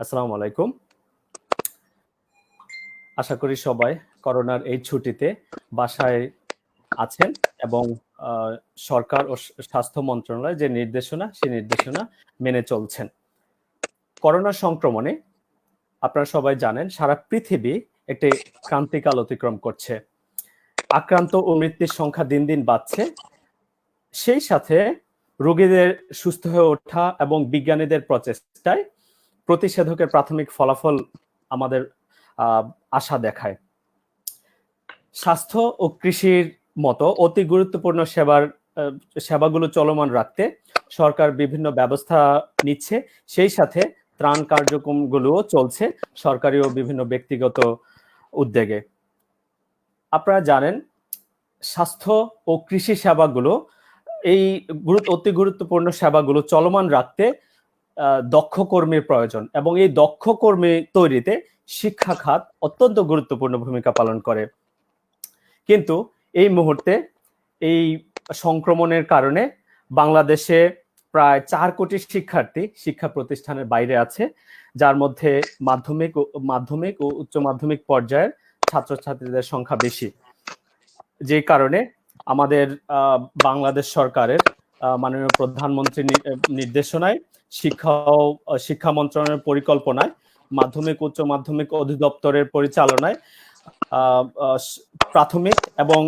আসসালামু আলাইকুম। আশা করি সবাই করোনার এই ছুটিতে বাসায় আছেন এবং সরকার ও স্বাস্থ্য মন্ত্রণালয় যে নির্দেশনা, সেই নির্দেশনা মেনে চলছেন। করোনা সংক্রমণে আপনারা সবাই জানেন সারা পৃথিবী একটি ক্রান্তিকাল অতিক্রম করছে। আক্রান্ত ও মৃত্যুর সংখ্যা দিন দিন বাড়ছে। সেই সাথে রোগীদের সুস্থ হয়ে ওঠা এবং বিজ্ঞানীদের প্রচেষ্টায় প্রতিষেধকের প্রাথমিক ফলাফল আমাদের আশা দেখায়। স্বাস্থ্য ও কৃষির মতো অতি গুরুত্বপূর্ণ সেবাগুলো চলমান রাখতে সরকার বিভিন্ন ব্যবস্থা নিচ্ছে। সেই সাথে ত্রাণ কার্যক্রমগুলোও চলছে সরকারি ও বিভিন্ন ব্যক্তিগত উদ্যোগে। আপনারা জানেন স্বাস্থ্য ও কৃষি সেবাগুলো এই অতি গুরুত্বপূর্ণ সেবাগুলো চলমান রাখতে দক্ষ কর্মীর প্রয়োজন এবং এই দক্ষ কর্মী তৈরিতে শিক্ষা খাত অত্যন্ত গুরুত্বপূর্ণ ভূমিকা পালন করে। কিন্তু এই মুহূর্তে এই সংক্রমণের কারণে বাংলাদেশে প্রায় 4 কোটি শিক্ষার্থী শিক্ষা প্রতিষ্ঠানের বাইরে আছে, যার মধ্যে মাধ্যমিক ও উচ্চ মাধ্যমিক পর্যায়ের ছাত্রছাত্রীদের সংখ্যা বেশি। যে কারণে আমাদের বাংলাদেশ সরকারের মাননীয় প্রধানমন্ত্রী নির্দেশনায় শিক্ষা মন্ত্রণালয়ের পরিকল্পনায় মাধ্যমিক উচ্চ মাধ্যমিক অধিদপ্তরের পরিচালনায় প্রাথমিক এবং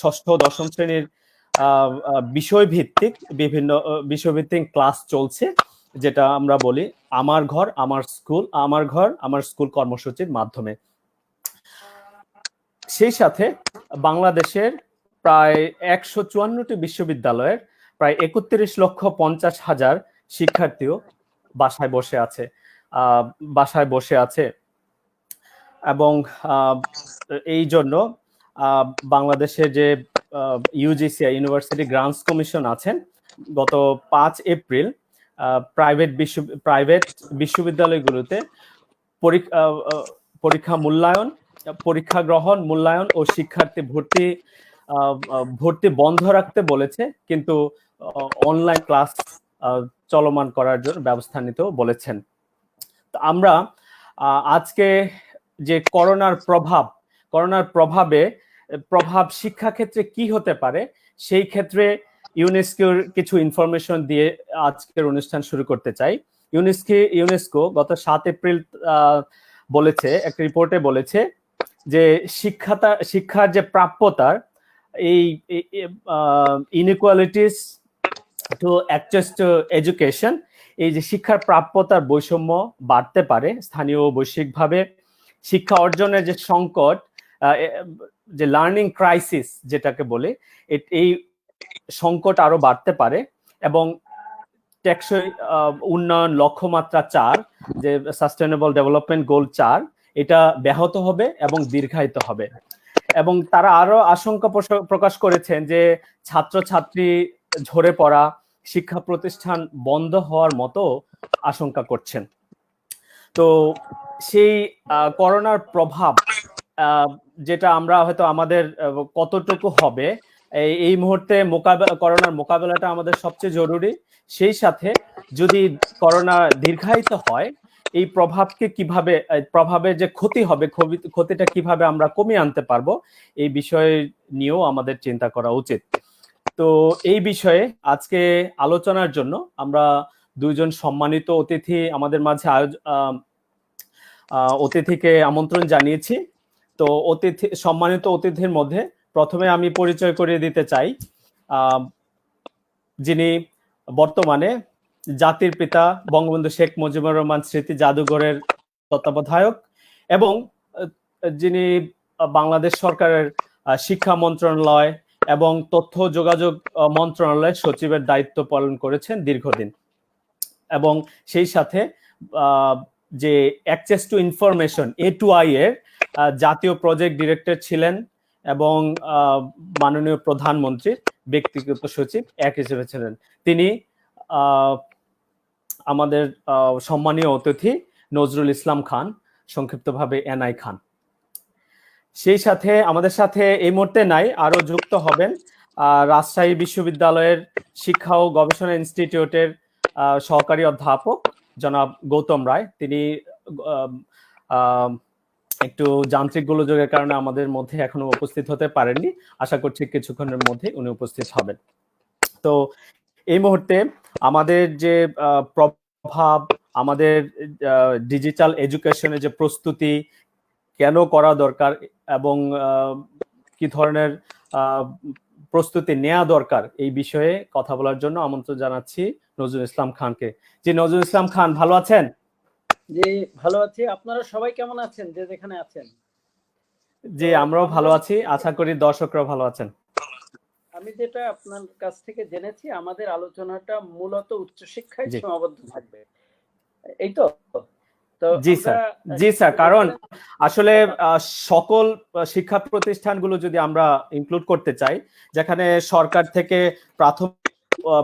ষষ্ঠ দশম শ্রেণীর বিষয়ভিত্তিক ক্লাস চলছে, যেটা আমরা বলি আমার ঘর আমার স্কুল কর্মসূচির মাধ্যমে। সেই সাথে বাংলাদেশের প্রায় 154টি বিশ্ববিদ্যালয়ের প্রায় 31,50,000 শিক্ষার্থীও বাসায় বসে আছে এবং এই জন্য বাংলাদেশের যে ইউজিসি ইউনিভার্সিটি গ্রান্টস কমিশন আছেন, গত 5 এপ্রিল প্রাইভেট বিশ্ববিদ্যালয়গুলোতে পরীক্ষা গ্রহণ, মূল্যায়ন ও শিক্ষার্থী ভর্তি বন্ধ রাখতে বলেছে, কিন্তু অনলাইন ক্লাস চলমান করার জন্য ব্যবস্থা নিতেও বলেছেন। তো আমরা আজকে যে করোনার প্রভাব শিক্ষাক্ষেত্রে কি হতে পারে, সেই ক্ষেত্রে ইউনেস্কোর কিছু ইনফরমেশন দিয়ে আজকের অনুষ্ঠান শুরু করতে চাই। ইউনেস্কো গত 7 এপ্রিল বলেছে, একটা রিপোর্টে বলেছে যে শিক্ষার যে প্রাপ্যতার এই inequalities to access to education, এই যে শিক্ষার প্রাপ্যতার বৈষম্য বাড়তে পারে স্থানীয় ও বৈশ্বিকভাবে। শিক্ষা অর্জনের যে সংকট, যে লার্নিং ক্রাইসিস যেটাকে বলে, এই সংকট আরো বাড়তে পারে এবং টেকসই উন্নয়ন লক্ষ্যমাত্রা 4, যে সাস্টেনেবল ডেভেলপমেন্ট গোল 4, এটা ব্যাহত হবে এবং দীর্ঘায়িত হবে। এবং তারা আরো আশঙ্কা প্রকাশ করেছেন যে ছাত্রছাত্রী ঝরে পড়া, শিক্ষা প্রতিষ্ঠান বন্ধ হওয়ার মতো আশঙ্কা করছেন। তো সেই করোনার প্রভাব যেটা আমরা হয়তো আমাদের কতটুকু হবে এই মুহূর্তে করোনার মোকাবেলাটা আমাদের সবচেয়ে জরুরি। সেই সাথে যদি করোনা দীর্ঘায়িত হয়, এই প্রভাবের যে ক্ষতি হবে, ক্ষতিটা কিভাবে আমরা কমিয়ে আনতে পারবো, এই বিষয় নিয়েও আমাদের চিন্তা করা উচিত। তো এই বিষয়ে আজকে আলোচনার জন্য আমরা 2 জন সম্মানিত অতিথি আমাদের মাঝে অতিথিকে আমন্ত্রণ জানিয়েছি। তো সম্মানিত অতিথির মধ্যে প্রথমে আমি পরিচয় করিয়ে দিতে চাই যিনি বর্তমানে জাতির পিতা বঙ্গবন্ধু শেখ মুজিবুর রহমান স্মৃতি জাদুঘরের তত্ত্বাবধায়ক এবং যিনি বাংলাদেশ সরকারের শিক্ষা মন্ত্রণালয় এবং তথ্য যোগাযোগ মন্ত্রণালয়ের সচিবের দায়িত্ব পালন করেছেন দীর্ঘদিন, এবং সেই সাথে যে অ্যাক্সেস টু ইনফরমেশন A2I এর জাতীয় প্রজেক্ট ডিরেক্টর ছিলেন এবং মাননীয় প্রধানমন্ত্রীর ব্যক্তিগত সচিব এক হিসেবে ছিলেন। তিনি আমাদের সম্মানীয় অতিথি নজরুল ইসলাম খান, সংক্ষিপ্তভাবে NI খান। সেই সাথে আমাদের সাথে এই মুহূর্তে নাই, আরো যুক্ত হবেন রাজশাহী বিশ্ববিদ্যালয়ের শিক্ষা ও গবেষণা ইনস্টিটিউটের সহকারী অধ্যাপক জনাব গৌতম রায়, তিনি আহ, আহ, একটু যান্ত্রিক গোলযোগের কারণে আমাদের মধ্যে এখনো উপস্থিত হতে পারেননি। আশা করছি কিছুক্ষণের মধ্যে উনি উপস্থিত হবেন। তো এই মুহূর্তে আমাদের যে প্রভাব, আমাদের ডিজিটাল এডুকেশনের যে প্রস্তুতি কেন করা দরকার এবং কি ধরনের প্রস্তুতি নেওয়া দরকার, এই বিষয়ে কথা বলার জন্য আমন্ত্রণ জানাচ্ছি নজরুল ইসলাম খানকে। জি নজরুল ইসলাম খান, ভালো আছেন? জি ভালো আছি। আপনারা সবাই কেমন আছেন যে যেখানে আছেন? জি আমরাও ভালো আছি, আশা করি দর্শকরাও ভালো আছেন। আমি যেটা আপনার কাছ থেকে জেনেছি, আমাদের আলোচনাটা মূলত উচ্চশিক্ষায় জি সীমাবদ্ধ থাকবে, এই তো? তো জি আমরা স্যার, জি স্যার, কারণ আসলে সকল শিক্ষা প্রতিষ্ঠানগুলো যদি আমরা ইনক্লুড করতে চাই, যেখানে সরকার থেকে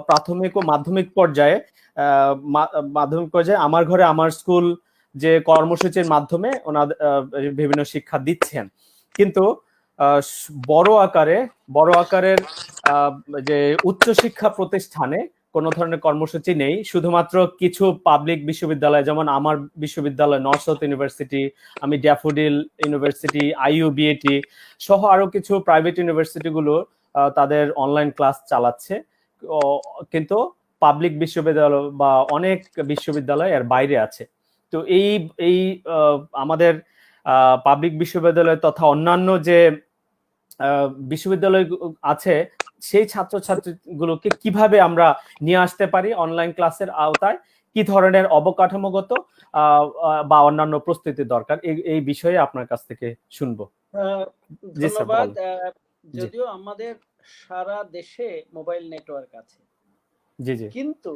প্রাথমিক ও মাধ্যমিক পর্যায়ে আমার ঘরে আমার স্কুল যে কর্মসূচির মাধ্যমে ওনাদের বিভিন্ন শিক্ষা দিচ্ছেন, কিন্তু বড় আকারের যে উচ্চশিক্ষা প্রতিষ্ঠানে কোনো ধরনের কর্মসূচি নেই। শুধুমাত্র কিছু পাবলিক বিশ্ববিদ্যালয়, যেমন আমার বিশ্ববিদ্যালয় নর্থ সাউথ ইউনিভার্সিটি, আমি ড্যাফোডিল ইউনিভার্সিটি, IUBAT সহ আরো কিছু প্রাইভেট ইউনিভার্সিটিগুলো তাদের অনলাইন ক্লাস চালাচ্ছে, কিন্তু পাবলিক বিশ্ববিদ্যালয় বা অনেক বিশ্ববিদ্যালয় এর বাইরে আছে। তো এই এই আমাদের পাবলিক বিশ্ববিদ্যালয় তথা অন্যান্য যে বিশ্ববিদ্যালয় আছে, সেই ছাত্রছাত্রীগুলোকে কিভাবে আমরা নিয়ে আসতে পারি অনলাইন ক্লাসের আওতায়, কি ধরনের অবকাঠামোগত বা অন্যান্য প্রস্তুতি দরকার, এই বিষয়ে আপনার কাছ থেকে শুনবো। ধন্যবাদ। যদিও আমাদের সারা দেশে মোবাইল নেটওয়ার্ক আছে, জি জি, কিন্তু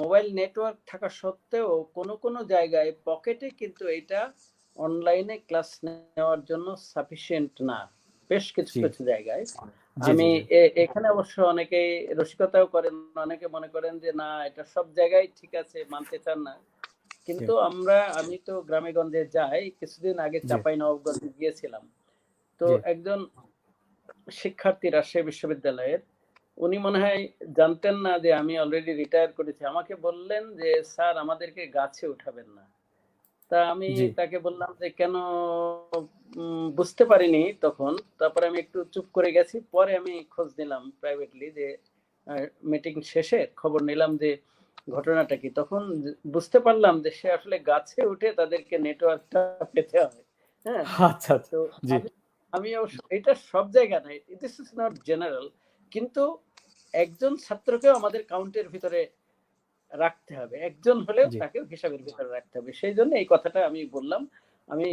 মোবাইল নেটওয়ার্ক থাকা সত্ত্বেও কোনো কোনো জায়গায় পকেটে কিন্তু এটা অনলাইনে ক্লাস নেওয়ার জন্য সাফিসিয়েন্ট না, বেশ কিছু কিছু জায়গায়। আমি এখানে অবশ্য অনেকে রসিকতাও করেন, অনেকে মনে করেন যে না এটা সব জায়গায় ঠিক আছে, মানতে চান না। কিন্তু আমি তো গ্রামে গঞ্জে যাই, কিছুদিন আগে চাঁপাইনবাবগঞ্জে গিয়েছিলাম। তো একজন শিক্ষার্থী রাজশাহী বিশ্ববিদ্যালয়ের, উনি মনে হয় জানতেন না যে আমি already রিটায়ার করেছি। আমাকে বললেন যে স্যার আমাদেরকে গাছে উঠাবেন না। তা আমি তাকে বললাম যে কেন, বুঝতে পারিনি তখন। তারপরে আমি একটু চুপ করে গেছি। পরে আমি খোঁজ নিলাম প্রাইভেটলি, যে মিটিং শেষে খবর নিলাম যে ঘটনাটা কি। তখন বুঝতে পারলাম যে সে আসলে গাছে উঠে তাদেরকে নেটওয়ার্কটা পেতে হয়। হ্যাঁ, আচ্ছা তো জি আমি অবশ্য এটা সব জায়গায় নাই, দিস ইজ নট জেনারেল, কিন্তু একজন ছাত্রকেও আমাদের কাউন্টের ভিতরে রাখতে হবে, একজন হলেও তাকে হিসাবের ভিতরে রাখতে হবে। সেই জন্য এই কথাটা আমি বললাম। আমি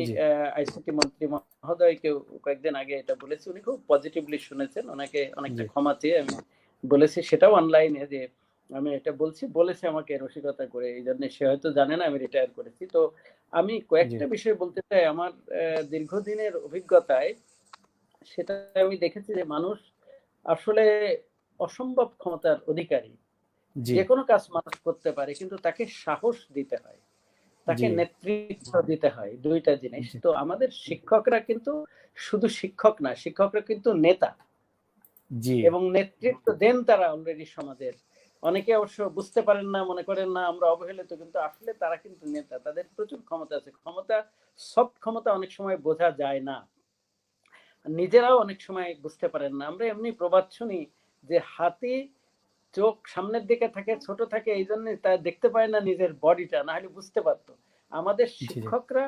আইসিটি মন্ত্রী মহোদয়কে কয়েকদিন আগে এটা বলেছি, উনি খুব পজিটিভলি শুনেছেন, ওনাকে অনেকটা ক্ষমা চেয়ে আমি বলেছি, সেটাও অনলাইনে যে আমি এটা বলেছে আমাকে রসিকতা করে, এই জন্য সে হয়তো জানে না আমি রিটায়ার করেছি। তো আমি কয়েকটা বিষয় বলতে চাই আমার দীর্ঘদিনের অভিজ্ঞতায়। সেটা আমি দেখেছি যে মানুষ আসলে অসম্ভব ক্ষমতার অধিকারী, যে কোনো কাজ মানুষ করতে পারে, কিন্তু তাকে সাহস দিতে হয়, তাকে নেতৃত্ব দিতে হয়, দুইটা জিনিস। তো আমাদের শিক্ষকরা কিন্তু শুধু শিক্ষক না, শিক্ষকরা কিন্তু নেতা, এবং নেতৃত্ব দেন তারা অলরেডি সমাজের। অনেকে অবশ্য বুঝতে পারেন না, মনে করেন না আমরা অবহেলিত, কিন্তু আসলে তারা কিন্তু নেতা, তাদের প্রচুর ক্ষমতা আছে। সব ক্ষমতা অনেক সময় বোঝা যায় না, নিজেরাও অনেক সময় বুঝতে পারেন না। আমরা এমনি প্রবাদ শুনি যে হাতি চোখ সামনের দিকে থাকে, ছোট থাকে, এই জন্য তা দেখতে পায় না নিজের বডিটা, না হলে বুঝতে পারতো। আমাদের শিক্ষকরা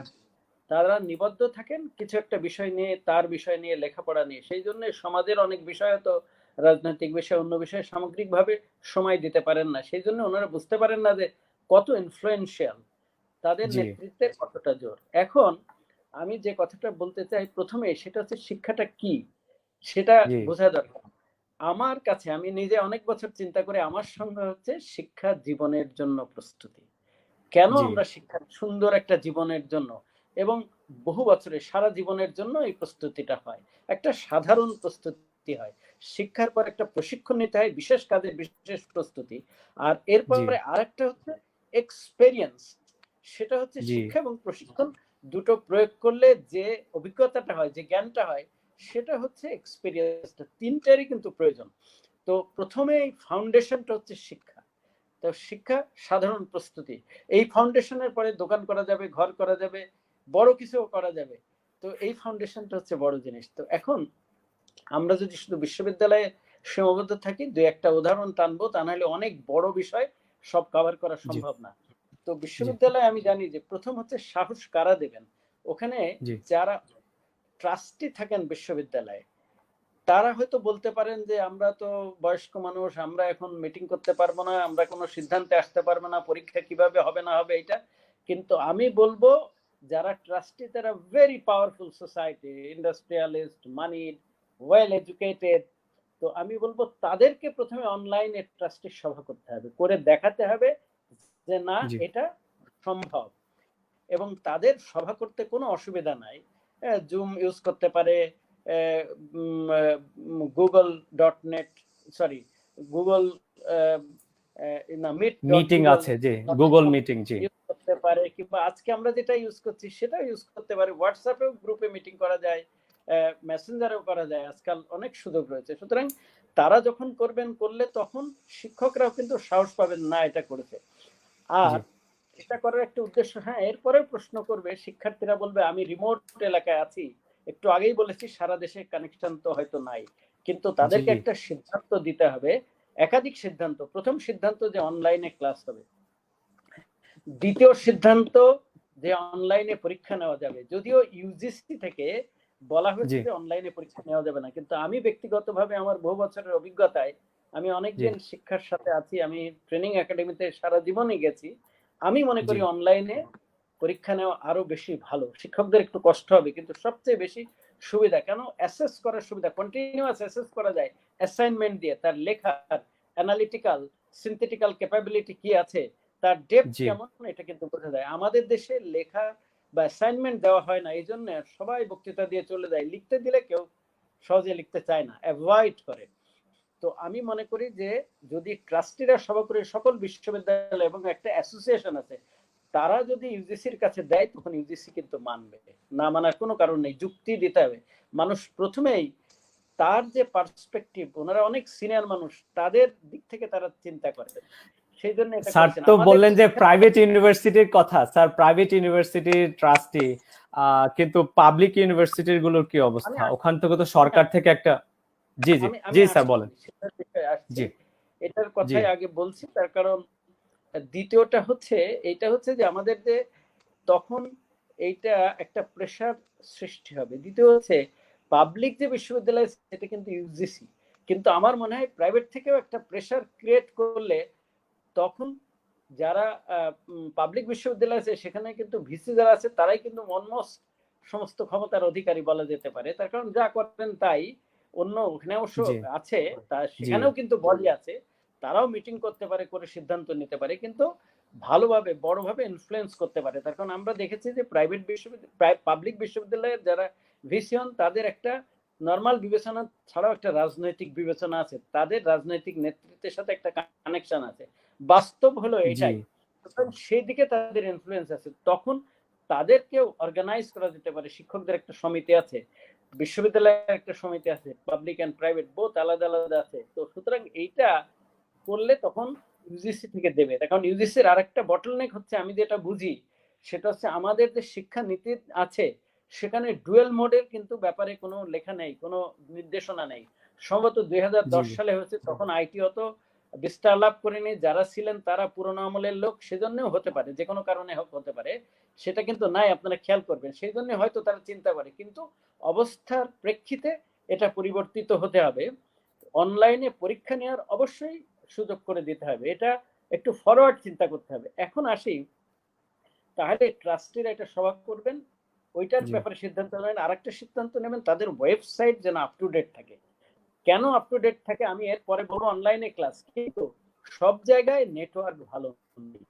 তারা নিবদ্ধ থাকেন কিছু একটা বিষয় নিয়ে, তার বিষয় নিয়ে, লেখাপড়া নিয়ে। সেই জন্য সমাজের অনেক বিষয়, তো রাজনৈতিক বিষয়, অন্য বিষয়ে সামগ্রিকভাবে সময় দিতে পারেন না। সেই জন্য ওনারা বুঝতে পারেন না যে কত ইনফ্লুয়েন্সিয়াল, তাদের নেতৃত্বে কতটা জোর। এখন আমি যে কথাটা বলতে চাই প্রথমে, সেটা হচ্ছে শিক্ষাটা কি সেটা বোঝা দরকার। আমার কাছে, আমি নিজে অনেক বছর চিন্তা করে, আমার সঙ্গে হচ্ছে শিক্ষা জীবনের জন্য প্রস্তুতি। কেন আমরা শিক্ষা সুন্দর একটা জীবনের জন্য, এবং বহু বছরের সারা জীবনের জন্য এই প্রস্তুতিটা হয়। একটা সাধারণ প্রস্তুতি হয়, শিক্ষার পর একটা প্রশিক্ষণ নিতে হয়, বিশেষ কাজের বিশেষ প্রস্তুতি। আর এরপরে আরেকটা হচ্ছে এক্সপেরিয়েন্স, সেটা হচ্ছে শিক্ষা এবং প্রশিক্ষণ দুটো প্রয়োগ করলে যে অভিজ্ঞতাটা হয়, যে জ্ঞানটা হয়, সেটা হচ্ছে এক্সপেরিয়েন্সটা। তিনটারই কিন্তু প্রয়োজন। তো প্রথমে এই ফাউন্ডেশনটা হচ্ছে শিক্ষা। তো শিক্ষা সাধারণ প্রস্তুতি, এই ফাউন্ডেশনের পরে দোকান করা যাবে, ঘর করা যাবে, বড় কিছু করা যাবে। তো এই ফাউন্ডেশনটা হচ্ছে বড় জিনিস। তো এখন আমরা যদি শুধু বিশ্ববিদ্যালয়ে সীমাবদ্ধ থাকি, দুই একটা উদাহরণ টানবো, তা নাহলে অনেক বড় বিষয় সব কভার করা সম্ভব না। তো বিশ্ববিদ্যালয়ে আমি জানি যে প্রথম হচ্ছে সাহস কারা দেবেন। ওখানে যারা ট্রাস্টি থাকেন বিশ্ববিদ্যালয়ে, তারা হয়তো বলতে পারেন যে আমরা তো বয়স্ক মানুষ, আমরা এখন মিটিং করতে পারবো না, আমরা কোনো সিদ্ধান্তে আসতে পারবো না, পরীক্ষা কিভাবে হবে না হবে এটা। কিন্তু আমি বলবো যারা ট্রাস্টি তারা very powerful society, industrialist, মানিড, well educated. তো আমি বলবো তাদেরকে প্রথমে অনলাইনে ট্রাস্টির সভা করতে হবে, করে দেখাতে হবে যে না এটা সম্ভব, এবং তাদের সভা করতে কোনো অসুবিধা নাই। জুম ইউজ করতে পারে, google.net, সরি গুগল মিটিং আছে, যে গুগল মিটিং ইউজ করতে পারে, কিংবা আজকে আমরা যেটা ইউজ করছি সেটা ইউজ করতে পারে। হোয়াটসঅ্যাপেও গ্রুপে মিটিং করা যায়, মেসেঞ্জারেও করা যায়, আজকাল অনেক সুযোগ রয়েছে। সুতরাং তারা যখন করবেন, করলে তখন শিক্ষকরাও কিন্তু সাহস পাবেন না এটা করেছে। আর এটা করার একটা উদ্দেশ্য, হ্যাঁ, এরপরে প্রশ্ন করবে শিক্ষার্থীরা, বলবে আমি রিমোট এলাকায় আছি, একটু আগেই বলেছি সারা দেশে কানেকশন তো হয়তো নাই, কিন্তু তাদেরকে একটা সিদ্ধান্ত দিতে হবে, একাধিক সিদ্ধান্ত। প্রথম সিদ্ধান্ত যে অনলাইনে ক্লাস হবে, দ্বিতীয় সিদ্ধান্ত যে অনলাইনে পরীক্ষা নেওয়া যাবে। যদিও ইউজিসি থেকে বলা হয়েছে যে অনলাইনে পরীক্ষা নেওয়া যাবে না, কিন্তু আমি ব্যক্তিগতভাবে আমার বহু বছরের অভিজ্ঞতায়, আমি অনেকদিন শিক্ষার সাথে আছি, আমি ট্রেনিং একাডেমিতে সারা জীবনই গেছি, আমি মনে করি অনলাইনে পরীক্ষা নেওয়া আরো বেশি ভালো। শিক্ষকদের একটু কষ্ট হবে, কিন্তু সবচেয়ে বেশি সুবিধা। কেন? অ্যাসেস করার সুবিধা, কন্টিনিউয়াস অ্যাসেস করা যায় অ্যাসাইনমেন্ট দিয়ে, তার লেখার অ্যানালিটিক্যাল সিনথেটিক্যাল ক্যাপাবিলিটি কি আছে, তার ডেপথ কেমন, এটা কিন্তু বোঝা যায়। আমাদের দেশে লেখা বা অ্যাসাইনমেন্ট দেওয়া হয় না, এই জন্য সবাই বক্তৃতা দিয়ে চলে যায়, লিখতে দিলে কেউ সহজে লিখতে চায় না, অ্যাভয়েড করে। তো আমি মনে করি যে যদি ট্রাস্টিরা সভা করে সকল বিশ্ববিদ্যালয় এবং একটা অ্যাসোসিয়েশন আছে, তারা যদি ইউজিসির কাছে দেয়, তখন ইউজিসি কিন্তু মানবে, না মানার কোনো কারণ নেই, যুক্তি দিতে হবে। মানুষ প্রথমেই তার যে পার্সপেক্টিভ, ওনারা অনেক সিনিয়র মানুষ, তাদের দিক থেকে তারা চিন্তা করবে। সেই জন্য এটা স্যার তো বললেন যে প্রাইভেট ইউনিভার্সিটির কথা, স্যার প্রাইভেট ইউনিভার্সিটির ট্রাস্টি, কিন্তু পাবলিক ইউনিভার্সিটির গুলোর কি অবস্থা? ওখান থেকে তো সরকার থেকে একটা, জি জি জি স্যার বলেন। জি, এটার কথাই আগে বলছি, তার কারণ দ্বিতীয়টা হচ্ছে এইটা হচ্ছে যে আমাদের যে তখন এইটা একটা প্রেসার সৃষ্টি হবে। দ্বিতীয় হচ্ছে পাবলিক যে বিশ্ববিদ্যালয় সেটা কিন্তু ইউজিসি, কিন্তু আমার মনে হয় প্রাইভেট থেকেও একটা প্রেসার ক্রিয়েট করলে তখন যারা পাবলিক বিশ্ববিদ্যালয় আছে সেখানে কিন্তু ভিসি যারা আছে তারাই কিন্তু অলমোস্ট সমস্ত ক্ষমতার অধিকারী বলা যেতে পারে। তার কারণ যা করেন তাই, অন্য ওখানে অবশ্য আছে, তা সেখানেও কিন্তু বডি আছে, তারাও মিটিং করতে পারে, করে সিদ্ধান্ত নিতে পারে, কিন্তু ভালোভাবে বড়ভাবে ইনফ্লুয়েন্স করতে পারে। তার কারণ আমরা দেখেছি যে প্রাইভেট বিশ্ববিদ্যালয়, পাবলিক বিশ্ববিদ্যালয়ের যারা ভিসি হন, তাদের একটা নর্মাল বিবেচনা ছাড়াও একটা রাজনৈতিক বিবেচনা আছে, তাদের রাজনৈতিক নেতৃত্বের সাথে একটা কানেকশন আছে। বাস্তব হলো এটাই, সেই দিকে তাদের ইনফ্লুয়েন্স আছে। তখন তাদেরকেও অর্গানাইজ করা যেতে পারে। শিক্ষকদের একটা সমিতি আছে, বিশ্ববিদ্যালয়ের একটা সমিতি আছে, পাবলিক এন্ড প্রাইভেট বোথ আলাদা আলাদা আছে। তো সুতরাং এইটা করলে তখন ইউজিসি থেকে দেবে। এখন ইউজিসির আরেকটা বটলনেক হচ্ছে, আমি যেটা বুঝি সেটা হচ্ছে আমাদের যে শিক্ষা নীতি আছে সেখানে ডুয়েল মোডের কিন্তু ব্যাপারে কোনো লেখা নেই, কোনো নির্দেশনা নেই। সম্ভবত 2010 সালে হয়েছে, তখন আইটি অত বিস্তার লাভ করেনি, যারা ছিলেন তারা পুরোনো আমলের লোক, সেজন্যও হতে পারে, যে কোনো কারণে হতে পারে, সেটা কিন্তু নাই, আপনারা খেয়াল করবেন। সেই জন্য হয়তো তারা চিন্তা করে, কিন্তু অবস্থার প্রেক্ষিতে এটা পরিবর্তিত হতে হবে। অনলাইনে পরীক্ষা নেওয়ার অবশ্যই সুযোগ করে দিতে হবে, এটা একটু ফরওয়ার্ড চিন্তা করতে হবে। এখন আসি, তাহলে ট্রাস্টিরা এটা সভা করবেন, ওইটার ব্যাপারে সিদ্ধান্ত নেবেন। আরেকটা সিদ্ধান্ত নেবেন, তাদের ওয়েবসাইট যেন আপ টু ডেট থাকে। কেন আপ টু ডেট থাকে আমি এর পরে বলবো। অনলাইনে ক্লাস, কিন্তু সব জায়গায় নেটওয়ার্ক ভালো নেই,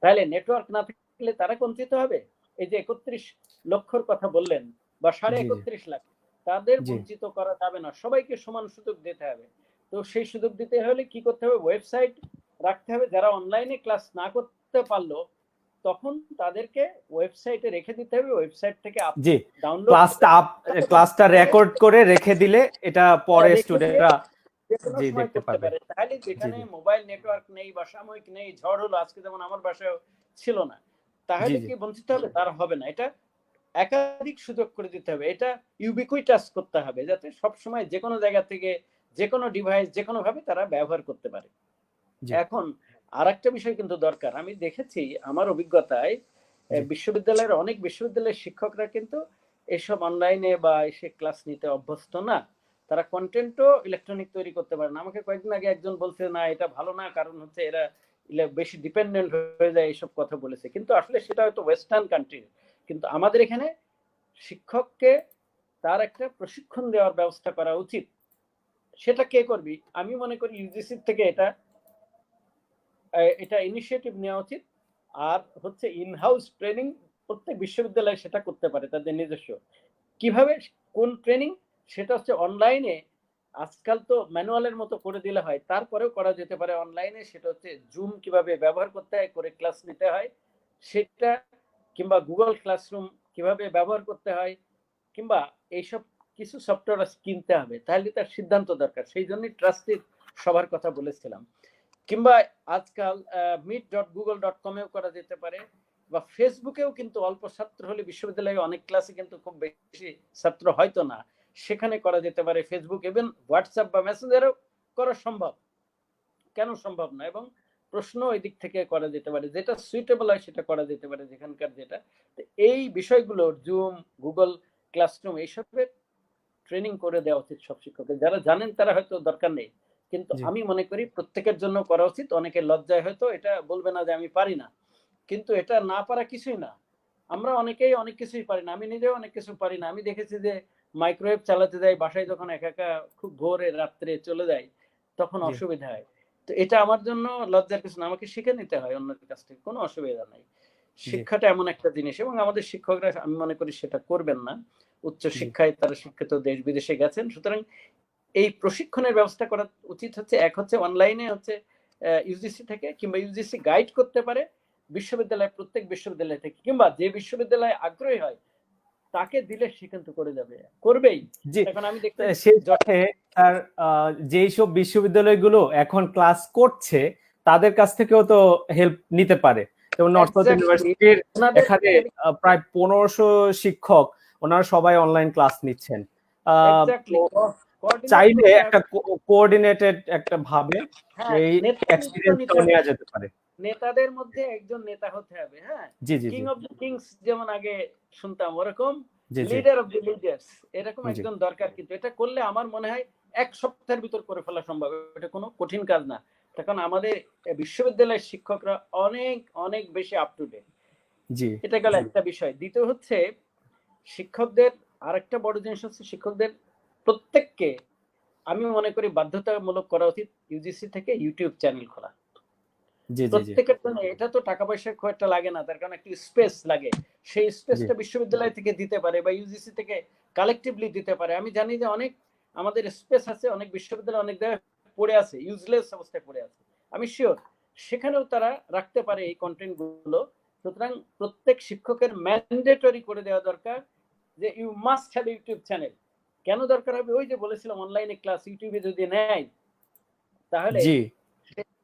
তাহলে নেটওয়ার্ক না থাকলে তারা বঞ্চিত হবে। এই যে 31 লক্ষর কথা বললেন বা 31.5 লাখ, তাদের বঞ্চিত করা যাবে না, সবাইকে সমান সুযোগ দিতে হবে। তো সেই সুযোগ দিতে হলে কি করতে হবে? ওয়েবসাইট রাখতে হবে। যারা অনলাইনে ক্লাস না করতে পারলো তখন তাদেরকে ওয়েবসাইটে রেখে দিতে হবে, ওয়েবসাইট থেকে ডাউনলোড ক্লাসটা রেকর্ড করে রেখে দিলে এটা পরে স্টুডেন্টরা যে কোনো জি সময় দেখতে করতে পারবে। পারে। তাহলে জি, যেখানে জি। মোবাইল নেটওয়ার্ক নেই বা সাময়িক নেই, ঝড় হলো আজকে যেমন আমার বাসায়ও ছিল না। জি, তাহলে জি। কি বঞ্চিত হবে? তার হবে না। এটা একাধিক সুযোগ করে দিতে হবে। এটা ubiquitous করতে হবে যাতে সবসময় যেকোনো জায়গা থেকে যেকোনো ডিভাইস যেকোনোভাবে তারা ব্যবহার করতে পারে। জি, এখন আরেকটা বিষয় কিন্তু দরকার। আমি দেখেছি আমার অভিজ্ঞতায় জি, বিশ্ববিদ্যালয়ের অনেক বিশ্ববিদ্যালয়ের শিক্ষকরা কিন্তু এসব অনলাইনে বা এসে ক্লাস নিতে অভ্যস্ত না। তারা কনটেন্টও ইলেকট্রনিক তৈরি করতে পারে না। আমাকে কয়েকদিন আগে একজন বলছে, "না, এটা ভালো না। কারণ হচ্ছে এরা বেশি ডিপেন্ডেন্ট হয়ে যায়।" এইসব কথা বলেছে। কিন্তু আসলে সেটা হয়তো ওয়েস্টার্ন কান্ট্রি। কিন্তু আমাদের এখানে শিক্ষককে তার একটা প্রশিক্ষণ দেওয়ার ব্যবস্থা করা উচিত। সেটা কে করবি? আমি মনে করি ইউজিসি থেকে এটা ইনিশিয়েটিভ নেওয়া উচিত। আর হচ্ছে ইন হাউস ট্রেনিং প্রত্যেক বিশ্ববিদ্যালয়ে সেটা করতে পারে তাদের নিজস্ব। কিভাবে? কোন ট্রেনিং? সেটা হচ্ছে অনলাইনে। আজকাল তো ম্যানুয়ালের মতো করে দিলে হয়। তারপরেও করা যেতে পারে অনলাইনে। সেটা হচ্ছে জুম কিভাবে ব্যবহার করতে হয়, করে ক্লাস নিতে হয় সেটা, কিংবা গুগল ক্লাসরুম কিভাবে ব্যবহার করতে হয়, কিংবা এইসব কিছু সফটওয়্যার কিনতে হবে। তাহলে তার সিদ্ধান্ত দরকার। সেই জন্যই ট্রাস্টির সবার কথা বলেছিলাম। কিংবা আজকাল meet.google.com এও করা যেতে পারে, বা ফেসবুকেও কিন্তু অল্প ছাত্র হলে বিশ্ববিদ্যালয়ে অনেক ক্লাসে কিন্তু খুব বেশি ছাত্র হয়তো না, সেখানে করা যেতে পারে। ফেসবুক ইভেন হোয়াটসঅ্যাপ বা মেসেঞ্জারেও করা সম্ভব। কেন সম্ভব না? এবং প্রশ্ন ওই দিক থেকে করা যেতে পারে, যেটা সুইটেবল হয় সেটা করা যেতে পারে যেখানকার যেটা। তো এই বিষয়গুলো জুম, গুগল ক্লাসরুম এইসবের ট্রেনিং করে দেওয়া উচিত সব শিক্ষকের। যারা জানেন তারা হয়তো দরকার নেই। কিন্তু জি, আমি মনে করি প্রত্যেকের জন্য করা উচিত। অনেকে লজ্জায় হয়তো এটা বলবে না যে আমি পারি না। কিন্তু এটা না পারা কিছুই না। আমরা অনেকেই অনেক কিছুই পারি না। আমি নিজেও অনেক কিছু পারি না। আমি দেখেছি যে মাইক্রোওয়েভ চালাতে যাই, বাসায় যখন একা, একা খুব ভোরে রাত্রে চলে যাই, তখন জি, অসুবিধা হয়। তো এটা আমার জন্য লজ্জার কিছু না। আমাকে শিখে নিতে হয় অন্যের কাছ থেকে। কোনো অসুবিধা নাই। জি, শিক্ষাটা এমন একটা জিনিস, এবং আমাদের শিক্ষকরা আমি মনে করি সেটা করবেন না। উচ্চ জি, শিক্ষায় তারা শিক্ষিত দেশ বিদেশে গেছেন। সুতরাং এই প্রশিক্ষণের ব্যবস্থা করা উচিত হচ্ছে। এক হচ্ছে অনলাইনে হচ্ছে ইউজিসি থেকে, কিংবা ইউজিসি গাইড করতে পারে বিশ্ববিদ্যালয়, প্রত্যেক বিশ্ববিদ্যালয় থেকে, কিংবা যে বিশ্ববিদ্যালয়ে আগ্রহী হয় তাকে দিলে সে কিন্তু করে যাবে, করবেই। জি। এখন আমি তো দেখতেছি সেই সাথে তার যেই সব বিশ্ববিদ্যালয়গুলো এখন ক্লাস করছে তাদের কাছ থেকেও তো হেল্প নিতে পারে। যেমন নর্থ সাউথ এক্স্যাক্টলি ইউনিভার্সিটির এখানে ওনাদেরকে আমি প্রায় ১৫০০ শিক্ষক ওনারা সবাই অনলাইন ক্লাস নিচ্ছেন। তো এক্স্যাক্টলি কোঅর্ডিনেট চাইলে করতে একটা হবে। কোঅর্ডিনেটেড একটা ভাবে হ্যাঁ, এই নেতৃত্ব নিতে এক্সপেরিয়েন্সটাও হবে। নেওয়া যেতে পারে। নেতাদের মধ্যে একজন নেতা হতে হবে। হ্যাঁ, জি, জি, কিং জি, অফ দ্য কিংস যেমন আগে শুনতাম, ওরকম জি, জি, লিডার অফ দ্য লিডার্স এরকম জি, একজন দরকার। কিন্তু এটা করলে আমার মনে হয় ১ সপ্তাহের ভিতর করে ফেলা সম্ভব। এটা কোনো কঠিন কাজ না। তখন আমাদের বিশ্ববিদ্যালয়ের শিক্ষকরা অনেক অনেক বেশি আপ টু ডেট। জি, এটা গেল একটা বিষয়। দ্বিতীয় হচ্ছে শিক্ষকদের আরেকটা বড় জিনিস হচ্ছে শিক্ষকদের প্রত্যেককে আমি মনে করি বাধ্যতামূলক করা উচিত ইউজিসি থেকে ইউটিউব চ্যানেল খোলা। জি, জি, জি, প্রত্যেকের জন্য এটা তো টাকা পয়সা খুব একটা লাগে না, তার কারণ একটু স্পেস লাগে। সেই জি, স্পেসটা বিশ্ববিদ্যালয় থেকে দিতে পারে বা ইউজিসি থেকে কালেকটিভলি দিতে পারে। আমি জানি যে অনেক আমাদের স্পেস আছে, অনেক বিশ্ববিদ্যালয় অনেক জায়গায় পড়ে আছে, ইউজলেস অবস্থায় পড়ে আছে। আমি শিওর সেখানেও তারা রাখতে পারে এই কন্টেন্ট গুলো। সুতরাং প্রত্যেক শিক্ষকের ম্যান্ডেটরি করে দেওয়া দরকার যে you must have YouTube channel. কেন দরকার হবে? ওই যে বলেছিলাম অনলাইনে ক্লাস ইউটিউবে যদি নেয় তাহলে জি,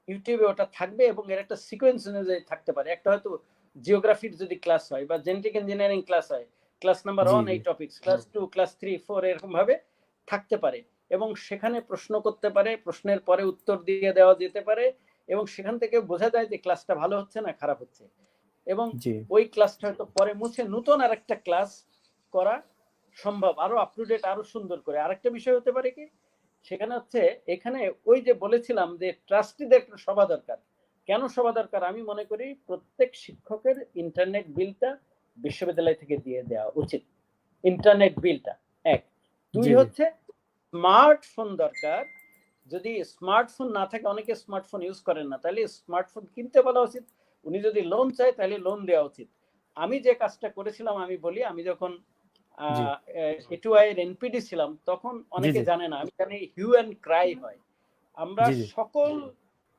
ইউটিউবে ওটা থাকবে, এবং এর একটা সিকোয়েন্স অনুযায়ী থাকতে পারে। একটা হয়তো জিওগ্রাফির যদি ক্লাস হয় বা জেনেটিক ইঞ্জিনিয়ারিং ক্লাস হয়, ক্লাস নাম্বার জি, 1 জি, এই টপিকস, ক্লাস 2, ক্লাস 3, 4 এরকম ভাবে থাকতে পারে। এবং সেখানে প্রশ্ন করতে পারে, প্রশ্নের পরে উত্তর দিয়ে দেওয়া যেতে পারে, এবং সেখান থেকে বোঝা যায় যে ক্লাসটা ভালো হচ্ছে না খারাপ হচ্ছে। এবং জি, ওই ক্লাসটা হয়তো পরে মুছে নতুন আরেকটা ক্লাস করা সম্ভব, আরো আপ টু ডেট, আরো সুন্দর করে। আরেকটা বিষয় হতে পারে কি, সেখানে হচ্ছে এখানে ওই যে বলেছিলাম যে ট্রাস্টিদের একটা সভা দরকার। কেন সভা দরকার? আমি মনে করি প্রত্যেক শিক্ষকের ইন্টারনেট বিলটা বিশ্ববিদ্যালয় থেকে দিয়ে দেওয়া উচিত। ইন্টারনেট বিলটা এক। দুই জি, জি, হচ্ছে স্মার্টফোন দরকার। যদি স্মার্টফোন না থাকে, অনেকে স্মার্টফোন ইউজ করেন না, তাহলে স্মার্টফোন কিনতে বলা উচিত। উনি যদি লোন চায় তাহলে লোন দেওয়া উচিত। আমি যে কাজটা করেছিলাম আমি বলি, আমি যখন জি, এটুআই এর এনপিডি ছিলাম তখন জি, অনেকে জি, জানে না, আমি জানি হিউ অ্যান্ড ক্রাই হয়। আমরা জি, জি, সকল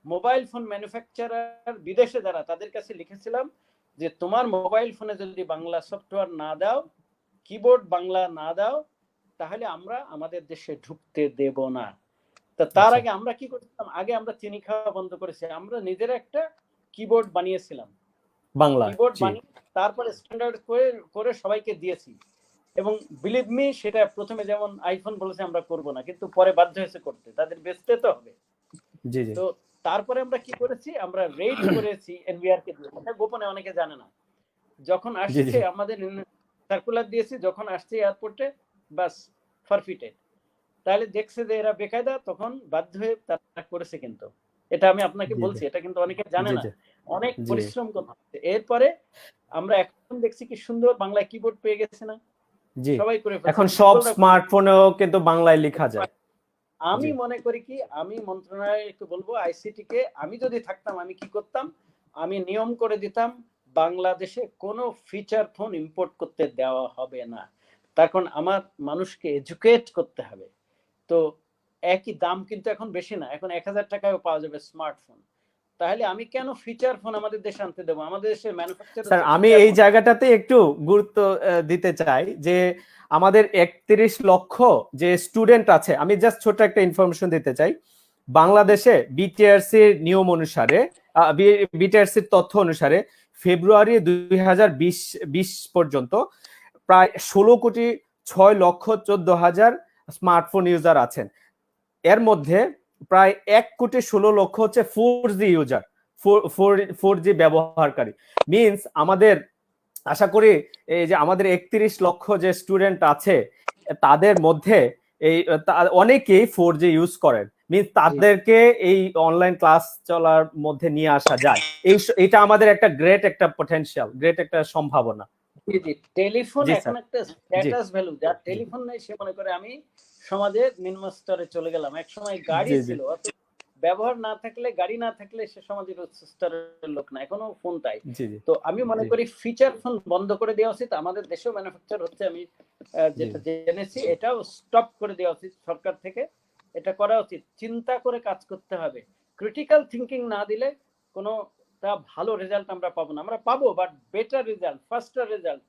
মোবাইল ফোন ম্যানুফ্যাকচারার বিদেশে যারা, তাদের কাছে লিখেছিলাম যে তোমার মোবাইল ফোনে যদি বাংলা সফটওয়্যার না দাও, কিবোর্ড বাংলা না দাও, তাহলে আমরা আমাদের দেশে ঢুকতে দেব না। তা তার আচ্ছা আগে আমরা কি করতাম, আগে আমরা চিনি খাওয়া বন্ধ করেছি, আমরা নিজেরা একটা কিবোর্ড বানিয়েছিলাম, বাংলা, কিবোর্ড জি বানিয়ে তারপরে স্ট্যান্ডার্ড করে করে সবাইকে দিয়েছি। এবং বিলিভ মি, সেটা প্রথমে যেমন আইফোন বলেছে আমরা করব না, কিন্তু পরে বাধ্য হয়েছে করতে, তাদের বেচতে তো হবে। জি জি তো তারপরে আমরা কি করেছি, আমরা রেড করেছি এনবিআর কে দিয়ে, এটা গোপনে অনেকে জানে না। যখন জি আসছে জি আমাদের সার্কুলার দিয়েছি, যখন আসছে এয়ারপোর্টে বাস ফরফিটেড। তাহলে দেখছে যে এরা বেকায়দা, তখন বাধ্য হয়ে তারা করেছে। কিন্তু এটা আমি আপনাকে জি বলছি, এটা কিন্তু অনেকে জানে জি না, জি অনেক জি পরিশ্রম করতে হচ্ছে। এরপরে আমরা এখন দেখছি কি সুন্দর বাংলা কিবোর্ড পেয়ে গেছে না, জি সবাই করে ফেলছে। এখন সব স্মার্টফোনেও কিন্তু বাংলায় লেখা যায়। আমি জি মনে করি কি, আমি মন্ত্রণালয়কে বলবো, আইসিটি কে, আমি যদি থাকতাম আমি কি করতাম, আমি নিয়ম করে দিতাম বাংলাদেশে কোনো ফিচার ফোন ইম্পোর্ট করতে দেওয়া হবে না। তখন আমার মানুষকে এডুকেট করতে হবে। তো একই দাম কিন্তু এখন বেশি না, এখন 1000 টাকায়ও পাওয়া যাবে স্মার্টফোন। তাহলে আমি কেন ফিচার ফোন আমাদের দেশে আনতে দেবো? আমাদের দেশের ম্যানুফ্যাকচার স্যার হচ্ছে আমি ফিচার এই ফোন। জায়গাটাতে একটু গুরুত্ব দিতে চাই যে আমাদের 31 লক্ষ যে স্টুডেন্ট আছে, আমি জাস্ট ছোট একটা ইনফরমেশন দিতে চাই। বাংলাদেশে বিটিআরসির নিয়ম অনুসারে, বিটিআরসির তথ্য অনুসারে ফেব্রুয়ারি 2020 পর্যন্ত প্রায় 16,06,14,000 স্মার্টফোন ইউজার আছেন। এর মধ্যে প্রায় 1,16,00,000 হচ্ছে 4G ইউজার, 4G ব্যবহারকারী। মিনস আমাদের আশা করি এই যে আমাদের 31 লক্ষ যে স্টুডেন্ট আছে তাদের মধ্যে এই অনেকেই 4G ইউজ করেন। মিনস তাদেরকে এই অনলাইন ক্লাস চলার মধ্যে নিয়ে আসা যায়। এটা আমাদের একটা গ্রেট একটা পটেনশিয়াল, গ্রেট একটা সম্ভাবনা। জি জি, টেলিফোন জি এখন স্যার। একটা জি স্ট্যাটাস ভ্যালু। যার জি টেলিফোন নেই সে মনে করে আমি সমাজের নিম্ন স্তরে চলে গেলাম। এক সময় গাড়ি জি জি ছিল, ব্যবহার না থাকলে, গাড়ি না থাকলে সে সমাজের উচ্চ স্তরের লোক না, এখনো ফোন তাই। জি জি তো আমি মনে জি করি ফিচার ফোন বন্ধ করে দেওয়া উচিত। আমাদের দেশেও ম্যানুফ্যাকচার হচ্ছে, আমি জি যেটা জেনেছি, এটাও স্টপ করে দেওয়া উচিত সরকার থেকে। এটা করা উচিত, চিন্তা করে কাজ করতে হবে। ক্রিটিক্যাল থিঙ্কিং না দিলে কোনো তা ভালো রেজাল্ট আমরা পাবো না। আমরা পাবো, বাট বেটার রেজাল্ট, ফাস্টার রেজাল্ট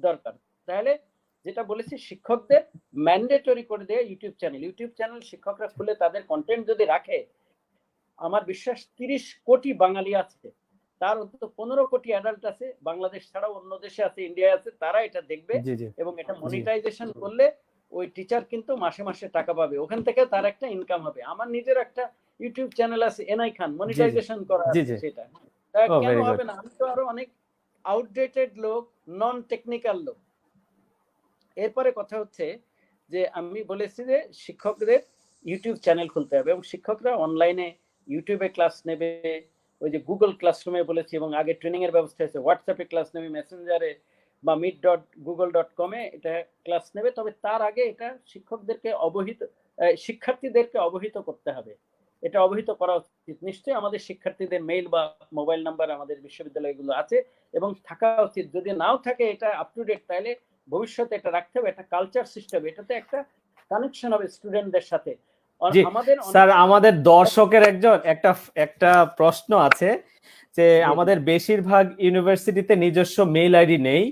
দরকার। তাহলে যেটা বলেছি, শিক্ষকদের ম্যান্ডেটরি করে দেয় ইউটিউব চ্যানেল শিক্ষকরা খুলে তাদের কন্টেন্ট যদি রাখে, আমার বিশ্বাস 30 কোটি বাঙালি আছে, তার অন্তত 15 কোটি অ্যাডাল্ট আছে, বাংলাদেশ ছাড়াও অন্য দেশে আছে, ইন্ডিয়া আছে, তারা এটা দেখবে। জি জি এবং এটা জি মনিটাইজেশন করলে ওই টিচার কিন্তু মাসে মাসে টাকা পাবে, ওখান থেকে তার একটা ইনকাম হবে। আমার নিজের একটা ইউটিউব চ্যানেল আছে, এনআই খান, জি জি মনিটাইজেশন করা জি আছে জি সেটা। ও কেন ভেরি গুড। হবে না? আমি তো আরো অনেক আউটডেটেড লোক, নন টেকনিক্যাল লোক। এরপরে কথা হচ্ছে যে আমি বলেছি যে শিক্ষকদের ইউটিউব চ্যানেল খুলতে হবে এবং শিক্ষকরা অনলাইনে ইউটিউবে ক্লাস নেবে। ওই যে গুগল ক্লাসরুমে বলেছি, এবং আগে ট্রেনিং এর ব্যবস্থা আছে, হোয়াটসঅ্যাপে ক্লাস নেবে, মেসেঞ্জারে বা meet.google.com-এ এটা ক্লাস নেবে। তবে তার আগে এটা শিক্ষকদেরকে শিক্ষার্থীদেরকে অবহিত করতে হবে। এটা অবহিত করা উচিত। নিশ্চয়ই আমাদের শিক্ষার্থীদের মেইল বা মোবাইল নাম্বার আমাদের বিশ্ববিদ্যালয়গুলো আছে এবং থাকা উচিত। যদি নাও থাকে এটা আপ টু ডেট, তাহলে ভবিষ্যতে এটা রাখতে হবে, একটা কালচার সিস্টেম, এটাতে একটা কানেকশন হবে স্টুডেন্টদের সাথে। জি আমাদের অনেক স্যার, আমাদের দর্শকের একটা একটা প্রশ্ন আছে যে জি জি আমাদের বেশিরভাগ ইউনিভার্সিটিতে নিজস্ব মেইল আইডি নেই,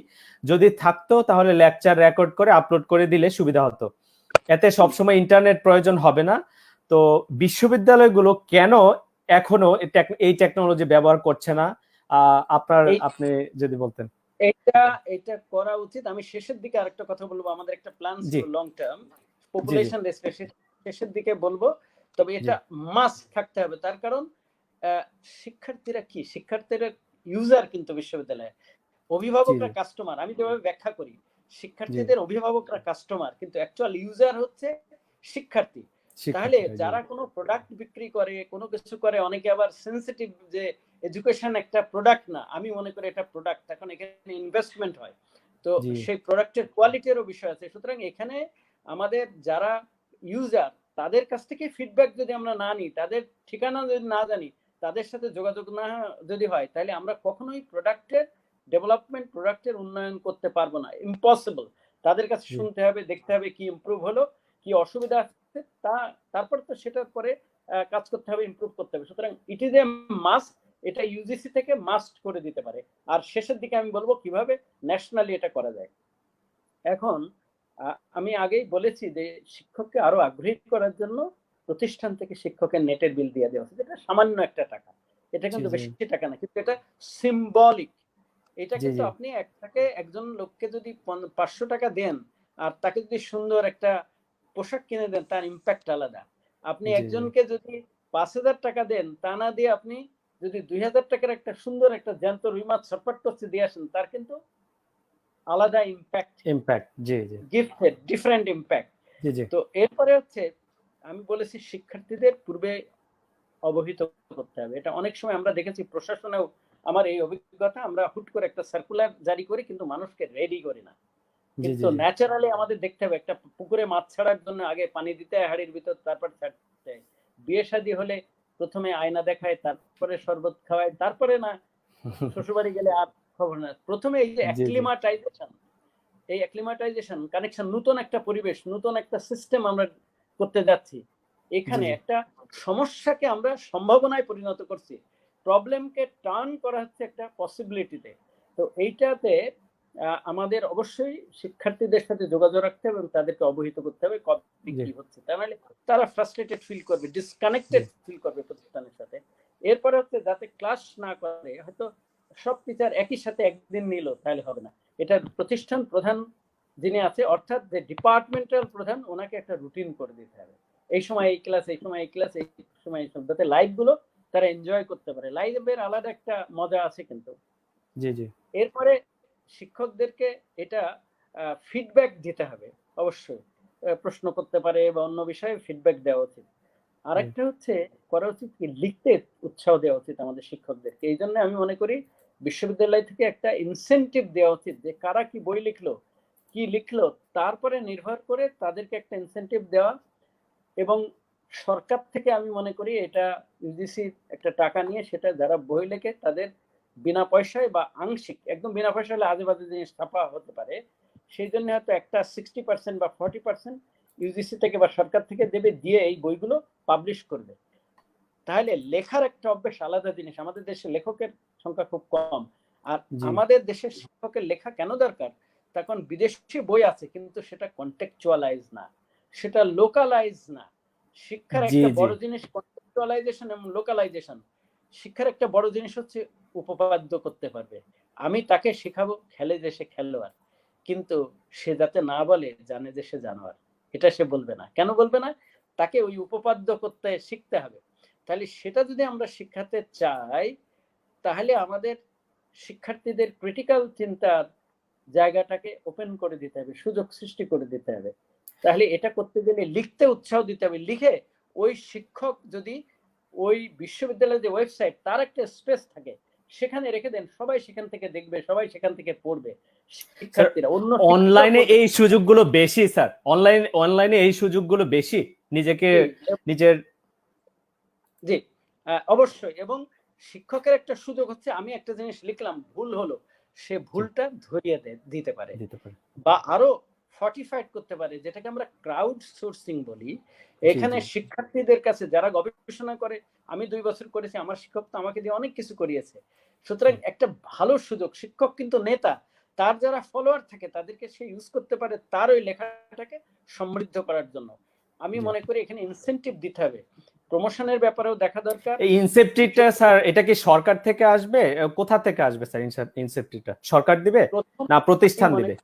যদি থাকতো তাহলে লেকচার রেকর্ড করে আপলোড করে দিলে সুবিধা হতো, এতে সবসময় ইন্টারনেট প্রয়োজন হবে না। তো বিশ্ববিদ্যালয়গুলো কেন এখনো এই টেকনোলজি ব্যবহার করছে না? এই আপনি যদি বলতেন। এটা এটা করা উচিত। আমি শেষের দিকে আরেকটা কথা বলবো, আমাদের একটা প্ল্যান জি ছিল লং টার্ম জি জি পপুলেশন শেষের দিকে বলবো। তবে জি এটা মাস্ট থাকতে হবে, তার কারণ শিক্ষার্থীরা কি, শিক্ষার্থীরা ইউজার কিন্তু বিশ্ববিদ্যালয়ে, জি অভিভাবকরা জি কাস্টমার। আমি যেভাবে ব্যাখ্যা করি, জি শিক্ষার্থীদের অভিভাবকরা কাস্টমার, কিন্তু অ্যাকচুয়াল ইউজার হচ্ছে শিক্ষার্থী। তাহলে শিক্ষার্থীরা। জি যারা কোনো প্রোডাক্ট বিক্রি করে, কোনো কিছু করে, অনেকে আবার সেন্সিটিভ যে এডুকেশন একটা প্রোডাক্ট না, আমি মনে করি এটা প্রোডাক্ট, এখন এখানে ইনভেস্টমেন্ট হয়। তো জি সেই প্রোডাক্টের কোয়ালিটিরও বিষয় আছে। সুতরাং এখানে আমাদের যারা ইউজার, তাদের কাছ থেকে ফিডব্যাক যদি আমরা না নিই, তাদের ঠিকানা যদি না জানি, তাদের সাথে যোগাযোগ না যদি হয়, তাহলে আমরা কখনোই প্রোডাক্টের ডেভেলপমেন্ট, প্রোডাক্টের উন্নয়ন করতে পারবো না, ইম্পসিবল। তাদের কাছে জি শুনতে হবে, দেখতে হবে কি ইমপ্রুভ হলো, কি অসুবিধা আছে, তারপর তো সেটার পরে কাজ করতে হবে, ইমপ্রুভ করতে হবে। সুতরাং ইট ইজ এ মাস্ট, এটা ইউজিসি থেকে মাস্ট করে দিতে পারে। আর শেষের দিকে আমি বলবো কিভাবে ন্যাশনালি এটা করা যায়। এখন আমি আগেই বলেছি যে শিক্ষককে আরো আগ্রহী করার জন্য প্রতিষ্ঠান থেকে শিক্ষকের নেটের বিল দিয়ে দেওয়া উচিত। এটা সামান্য একটা টাকা, এটা কিন্তু বেশি টাকা না, কিন্তু এটা সিম্বলিক। এটা কিন্তু আপনি একজন লোককে যদি 500 টাকা দেন আর তাকে যদি সুন্দর একটা পোশাক কিনে দেন, তার ইম্প্যাক্ট আলাদা। আপনি একজনকে যদি 5,000 টাকা দেন, তা না দিয়ে আপনি যদি 2,000 টাকার একটা সুন্দর একটা জ্যান্ত রুই মাছ ছটফট করতে দিয়ে আসেন, তার কিন্তু আলাদা ইম্প্যাক্ট, গিফটের ডিফারেন্ট ইম্প্যাক্ট। তো এরপরে হচ্ছে আমি বলেছি শিক্ষার্থীদের পূর্বে অবহিত করতে হবে। এটা অনেক সময় আমরা দেখেছি প্রশাসনেও, আমার এই অভিজ্ঞতা, আমরা হুট করে একটা সার্কুলার জারি করি কিন্তু মানুষকে রেডি করি না। কিন্তু ন্যাচারালি আমাদের দেখতে হবে, একটা পুকুরে মাছ ছাড়ার জন্য আগে পানি দিতে হয় হাড়ির ভিতর, তারপর ছাড়তে হয়। বিয়ে শাদী হলে প্রথমে আয়না দেখায়, তারপরে শরবত খাওয়ায়, তারপরে না শ্বশুরবাড়ি গেলে আর খবর না। প্রথমে এই যে অ্যাক্লিমাটাইজেশন কানেকশন, নতুন একটা পরিবেশ, নতুন একটা সিস্টেম আমরা করতে যাচ্ছি। এখানে একটা সমস্যাকে আমরা সম্ভাবনায় পরিণত করছি, প্রবলেমকে টার্ন করা হচ্ছে একটা পসিবিলিটিতে। তো এইটাতে আমাদের অবশ্যই শিক্ষার্থীদের সাথে যোগাযোগ রাখতে হবে এবং তাদেরকে অবহিত করতে হবে কবে কি হচ্ছে, তাহলে তারা ফ্রাস্ট্রেটেড ফিল করবে, ডিসকানেক্টেড ফিল করবে প্রতিষ্ঠানের সাথে। এরপরে হচ্ছে যাতে ক্লাস না করে, হয়তো সব টিচার একই সাথে একদিন নিল, তাহলে হবে না। এটা প্রতিষ্ঠান প্রধান যিনি আছে, অর্থাৎ যে ডিপার্টমেন্টাল প্রধান, ওনাকে একটা রুটিন করে দিতে হবে। এই সময় এই ক্লাস, এই সময় এই ক্লাস, এই সময় এই সব, যাতে লাইভ গুলো তারা এনজয় করতে পারে। লাইভের আলাদা একটা মজা আছে কিন্তু। এরপরে শিক্ষকদেরকে এটা ফিডব্যাক দিতে হবে, অবশ্যই প্রশ্ন করতে পারে বা অন্য বিষয়ে ফিডব্যাক দেওয়া উচিত। আরেকটা হচ্ছে করা উচিত কি, লিখতে উৎসাহ দেওয়া উচিত আমাদের শিক্ষকদেরকে। এই জন্য আমি মনে করি বিশ্ববিদ্যালয় থেকে একটা ইনসেনটিভ দেওয়া উচিত, যে কারা কি বই লিখলো, কি লিখলো, তারপরে নির্ভর করে তাদেরকে একটা ইনসেনটিভ দেওয়া। এবং সরকার থেকে আমি মনে করি এটা ইউজিসি একটা টাকা নিয়ে, সেটা যারা বই লেখে তাদের বিনা পয়সায় বা আংশিক, একদম বিনা পয়সা হলে আজে বাজে জিনিস ছাপা হতে পারে, সেই জন্য হয়তো একটা 60% বা 40% ইউজিসি থেকে বা সরকার থেকে দেবে, দিয়ে এই বইগুলো পাবলিশ করবে। তাহলে লেখার একটা অভ্যাস আলাদা জিনিস। আমাদের দেশে লেখকের সংখ্যা খুব কম, আর আমাদের দেশের শিক্ষকের লেখা কেন দরকার, তখন বিদেশি বই আছে কিন্তু সেটা কন্টেক্সচুয়ালাইজ না, সেটা লোকালাইজ না। শিক্ষার একটা বড় জিনিস কন্টেক্সচুয়ালাইজেশন এবং লোকালাইজেশন। শিক্ষার একটা বড় জিনিস হচ্ছে উপপাদ্য করতে পারবে। আমি তাকে শেখাবো খেলে যে সে খেলোয়াড়, কিন্তু সে যাতে না বলে জানে যে সে জানোয়ার, এটা সে বলবে না। কেন বলবে না? তাকে ওই উপপাদ্য করতে শিখতে হবে। তাহলে সেটা যদি আমরা শিক্ষাতে চাই, তাহলে আমাদের শিক্ষার্থীদের ক্রিটিক্যাল চিন্তার জায়গাটাকে ওপেন করে দিতে হবে, সুযোগ সৃষ্টি করে দিতে হবে। তাহলে এটা করতে গেলে লিখতে উৎসাহ দিতে হবে। লিখে ওই শিক্ষক যদি ওই বিশ্ববিদ্যালয়ের যে ওয়েবসাইট, তার একটা স্পেস থাকে, সেখানে রেখে দেন, সবাই সেখান থেকে দেখবে, সবাই সেখান থেকে পড়বে। শিক্ষার্থীরা অন্য অনলাইনে এই সুযোগগুলো বেশি স্যার, অনলাইনে এই সুযোগগুলো বেশি নিজেকে নিজের। জি অবশ্যই। এবং শিক্ষকের একটা সুযোগ হচ্ছে, আমি একটা জিনিস লিখলাম, ভুল হলো, সে ভুলটা ধরিয়ে দিতে পারে বা আরো ফর্টিফাইড করতে পারে, যেটাকে আমরা ক্রাউড সোর্সিং বলি। এখানে শিক্ষার্থীদের কাছে যারা গবেষণা করে, আমি 2 বছর করেছি, আমার শিক্ষক তো আমাকে দিয়ে অনেক কিছু করিয়েছে। সুতরাং একটা ভালো সুযোগ, শিক্ষক কিন্তু নেতা, তার যারা ফলোয়ার থাকে তাদেরকে সে ইউজ করতে পারে তার ওই লেখাটাকে সমৃদ্ধ করার জন্য। আমি মনে করি এখানে ইনসেনটিভ দিতে হবে। প্রমোশনের ব্যাপারেও দেখা দরকার। এই ইনসেপ্টিভটা স্যার, এটা কি সরকার থেকে আসবে? কোথা থেকে আসবে স্যার ইনসেপ্টিভটা? সরকার দিবে না প্রতিষ্ঠান দিবে?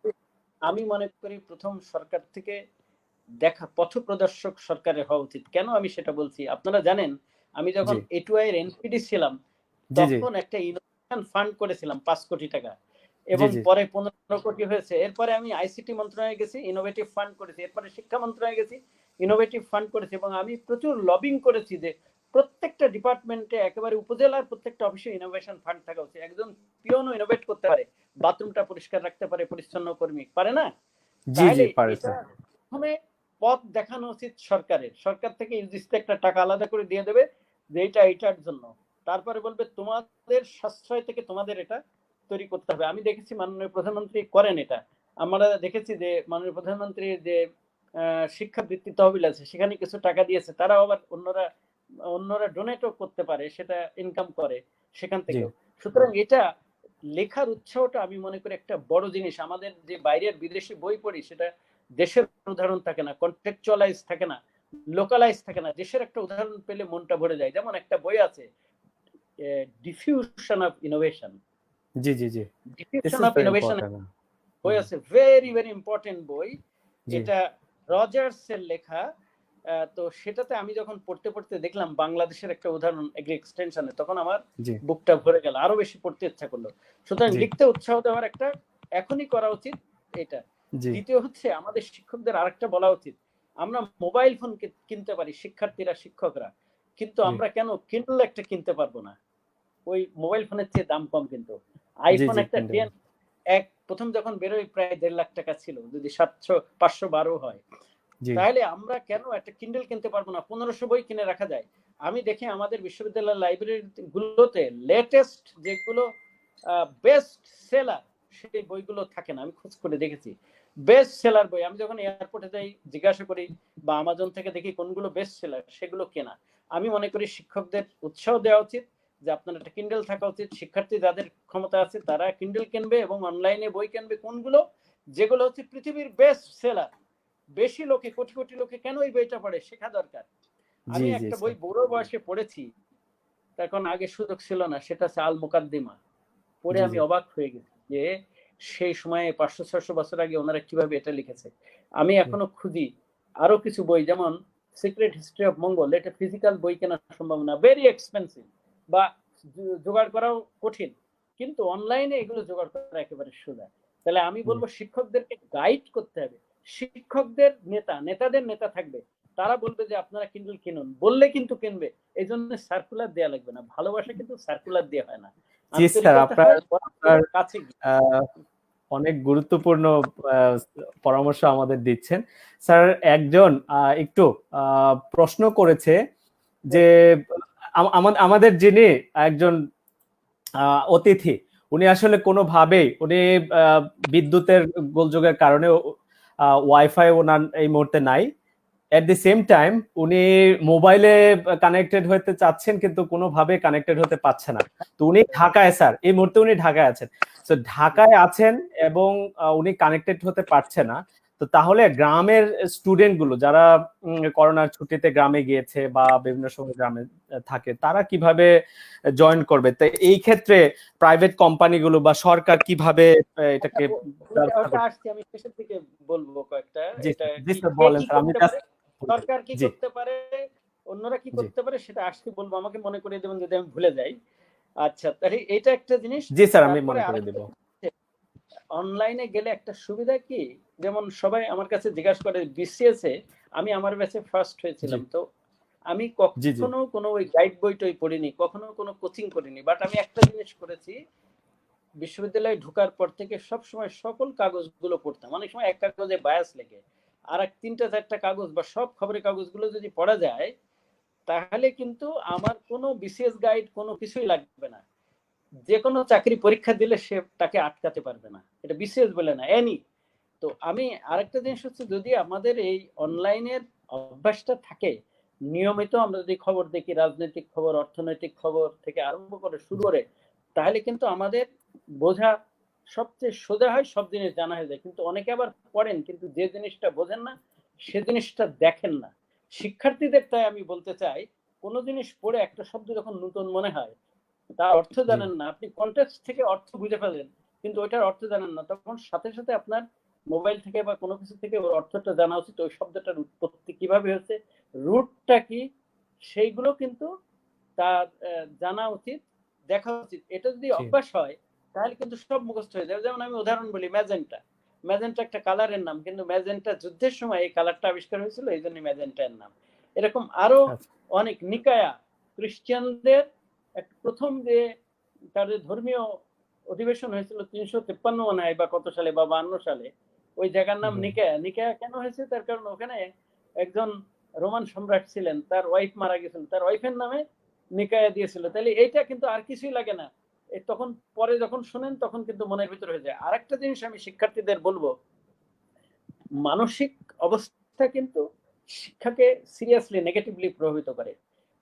আমি মনে করি প্রথম সরকার থেকে দেখা, পথ প্রদর্শক সরকারের হওয়া উচিত। কেন আমি সেটা বলছি, আপনারা জানেন আমি যখন এটুআই এর এনপিডি ছিলাম, তখন একটা ইনোভেশন ফান্ড করেছিলাম 5 কোটি টাকা, এবং পরে 15 কোটি হয়েছে। এরপরে আমি আইসিটি মন্ত্রণালয়ে গেছি, ইনোভেটিভ ফান্ড করেছি। এরপরে শিক্ষা মন্ত্রণালয়ে গেছি, ইনোভেটিভ ফান্ড করেছি। এবং আমি প্রচুর লবিং করেছি যে প্রত্যেকটা ডিপার্টমেন্টে, একেবারে উপজেলার প্রত্যেকটা অফিসে ইনোভেশন ফান্ড থাকা উচিত। একজন পিয়নও ইনোভেট করতে পারে, বাথরুমটা পরিষ্কার রাখতে পারে, পরিচ্ছন্ন কর্মী পারে না? প্রথমে পথ দেখানো উচিত সরকারের। সরকার থেকে ইউজিসিতে একটা টাকা আলাদা করে দিয়ে দেবে যে এইটার জন্য, তারপরে বলবে তোমাদের সাশ্রয় থেকে তোমাদের এটা তৈরি করতে হবে। আমি দেখেছি মাননীয় প্রধানমন্ত্রী করেন এটা। আমরা দেখেছি যে মাননীয় প্রধানমন্ত্রীর যে শিক্ষা বৃত্তি তহবিল আছে, সেখানে কিছু টাকা দিয়েছে, তারা আবার অন্যরা ডোনেটও করতে পারে, সেটা ইনকাম করে সেখান থেকে। সুতরাং এটা লেখার উৎসাহটা আমি মনে করি একটা বড় জিনিস। আমাদের যে বাইরের বিদেশি বই পড়ি, সেটা দেশের উদাহরণ থাকে না, কন্টেক্সচুয়ালাইজ থাকে না, লোকালাইজ থাকে না। দেশের একটা উদাহরণ পেলে মনটা ভরে যায়। যেমন একটা বই আছে, diffusion of innovation. G, G, G. This diffusion is of very innovation important. বই হুম, আছে, ভেরি ভেরি ইম্পর্টেন্ট বই। জি, এটা রজার্স এর লেখা। তো সেটাতে আমি যখন পড়তে পড়তে দেখলাম বাংলাদেশের একটা উদাহরণ এগ্রি এক্সটেনশনে, তখন আমার জি, বুকটা ভরে গেল, আরো বেশি পড়তে ইচ্ছা করলো। সুতরাং জি, লিখতে উৎসাহ দেওয়ার একটা এখনই করা উচিত এটা। জি, দ্বিতীয় হচ্ছে আমাদের শিক্ষকদের আরেকটা বলা উচিত, আমরা মোবাইল ফোন কিনতে পারি শিক্ষার্থীরা, শিক্ষকরা, কিন্তু জি, আমরা কেন কিন্ডল একটা কিনতে পারবো না? ওই মোবাইল ফোনের চেয়ে দাম কম, কিন্তু জি, আইফোন জি, একটা কিন্ডল। 10 এক প্রথম যখন বেরোয় প্রায় 1.5 লাখ টাকা ছিল, যদি 700 512 হয়, জি, তাহলে আমরা কেন একটা কিন্ডেল কিনতে পারবো না? 1500 বই কিনে রাখা যায়। আমি দেখি আমাদের বিশ্ববিদ্যালয়ের লাইব্রেরি গুলোতে লেটেস্ট যেগুলো বেস্ট সেলার, সেই বইগুলো থাকে না। আমি খোঁজ করে দেখেছি বেস্ট সেলার বই, আমি যখন এয়ারপোর্টে যাই জিজ্ঞাসা করি বা আমাজন থেকে দেখি কোনগুলো বেস্ট সেলার, সেগুলো কেনা। আমি মনে করি শিক্ষকদের উৎসাহ দেওয়া উচিত যে আপনার একটা কিন্ডেল থাকা উচিত। শিক্ষার্থী যাদের ক্ষমতা আছে তারা কিন্ডেল কিনবে এবং অনলাইনে বই কিনবে কোনগুলো, যেগুলো হচ্ছে পৃথিবীর বেস্ট সেলার। বেশি লোকে, কোটি কোটি লোকে কেন এই বইটা পড়ে, শেখা দরকার। জি, আমি জি, একটা বই স্যার। বুড়ো বয়সে পড়েছি, তখন আগে সুযোগ ছিল না, সেটা হচ্ছে আল মুকাদ্দিমা। পড়ে জি, আমি জি, অবাক হয়ে গেছি যে সেই সময়ে 500 600 বছর আগে ওনারা কিভাবে এটা লিখেছে। আমি জি, এখনো খুঁজি আরো কিছু বই, যেমন সিক্রেট হিস্ট্রি অফ মঙ্গল, এটা ফিজিক্যাল বই কেনা সম্ভব না, ভেরি এক্সপেন্সিভ, বা জোগাড় করাও কঠিন, কিন্তু অনলাইনে এগুলো জোগাড় করা একেবারে সোজা। তাহলে আমি জি। বলবো শিক্ষকদেরকে গাইড করতে হবে। শিক্ষকদের নেতা, নেতাদের নেতা থাকবে, তারা বলবে যে আপনারা কিন্ডল কিনুন, বললে কিন্তু কিনবে। এই জন্য সার্কুলার দেওয়া লাগবে না। ভালোবাসা কিন্তু সার্কুলার দেওয়া হয় না, জি, স্যার, আন্তরিকতা আপনার হয় আপনার কাছে গিয়ে। আহ, অনেক গুরুত্বপূর্ণ আহ, পরামর্শ আমাদের দিচ্ছেন। স্যার, একজন একটু প্রশ্ন করেছে যে আমাদের যিনি একজন অতিথি, উনি আসলে কোনোভাবেই উনি আহ, বিদ্যুতের গোলযোগের কারণে ওয়াইফাই ওনার এই মুহূর্তে নাই। এট দি সেম টাইম উনি মোবাইলে কানেক্টেড হতে চাচ্ছেন কিন্তু কোনোভাবে কানেক্টেড হতে পারছে না। তো উনি ঢাকায়, স্যার, এই মুহূর্তে উনি ঢাকায় আছেন। তো ঢাকায় আছেন এবং উনি কানেক্টেড হতে পারছে না। তো তাহলে গ্রামের স্টুডেন্ট গুলো যারা করোনার ছুটিতে গ্রামে গিয়েছে বা বিভিন্ন সময় গ্রামে থাকে, তারা কিভাবে জয়েন করবে? তো এই ক্ষেত্রে প্রাইভেট কোম্পানিগুলো বা সরকার কিভাবে এটাকে ব্যবস্থা ওটা করবে? আসছে, আমি শেষের দিকে বলবো কয়েকটা। জি এটা স্যার, জি কি, স্যার, কে বলেন কি স্যার, আমি করতে পারে, জাস্ট। সরকার কি জি, করতে পারে, অন্যরা কি জি, করতে পারে, সেটা আসতে বলবো, আমাকে মনে করিয়ে দেবেন যদি আমি ভুলে যাই। আচ্ছা, তাহলে এটা একটা জিনিস। জি স্যার, আমি তারপরে মনে করে আরেকটা দেব। অনলাইনে গেলে একটা সুবিধা কি, যেমন সবাই আমার কাছে জিজ্ঞাসা করে বিসিএস এ আমি আমার ব্যাচে ফার্স্ট জি, হয়েছিলাম, তো আমি জি, জি, কখনো কোনো ওই গাইড বই টই পড়িনি, কখনো কোনো কোচিং করিনি, বাট আমি একটা জিনিস করেছি, বিশ্ববিদ্যালয়ে ঢোকার পর থেকে সব সময় সকল কাগজগুলো পড়তাম। অনেক সময় এক কাগজে বায়াস লেগে, আর এক 3টা 4টা কাগজ বা সব খবরের কাগজগুলো যদি পড়া যায়, তাহলে কিন্তু আমার কোনো বিসিএস গাইড কোনো কিছুই লাগবে না। যে কোনো চাকরি পরীক্ষা দিলে সে তাকে আটকাতে পারবে না, এটা বিসিএস বলে না, এনি। তো আমি আরেকটা জিনিস হচ্ছে, যদি আমাদের এই অনলাইনের অভ্যাসটা থাকে, নিয়মিত আমরা যদি খবর দেখি, রাজনৈতিক খবর, অর্থনৈতিক খবর থেকে আরম্ভ করে শুরু করে, তাহলে কিন্তু আমাদের বোঝা সবচেয়ে সোজা হয়, সব জিনিস জানা হয়ে যায়। কিন্তু অনেকে আবার পড়েন কিন্তু যে জিনিসটা বোঝেন না সে জিনিসটা দেখেন না। শিক্ষার্থীদের তাই আমি বলতে চাই, কোনো জিনিস পড়ে একটা শব্দ যখন নতুন মনে হয়, তার অর্থ জি, জানেন না, আপনি কনটেক্সট থেকে অর্থ বুঝে ফেলেন কিন্তু ওইটার অর্থ জানেন না, তখন সাথে সাথে আপনার মোবাইল থেকে বা কোনো কিছু থেকে ওর অর্থটা জানা উচিত, ওই শব্দটার উৎপত্তি কিভাবে হয়েছে, রুটটা কি, সেইগুলো কিন্তু তার জানা উচিত, দেখা উচিত। এটা যদি জি, অভ্যাস হয় তাহলে কিন্তু সব মুখস্থ হয়ে যাবে। যেমন আমি উদাহরণ বলি, ম্যাজেন্টা। ম্যাজেন্টা একটা কালারের নাম, কিন্তু ম্যাজেন্টা যুদ্ধের সময় এই কালারটা আবিষ্কার হয়েছিল, এই জন্য ম্যাজেন্টা এর নাম। এরকম আরো আচ্ছা, অনেক, নিকায়া, খ্রিস্টানদের প্রথম যে তাদের ধর্মীয় অধিবেশন হয়েছিল 353 মনে হয় বা কত সালে বা 52 সালে, ওই জায়গার নাম হুম, নিকায়া। নিকায়া কেন হয়েছে, তার কারণ ওখানে একজন রোমান সম্রাট ছিলেন, তার ওয়াইফ মারা গেছিল, তার ওয়াইফের নামে নিকায়া দিয়েছিল। তাহলে এইটা কিন্তু আর কিছুই লাগে না, তখন পরে যখন শুনেন তখন কিন্তু মনের ভিতরে হয়ে যায়। আরেকটা জিনিস আমি শিক্ষার্থীদের বলবো, মানসিক অবস্থা কিন্তু শিক্ষাকে সিরিয়াসলি নেগেটিভলি প্রভাবিত করে।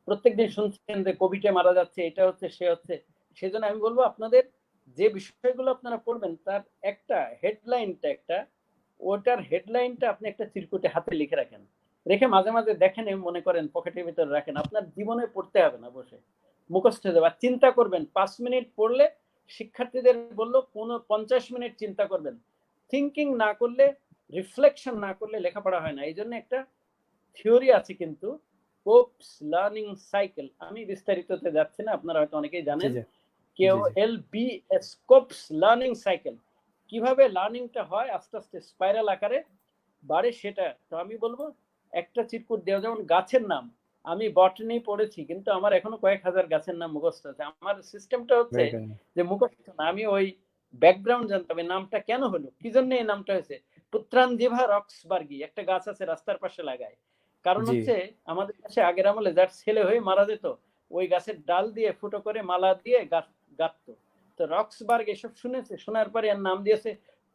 প্রত্যেকদিন শুনছেন যে কোভিডে মারা যাচ্ছে, এটা হচ্ছে, সে হচ্ছে। সেজন্য আমি বলবো আপনাদের যে বিষয়গুলো আপনারা পড়বেন তার একটা হেডলাইনটা, একটা ওটার হেডলাইনটা আপনি একটা চিরকুটে হাতে লিখে রাখেন। রেখে মাঝে মাঝে দেখেন মনে করেন পকেটের ভিতরে রাখেন, আপনার জীবনে পড়তে হবে না, বসে মুখস্থ হয়ে যাবে। আর চিন্তা করবেন 5 মিনিট পড়লে, শিক্ষার্থীদের বললো 50 মিনিট চিন্তা করবেন। থিঙ্কিং না করলে, রিফ্লেকশন না করলে লেখাপড়া হয় না। এই জন্য একটা থিওরি আছে কিন্তু, কোপস লার্নিং সাইকেল, আমি বিস্তারিততে যাচ্ছি না, আপনারা হয়তো অনেকেই জানেন। KOLBS, কোপস লার্নিং সাইকেল, কিভাবে লার্নিংটা হয় আস্তে আস্তে স্পাইরাল আকারে বাড়ে সেটা। তো আমি বলবো একটা চিরকুট দেওয়া, যেমন গাছের নাম, আমি বটনি পড়েছি কিন্তু আমার এখনো কয়েক হাজার গাছের নাম মুখস্থ আছে। আমার সিস্টেমটা হচ্ছে যে মুখস্থ না, আমি ওই ব্যাকগ্রাউন্ড জানতাম, এই নামটা কেন হলো, কি জন্য এই নামটা হয়েছে। পুত্রানজিভা রক্সবার্গি একটা গাছ আছে রাস্তার পাশে লাগায়, কারণ হচ্ছে আমাদের কাছে আগের আমলে যার ছেলে হয়ে মারা যেত, ওই গাছের ডাল দিয়ে ফুটো করে মালা দিয়ে গাঁথতো। তো রক্সবার্গ এসব শুনেছে, শোনার পরে এর নাম দিয়েছে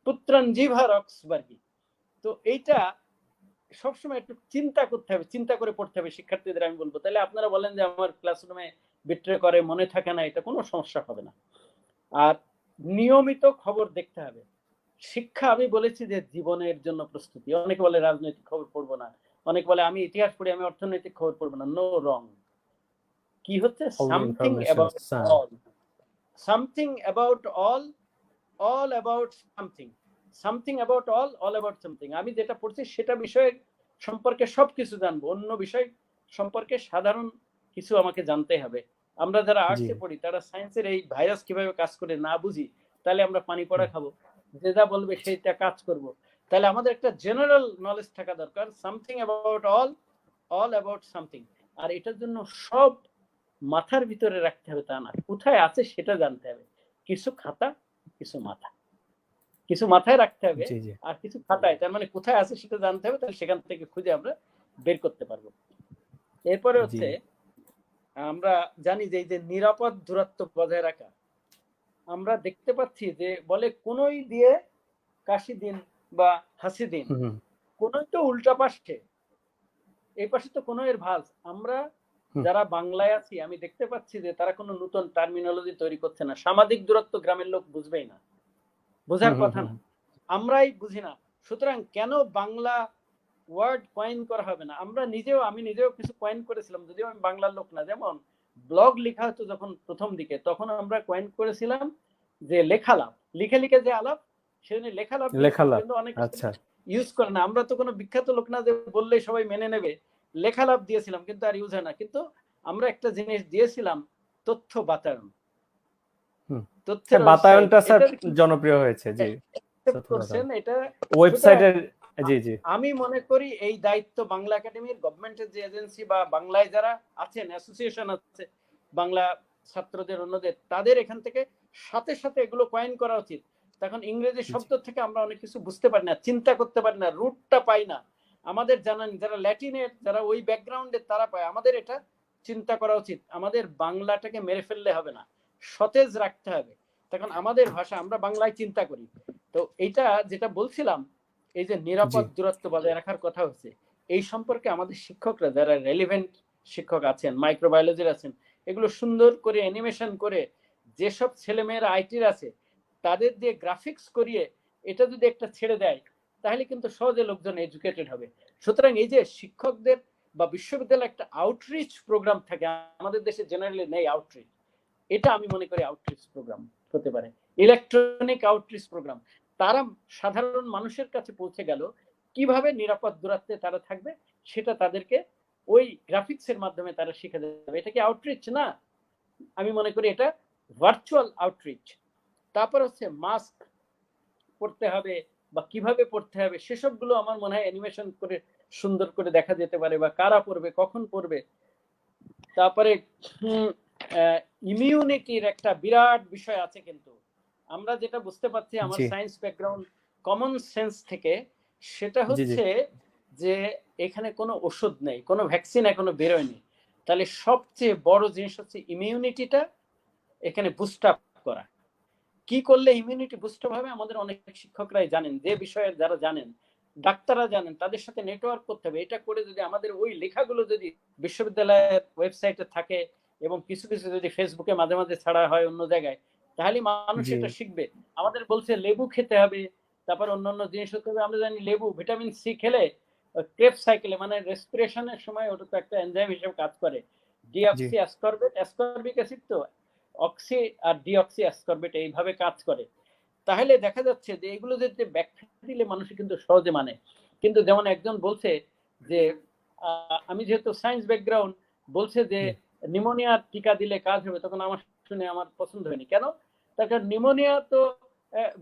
পুত্রানজিভা রক্সবার্গি। তো এইটা সবসময় একটু চিন্তা করতে হবে, চিন্তা করে পড়তে হবে শিক্ষার্থীদের আমি বলবো। তাহলে আপনারা বলেন যে আমার ক্লাসরুমে বিট্রে করে, মনে থাকে না, এটা কোনো সমস্যা হবে না। আর নিয়মিত খবর দেখতে হবে। শিক্ষা আমি বলেছি যে জীবনের জন্য প্রস্তুতি। অনেকে বলে রাজনৈতিক খবর পড়বো না, অনেকে বলে আমি ইতিহাস পড়ি, আমি অর্থনৈতিক খবর পড়বো না। নো, রং। কি হচ্ছে something about all, something about all, all about something, something about all, all about something. আমি যেটা পড়ছি সেটা বিষয়ে সম্পর্কে সবকিছু জানবো, অন্য বিষয় সম্পর্কে সাধারণ কিছু আমাকে জানতে হবে। আমরা যারা আর্টসে পড়ি তারা সায়েন্সের এই ভাইরাস কিভাবে কাজ করে না বুঝি, তাহলে আমরা পানি পড়া খাবো, যে যা বলবে সেইটা কাজ করব। তাহলে আমাদের একটা জেনারেল নলেজ থাকা দরকার, something about all, all about something. আর এটার জন্য সব মাথার ভিতরে রাখতে হবে তা না, কোথায় আছে সেটা জানতে হবে। কিছু খাতা, কিছু মাথা, কিছু মাথায় রাখতে হবে আর কিছু খাতায়, তার মানে কোথায় আছে সেটা জানতে হবে, তাহলে সেখান থেকে খুঁজে আমরা বের করতে পারবো। এরপরে হচ্ছে আমরা জানি যে এই যে নিরাপদ দূরত্ব বজায় রাখা, আমরা দেখতে পাচ্ছি যে বলে কোনই দিয়ে কাশি দিন বা হাসি দিন, কোনই তো উল্টা পাশে, এই পাশে তো কোনো এর ভাঁজ। আমরা যারা বাংলায় আছি আমি দেখতে পাচ্ছি যে তারা কোনো নতুন টার্মিনোলজি তৈরি করছে না। সামাজিক দূরত্ব গ্রামের লোক বুঝবেই না, বোঝার কথা না, আমরাই বুঝি না। সুতরাং কেন বাংলা ওয়ার্ড কয়েন করা হবে না? আমরা নিজেও, আমি নিজেও কিছু কয়েন করেছিলাম, যদিও আমি বাংলার লোক না। যেমন ব্লগ লেখা হতো যখন প্রথম দিকে, তখন আমরা কয়েন করেছিলাম যে লেখালাপ, লিখে লিখে যে আলাপ, সেজন্য লেখালাপ, কিন্তু অনেক ইউজ করে না। আমরা তো কোনো বিখ্যাত লোক না যে বললেই সবাই মেনে নেবে। লেখালাপ দিয়েছিলাম কিন্তু আর ইউজ হয় না। কিন্তু আমরা একটা জিনিস দিয়েছিলাম, তথ্য বাতায়ন। তথ্যের বাতায়নটা স্যার জনপ্রিয় হয়েছে। জি, করছেন এটা ওয়েবসাইটের। জি জি, আমি মনে করি এই দায়িত্ব বাংলা একাডেমির, গভর্নমেন্টের যে এজেন্সি বা বাংলায় যারা আছেন, অ্যাসোসিয়েশন আছে বাংলা ছাত্রদের, অন্যদের, তাদের এখান থেকে সাথে সাথে এগুলো কয়েন করা উচিত। তখন ইংরেজি শব্দ থেকে আমরা অনেক কিছু বুঝতে পারি না, চিন্তা করতে পারি না, রুটটা পাই না। আমাদের জানেন যারা ল্যাটিনের, যারা ওই ব্যাকগ্রাউন্ডে, তারা পায়। আমাদের এটা চিন্তা করা উচিত, আমাদের বাংলাটাকে মেরে ফেললে হবে না, সতেজ রাখতে হবে। তখন আমাদের ভাষা, আমরা বাংলায় চিন্তা করি। তো এইটা যেটা বলছিলাম, এই যে নিরাপদ দূরত্ব বজায় রাখার কথা হচ্ছে, এই সম্পর্কে আমাদের শিক্ষকরা, যারা রেলিভেন্ট শিক্ষক আছেন, মাইক্রোবায়োলজির আছেন, এগুলো সুন্দর করে অ্যানিমেশন করে, যেসব ছেলেমেয়েরা আইটির আছে তাদের দিয়ে গ্রাফিক্স করিয়ে এটা যদি একটা ছেড়ে দেয়, তাহলে কিন্তু সহজে লোকজন এডুকেটেড হবে। সুতরাং এই যে শিক্ষকদের বা বিশ্ববিদ্যালয়ে একটা আউটরিচ প্রোগ্রাম থাকে, আমাদের দেশে জেনারেলি নেই আউটরিচ, এটা আমি মনে করি আউটরিচ প্রোগ্রাম হতে পারে, ইলেকট্রনিক আউটরিচ প্রোগ্রাম। তারা সাধারণ মানুষের কাছে পৌঁছে গেল, কিভাবে নিরাপদ দূরত্বে তারা থাকবে সেটা তাদেরকে ওই গ্রাফিক্সের মাধ্যমে তারা শিখে যাবে। এটা কি আউটরিচ না? আমি মনে করি এটা ভার্চুয়াল আউটরিচ। তারপর হচ্ছে মাস্ক পড়তে হবে বা কিভাবে পড়তে হবে, সেসবগুলো আমার মনে হয় অ্যানিমেশন করে সুন্দর করে দেখা যেতে পারে, বা কারা পড়বে, কখন পড়বে। তারপরে ইমিউনিটির একটা বিরাট বিষয় আছে, কিন্তু আমরা যেটা বুঝতে পারছি আমার সায়েন্স ব্যাকগ্রাউন্ড, কমন সেন্স থেকে, সেটা হচ্ছে যে এখানে কোনো ওষুধ নেই, কোনো ভ্যাকসিন এখনো বেরোয়নি। তাহলে সবচেয়ে বড় জিনিস হচ্ছে ইমিউনিটিটা এখানে বুস্ট আপ করা। কি করলে ইমিউনিটি বুস্ট আপ হবে আমাদের অনেক শিক্ষকরাই জানেন, যে বিষয়ে যারা জানেন, ডাক্তাররা জানেন, তাদের সাথে নেটওয়ার্ক করতে হবে। এটা করে যদি আমাদের ওই লেখাগুলো যদি বিশ্ববিদ্যালয়ের ওয়েবসাইটে থাকে এবং কিছু কিছু যদি ফেসবুকে মাঝে মাঝে ছাড়া হয় অন্য জায়গায়, তাহলে মানুষ এটা শিখবে। আমাদের বলছে লেবু খেতে হবে, তারপর অন্যান্য জিনিস হতে হবে। আমরা জানি লেবু, ভিটামিন সি খেলে ক্রেব সাইকেলে, মানে রেসপিরেশনের সময় ওটা তো একটা এনজাইম হিসেবে কাজ করে। ডিঅক্সি অ্যাসকর্বেট, অ্যাসকর্বিক অ্যাসিড তো অক্সি আর ডিঅক্সি অ্যাসকর্বেট এইভাবে কাজ করে। তাহলে দেখা যাচ্ছে যে এগুলো যদি ব্যাখ্যা দিলে মানুষ কিন্তু সহজে মানে। কিন্তু যেমন একজন বলছে যে আমি যেহেতু সায়েন্স ব্যাকগ্রাউন্ড, বলছে যে নিউমোনিয়ার টিকা দিলে কাজ হবে, তখন আমার শুনে আমার পছন্দ হয়নি। কেন? তার কারণ নিউমোনিয়া তো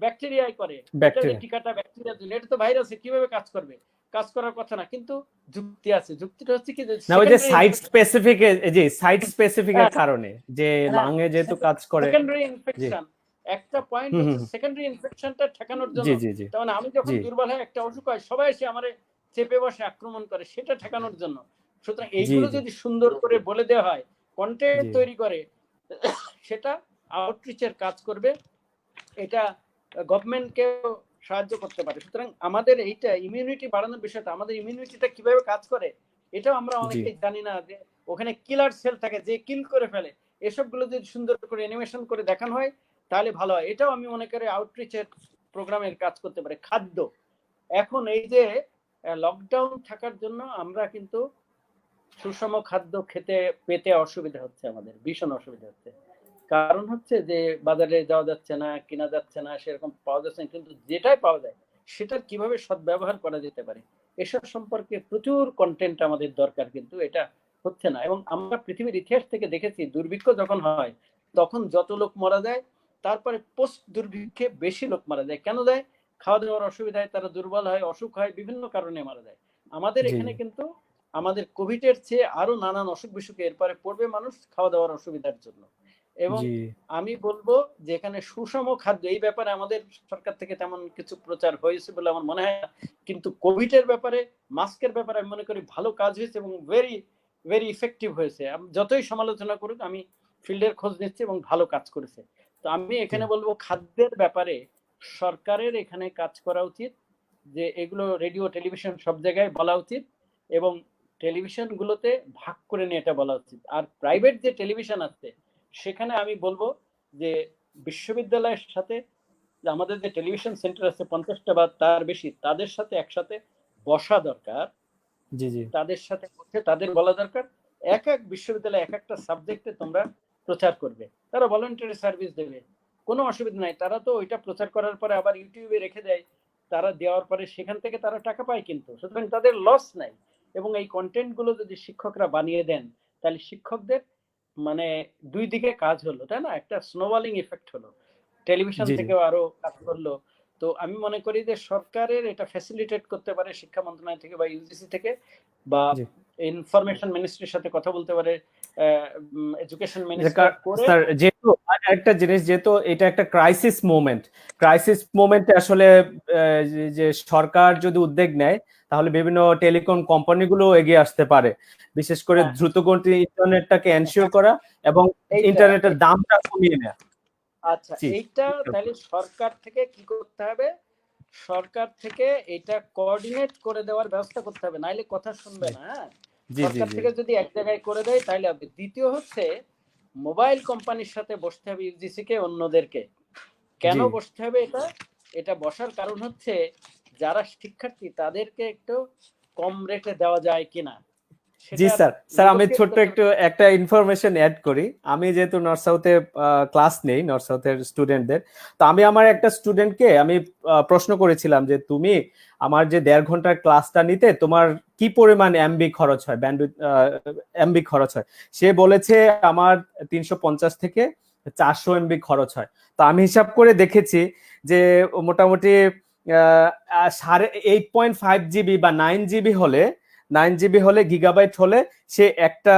ব্যাকটেরিয়াই করে, এটা যে টিকাটা ব্যাকটেরিয়া দিলে, এটা তো ভাইরাসে কিভাবে কাজ করবে? কাজ করার কথা না। কিন্তু যুক্তি আছে, যুক্তিটা হচ্ছে কি যে না, ওই যে সাইট স্পেসিফিক, জি সাইট স্পেসিফিক এর কারণে যে লাংয়ে যেহেতু কাজ করে, সেকেন্ডারি ইনফেকশন একটা পয়েন্ট হচ্ছে সেকেন্ডারি ইনফেকশনটা ঠেকানোর জন্য। তার মানে আমি যখন দুর্বল হয়, একটা অসুখ হয়, সবাই এসে আমারে চেপে বসে আক্রমণ করে, সেটা ঠেকানোর জন্য। সুতরাং এইগুলো যদি সুন্দর করে বলে দেওয়া হয়, কন্টেন্ট তৈরি করে, সেটা আউটরিচের কাজ করবে, এটা গভর্নমেন্টকে সাহায্য করতে পারে। সুতরাং আমাদের এইটা ইমিউনিটি বাড়ানোর বিষয়টা, আমাদের ইমিউনিটিটা কিভাবে কাজ করে এটাও আমরা অনেকেই জানি না, যে ওখানে কিলার সেল থাকে যে কিল করে ফেলে। এসবগুলো যদি সুন্দর করে অ্যানিমেশন করে দেখানো হয় তাহলে ভালো হয়। এটাও আমি মনে করি আউটরিচের প্রোগ্রামের কাজ করতে পারে। খাদ্য, এখন এই যে লকডাউন থাকার জন্য আমরা কিন্তু সুষম খাদ্য পেতে অসুবিধা হচ্ছে, আমাদের ভীষণ অসুবিধা হচ্ছে। কারণ হচ্ছে যে বাজারে যাওয়া যাচ্ছে না, কিনা যাচ্ছে না, সেরকম পাওয়া যাচ্ছে না। কিন্তু যেটাই পাওয়া যায় সেটার কিভাবে সদ্ব্যবহার করা যেতে পারে এসব সম্পর্কে প্রচুর কন্টেন্ট আমাদের দরকার, কিন্তু এটা হচ্ছে না। এবং আমরা পৃথিবীর ইতিহাস থেকে দেখেছি, দুর্ভিক্ষ যখন হয় তখন যত লোক মারা যায়, তারপরে পোস্ট দুর্ভিক্ষে বেশি লোক মারা যায়। কেন যায়? খাওয়া দাওয়ার অসুবিধায় তারা দুর্বল হয়, অসুখ হয়, বিভিন্ন কারণে মারা যায়। আমাদের এখানে কিন্তু আমাদের কোভিডের চেয়ে আরো নানান অসুখ বিসুখ এরপরে পড়বে মানুষ খাওয়া দাওয়ার অসুবিধার জন্য। এবং আমি বলবো যে এখানে সুষম খাদ্য, এই ব্যাপারে আমাদের সরকার থেকে তেমন কিছু প্রচার হয়েছে বলে আমার মনে হয় না। কিন্তু কোভিডের ব্যাপারে, মাস্কের ব্যাপারে আমি মনে করি ভালো কাজ হয়েছে এবং ভেরি ভেরি ইফেক্টিভ হয়েছে। যতই সমালোচনা করুক, আমি ফিল্ডের খোঁজ নিচ্ছি এবং ভালো কাজ করেছে। তো আমি এখানে বলবো খাদ্যের ব্যাপারে সরকারের এখানে কাজ করা উচিত, যে এগুলো রেডিও টেলিভিশন সব জায়গায় বলা উচিত, এবং টেলিভিশন গুলোতে ভাগ করে নিয়ে এটা বলা উচিত। আর প্রাইভেট যে টেলিভিশন আছে সেখানে আমি বলবো যে বিশ্ববিদ্যালয়ের সাথে আমাদের যে টেলিভিশন সেন্টার আছে 50টা বা তার বেশি, তাদের সাথে একসাথে বসা দরকার। তাদের সাথে বসে তাদের বলা দরকার, এক এক বিশ্ববিদ্যালয়ে এক একটা সাবজেক্টে তোমরা প্রচার করবে। তারা ভলান্টারি সার্ভিস দেবে, কোনো অসুবিধা নাই। তারা তো ওইটা প্রচার করার পরে আবার ইউটিউবে রেখে দেয়, তারা দেওয়ার পরে সেখান থেকে তারা টাকা পায়, কিন্তু সুতরাং তাদের লস নাই। এবং এই কন্টেন্ট গুলো যদি শিক্ষকরা বানিয়ে দেন, তাহলে শিক্ষকদের মানে দুই দিকে কাজ হলো, তাই না? একটা স্নোবলিং ইফেক্ট হলো, টেলিভিশন থেকেও আরো কাজ করলো। তো আমি মনে করি যে সরকারের এটা ফ্যাসিলিটেট করতে পারে শিক্ষা মন্ত্রণালয় থেকে বা ইউজিসি থেকে, বা ইনফরমেশন মিনিস্ট্রির সাথে কথা বলতে পারে, এডুকেশন মিনিস্টার করে। স্যার, যেহেতু একটা জিনিস, যেহেতু এটা একটা ক্রাইসিস মোমেন্টে আসলে যে সরকার যদি উদ্যোগ নেয়, তাহলে বিভিন্ন টেলিকম কোম্পানিগুলো এগিয়ে আসতে পারে। বিশেষ করে দ্রুতগতি ইন্টারনেটটাকে এনশিওর করা এবং ইন্টারনেটের দামটা কমিয়ে নেওয়া। আচ্ছা, এইটা তাহলে সরকার থেকে কি করতে হবে? সরকার থেকে এটা কোঅর্ডিনেট করে দেওয়ার ব্যবস্থা করতে হবে, নাইলে কথা শুনবে না। হ্যাঁ, সরকার থেকে যদি এক জায়গায় করে দেয় তাহলে হবে। দ্বিতীয় হচ্ছে, মোবাইল কোম্পানির সাথে বসতে হবে ইউজিসি কে, অন্যদেরকে। কেন বসতে হবে? এটা বসার কারণ হচ্ছে, যারা শিক্ষার্থী তাদেরকে একটু কম রেটে দেওয়া যায় কিনা। জি স্যার, আমি ছোট্ট একটা ইনফরমেশন অ্যাড করি। আমি যেহেতু নর্থ সাউথে ক্লাস নেই, নর্থ সাউথের স্টুডেন্টদের, তো আমি আমার একটা স্টুডেন্টকে আমি প্রশ্ন করেছিলাম যে তুমি আমার যে 1.5 ঘন্টার ক্লাসটা নিতে তোমার কি পরিমাণ এমবি খরচ হয়, ব্যান্ডউইথ এমবি খরচ হয়। সে বলেছে আমার 350 থেকে 400 এমবি খরচ হয়। তো আমি হিসাব করে দেখেছি যে মোটামুটি 8.5 জিবি বা 9 জিবি হলে গিগাবাইট হলে সে একটা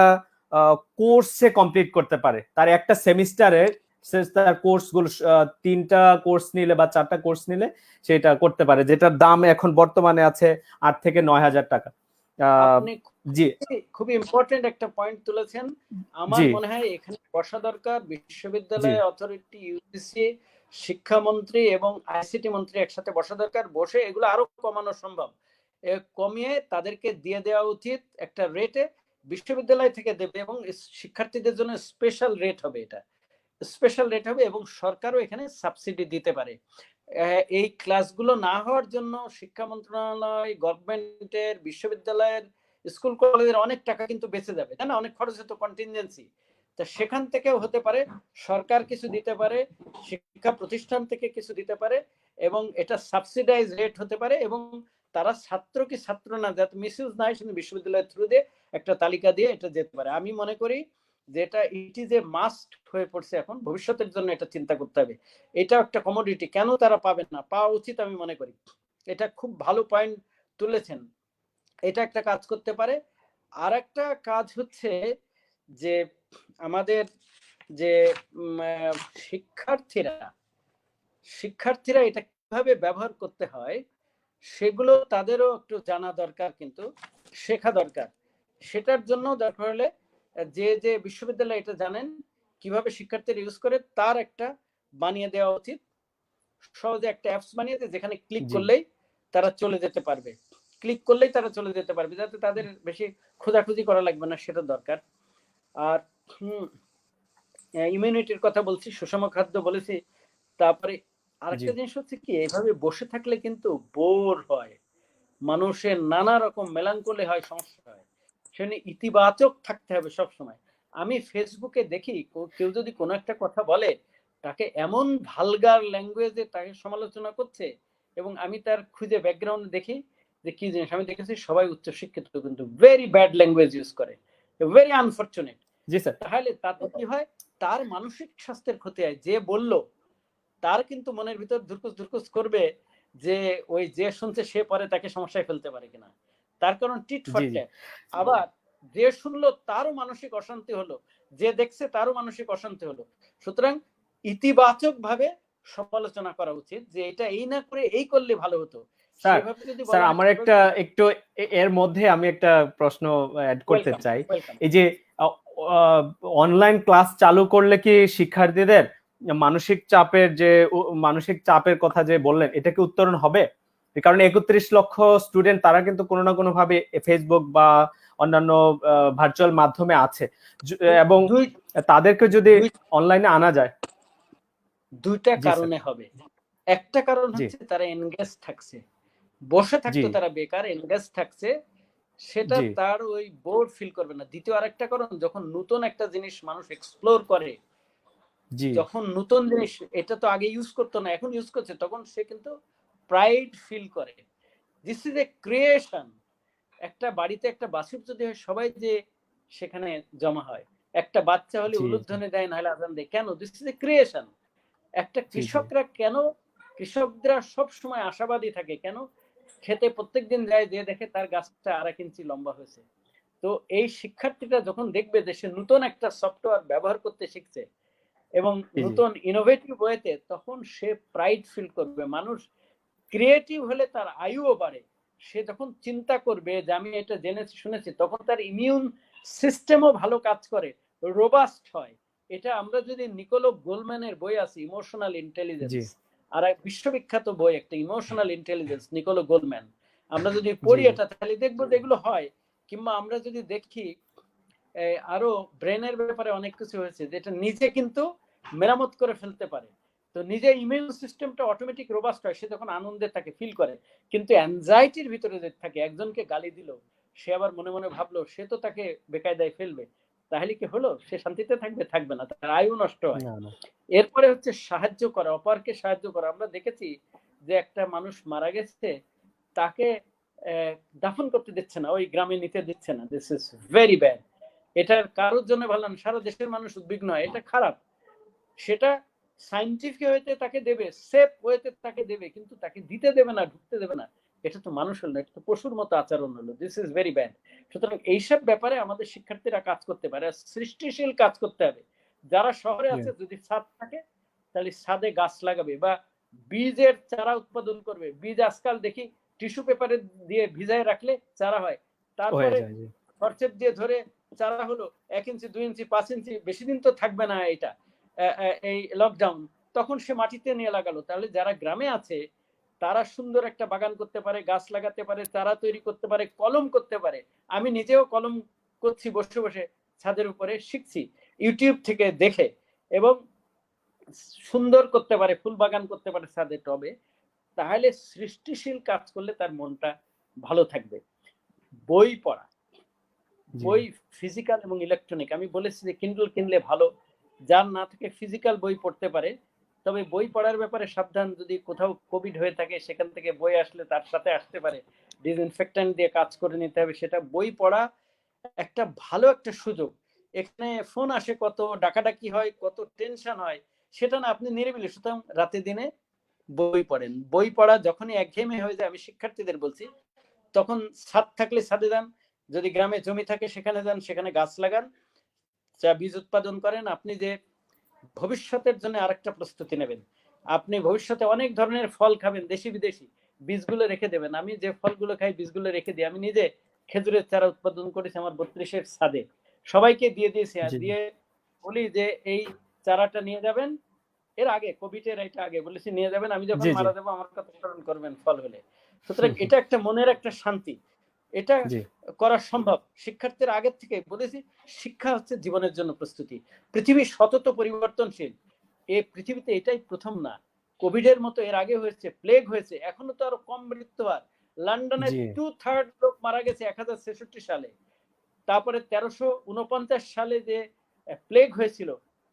কোর্সে কমপ্লিট করতে পারে। তার একটা সেমিস্টারে তার কোর্সগুলো 3টা কোর্স নিলে বা 4টা কোর্স নিলে সেটা করতে পারে, যেটার দাম এখন বর্তমানে আছে 8 থেকে 9,000 টাকা। আপনি খুব ইম্পর্টেন্ট একটা পয়েন্ট তুলেছেন। আমার মনে হয় এখানে বসা দরকার বিশ্ববিদ্যালয় অথরিটি, ইউজিসি, শিক্ষামন্ত্রী এবং আইসিটি মন্ত্রী একসাথে বসা দরকার। বসে এগুলো আরো কমানো সম্ভব, কমিয়ে তাদেরকে দিয়ে দেওয়া উচিত একটা রেটে, বিশ্ববিদ্যালয় থেকে দেবে এবং শিক্ষার্থীদের জন্য স্পেশাল রেট হবে, এটা স্পেশাল রেট হবে এবং সরকারও এখানে সাবসিডি দিতে পারে। এই ক্লাসগুলো না হওয়ার জন্য শিক্ষা মন্ত্রণালয়, গভর্নমেন্টের, বিশ্ববিদ্যালয়ের, স্কুল কলেজের অনেক টাকা কিন্তু বেঁচে যাবে, তাই না? অনেক খরচ হতো কন্টিনজেন্সি। তা সেখান থেকেও হতে পারে, সরকার কিছু দিতে পারে, শিক্ষা প্রতিষ্ঠান থেকে কিছু দিতে পারে, এবং এটা সাবসিডাইজ রেট হতে পারে, এবং তারা ছাত্র কি ছাত্র না, যাতে মিসইউজ না হয় সেটা বিশ্ববিদ্যালয়ের থ্রু দিয়ে একটা তালিকা দিয়ে এটা যেতে পারে। আমি মনে করি যে এটা ইট ইজ এ মাস্ট হয়ে পড়ছে এখন, ভবিষ্যতের জন্য এটা চিন্তা করতে হবে। এটা একটা কমোডিটি, কেন তারা পাবে না? পাওয়া উচিত আমি মনে করি। এটা খুব ভালো পয়েন্ট তুলেছেন। এটা একটা কাজ করতে পারে। আর একটা কাজ হচ্ছে যে আমাদের যে শিক্ষার্থীরা এটা কিভাবে ব্যবহার করতে হয় সেগুলো তাদেরও একটু জানা দরকার, কিন্তু শেখা দরকার। সেটার জন্য দরকার হলে যে বিশ্ববিদ্যালয় এটা জানেন কিভাবে শিক্ষার্থীরা ইউজ করে, তার একটা বানিয়ে দেওয়া উচিত। সহজে একটা অ্যাপস বানিয়ে দিয়ে যেখানে ক্লিক করলেই তারা চলে যেতে পারবে, যাতে তাদের বেশি খোঁজাখুঁজি করা লাগবে না, সেটা দরকার। আর ইমিউনিটির কথা বলছি, সুষম খাদ্য বলেছি। তারপরে আরেকটা জিনিস হচ্ছে কি, এইভাবে বসে থাকলে কিন্তু বোর হয় মানুষের, নানা রকম মেলানকোলি হয়, সমস্যা হয়। সেখানে ইতিবাচক থাকতে হবে সব সময়। আমি ফেসবুকে দেখি কেউ যদি কোনো একটা কথা বলে, তাকে এমন ভালগার ল্যাঙ্গুয়েজে তাকে সমালোচনা করছে, এবং আমি তার খুঁজে ব্যাকগ্রাউন্ড দেখি যে কি জিনিস। আমি দেখেছি সবাই উচ্চশিক্ষিত কিন্তু ভেরি ব্যাড ল্যাঙ্গুয়েজ ইউজ করে, ভেরি আনফরচুনেট। তাহলে তাতে কি হয়, তার মানসিক স্বাস্থ্যের ক্ষতি হয়। যে বলল তার কিন্তু মনের ভিতর ধুরকুস করবে যে ওই যে শুনছে সে পরে তাকে সমস্যায় ফেলতে পারে কিনা, তার কারণ টিট ফর ট্যাট। আবার যে শুনলো তারও মানসিক অশান্তি হলো, যে দেখছে তারও মানসিক অশান্তি হলো। সুতরাং ইতিবাচক ভাবে সমালোচনা করা উচিত, যে এটা এই না করে এই করলে ভালো হতো। সেভাবে যদি বলা হয়, আমার একটা একটু এর মধ্যে আমি একটা প্রশ্ন অ্যাড করতে চাই। এই যে অনলাইন ক্লাস চালু করলে কি শিক্ষার্থীদের মানসিক চাপের কথা যে বললেন, এটা কি উত্তরণ হবে? কারণ 31 লক্ষ স্টুডেন্ট, তারা কিন্তু কোনো না কোনো ভাবে ফেসবুক বা অন্যান্য ভার্চুয়াল মাধ্যমে আছে, এবং তাদেরকে যদি অনলাইনে আনা যায়, দুইটা কারণে হবে। একটা কারণ হচ্ছে তারা এনগেজ থাকছে, বসে থাকতো তারা বেকার, এনগেজ থাকছে, সেটা তার ওই বোর ফিল করবে না। দ্বিতীয় আরেকটা কারণ, যখন নতুন একটা জিনিস মানুষ এক্সপ্লোর করে, যখন নতুন জিনিস, এটা তো আগে ইউজ করতো না, এখন ইউজ করছে, তখন সে কিন্তু প্রাইড ফিল করে। This is a creation. একটা বাড়িতে একটা বাছুর যদি হয়, সবাই যে সেখানে জমা হয়। একটা বাচ্চা হলে উলুধ্বনি দেয়, নাহলে আজান দেয়, কেন? This is a creation. একটা কৃষকরা সব সময় আশাবাদী থাকে, কেন? খেতে প্রত্যেকদিন যায়, যে দেখে তার গাছটা 1.5 ইঞ্চি লম্বা হয়েছে। তো এই শিক্ষার্থীটা যখন দেখবে যে সে নতুন একটা সফটওয়্যার ব্যবহার করতে শিখছে এবং নতুন ইনোভেটিভ ওয়েতে, তখন সে প্রাইড ফিল করবে। মানুষ ক্রিয়েটিভ হলে তার আয়ুও বাড়ে। সে যখন চিন্তা করবে যে আমি এটা জেনেছি শুনেছি, তখন তার ইমিউন সিস্টেমও ভালো কাজ করে, রোবাস্ট হয়। এটা আমরা যদি নিকোলো গোলম্যানের বই আছে ইমোশনাল ইন্টেলিজেন্স, আর এক বিশ্ববিখ্যাত বই একটা ইমোশনাল ইন্টেলিজেন্স, নিকোলো গোলম্যান, আমরা যদি পড়ি এটা, তাহলে দেখবো যেগুলো হয়। কিংবা আমরা যদি দেখি আরো ব্রেনের ব্যাপারে অনেক কিছু হয়েছে, যেটা নিজে কিন্তু মেরামত করে ফেলতে পারে। তো নিজে ইমিউন সিস্টেমটা অটোমেটিক রোবাস্ট হয়, সে যখন আনন্দে থাকে, ফিল করে। কিন্তু অ্যাংজাইটির ভিতরে যে থাকে, একজনকে গালি দিল, সে আবার মনে মনে ভাবলো সে তো তাকে বেকায়দায় ফেলবে, তাহলে কি হলো? সে শান্তিতে থাকবে না, তার আয়ু নষ্ট হয়। এরপরে হচ্ছে সাহায্য করা, অপরকে সাহায্য করা। আমরা দেখেছি যে একটা মানুষ মারা গেছে, তাকে দাফন করতে দিচ্ছে না, ওই গ্রামে নিতে দিচ্ছে না। This is very bad. এটার কারোর জন্য ভালো না, সারা দেশের মানুষ উদ্বিগ্ন হয়, এটা খারাপ। সেটা সায়েন্টিফিক ওয়েতে তাকে দেবে, সেফ ওয়েতে তাকে দেবে, কিন্তু তাকে দিতে দেবে না, ঢুকতে দেবে না। এটা তো মানুষ হলো না, এটা তো পশুর মতো আচরণ হলো। This is very bad. সুতরাং এইসব ব্যাপারে আমাদের শিক্ষার্থীরা কাজ করতে পারে, সৃষ্টিশীল কাজ করতে হবে। যারা শহরে আছে, যদি ছাদ থাকে, তাহলে ছাদে গাছ লাগাবে, বা বীজের চারা উৎপাদন করবে। বীজ আজকাল দেখি টিস্যু পেপারে দিয়ে ভিজায় রাখলে চারা হয়, তারপরে খরচেপ দিয়ে ধরে চারা হলো 1 ইঞ্চি, 2 ইঞ্চি, 5 ইঞ্চি, বেশি দিন তো থাকবে না এটা, এই লকডাউন, তখন সে মাটিতে নিয়ে লাগালো। তাহলে যারা গ্রামে আছে, তারা সুন্দর একটা বাগান করতে পারে, গাছ লাগাতে পারে, চারা তৈরি করতে পারে, কলম করতে পারে। আমি নিজেও কলম করছি বসে বসে ছাদের উপরে, শিখছি ইউটিউব থেকে দেখে। এবং সুন্দর করতে পারে, ফুল বাগান করতে পারে ছাদে টবে, তাহলে সৃষ্টিশীল কাজ করলে তার মনটা ভালো থাকবে। বই পড়া, বই ফিজিক্যাল এবং ইলেকট্রনিক, আমি বলেছি যে কিন্ডল কিনলে ভালো, যার না থেকে ফিজিক্যাল বই পড়তে পারে। তবে বই পড়ার ব্যাপারে সাবধান, যদি কোথাও কোভিড হয়ে থাকে সেখান থেকে বই আসলে তার সাথে আসতে পারে, ডিসইনফেক্ট্যান্ট দিয়ে কাজ করে নিতে হবে। সেটা বই পড়া একটা ভালো একটা সুযোগ। এখানে ফোন আসে, কত ডাকাডাকি হয়, কত টেনশন হয়, সেটা না, আপনি নিরিবিলি সুতরাং রাতে দিনে বই পড়েন। বই পড়া যখনই একঘেয়েমি হয়ে যায়, আমি শিক্ষার্থীদের বলছি, তখন ছাদ থাকলে ছাদে যান, যদি গ্রামে জমি থাকে সেখানে যান, সেখানে গাছ লাগান, যা বীজ উৎপাদন করেন। আপনি যে ভবিষ্যতের জন্য আরেকটা প্রস্তুতি নেবেন, আপনি ভবিষ্যতে অনেক ধরনের ফল খাবেন, দেশি বিদেশি, বীজগুলো রেখে দেবেন। আমি যে ফলগুলো খাই বীজগুলো রেখে দিই। আমি নিজে খেজুরের চারা উৎপাদন করেছি আমার 32-এর ছাদে, সবাইকে দিয়ে দিয়েছি, আর দিয়ে বলি যে এই চারাটা নিয়ে যাবেন। এর আগে কোভিড-এর এটা আগে বলেছি নিয়ে যাবেন, আমি যখন মারা যাবো আমার কথা স্মরণ করবেন ফল হলে। সুতরাং এটা একটা মনের একটা শান্তি, এটা করা সম্ভব। শিক্ষার্থীর আগের থেকে বলেছি, শিক্ষা হচ্ছে জীবনের জন্য প্রস্তুতি। পৃথিবী সতত পরিবর্তনশীল, এই পৃথিবীতে এটাই প্রথম না। কোভিড এর মতো এর আগে হয়েছে, প্লেগ হয়েছে, এখনো তো আরো কম মৃত্যু হয়। লন্ডনে 2/3 লোক মারা গেছে 1066 সালে। তারপরে 1349 সালে যে প্লেগ হয়েছিল,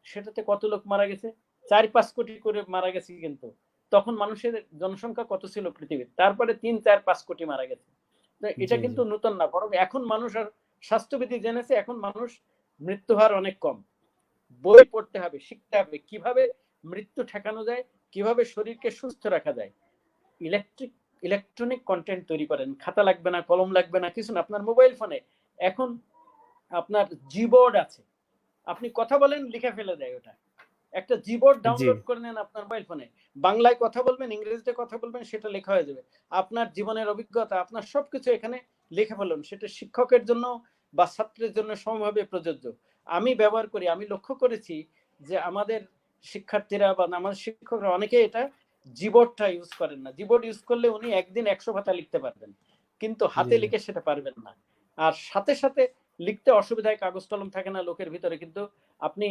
সেটাতে কত লোক মারা গেছে? 4-5 কোটি করে মারা গেছে। কিন্তু তখন মানুষের জনসংখ্যা কত ছিল পৃথিবীর? তারপরে 3-4-5 কোটি মারা গেছে। এটা কিন্তু নতুন না, বরং এখন মানুষ আর স্বাস্থ্যবিধি জেনেছে, এখন মানুষ মৃত্যু হার অনেক কম। বই পড়তে হবে, শিখতে হবে কিভাবে মৃত্যু ঠেকানো যায়, কিভাবে শরীরকে সুস্থ রাখা যায়। ইলেকট্রনিক কন্টেন্ট তৈরি করেন, খাতা লাগবে না, কলম লাগবে না, কিছু না। আপনার মোবাইল ফোনে এখন আপনার জিবোর্ড আছে, আপনি কথা বলেন লিখে ফেলে দেয় ওটা। একটা জিবোর্ড ডাউনলোড করে নেন আপনার মোবাইল ফোনে, বাংলায় কথা বলবেন, ইংরেজিতে কথা বলবেন, সেটা লেখা হয়ে যাবে। আপনার জীবনের অভিজ্ঞতা, আপনার সবকিছু এখানে লিখে ফেলুন। সেটা শিক্ষকের জন্য বা ছাত্রের জন্য সমভাবে প্রযোজ্য। আমি ব্যবহার করি, আমি লক্ষ্য করেছি যে আমাদের শিক্ষার্থীরা বা আমাদের শিক্ষকরা অনেকে এটা জিবোর্ডটা ইউজ করেন না। জিবোর্ড ইউজ করলে উনি একদিন 100 পাতা লিখতে পারবেন, কিন্তু হাতে লিখে সেটা পারবেন না। আর সাথে সাথে লিখতে অসুবিধায়, কাগজ কলম থাকে না লোকের ভিতরে, কিন্তু আপনি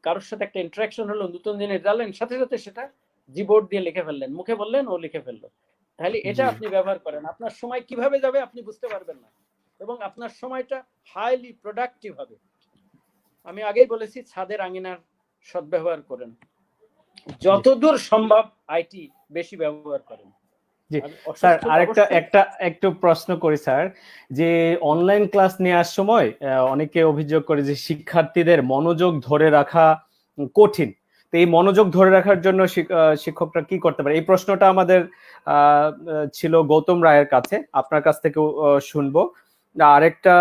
কারোর সাথে একটা ইন্টারাকশন হলো, নতুন জিনিস জানলেন, সাথে সাথে সেটা জিবোর্ড দিয়ে লিখে ফেললেন, মুখে বললেন, ও লিখে ফেললো। তাহলে এটা আপনি ব্যবহার করেন, আপনার সময় কিভাবে যাবে আপনি বুঝতে পারবেন না, এবং আপনার সময়টা হাইলি প্রোডাক্টিভ হবে। আমি আগেই বলেছি, ছাদের আঙিনার সদ্ব্যবহার করেন, যতদূর সম্ভব আইটি বেশি ব্যবহার করেন। জি স্যার, আরেকটা একটু প্রশ্ন করি স্যার, যে অনলাইন ক্লাস নেওয়ার সময় অনেকে অভিযোগ করে যে শিক্ষার্থীদের মনোযোগ ধরে রাখা কঠিন। তো এই মনোযোগ ধরে রাখার জন্য শিক্ষকরা কি করতে পারে? এই প্রশ্নটা আমাদের ছিল গৌতম রায়ের কাছে, আপনার কাছ থেকেও শুনবো। আরেকটা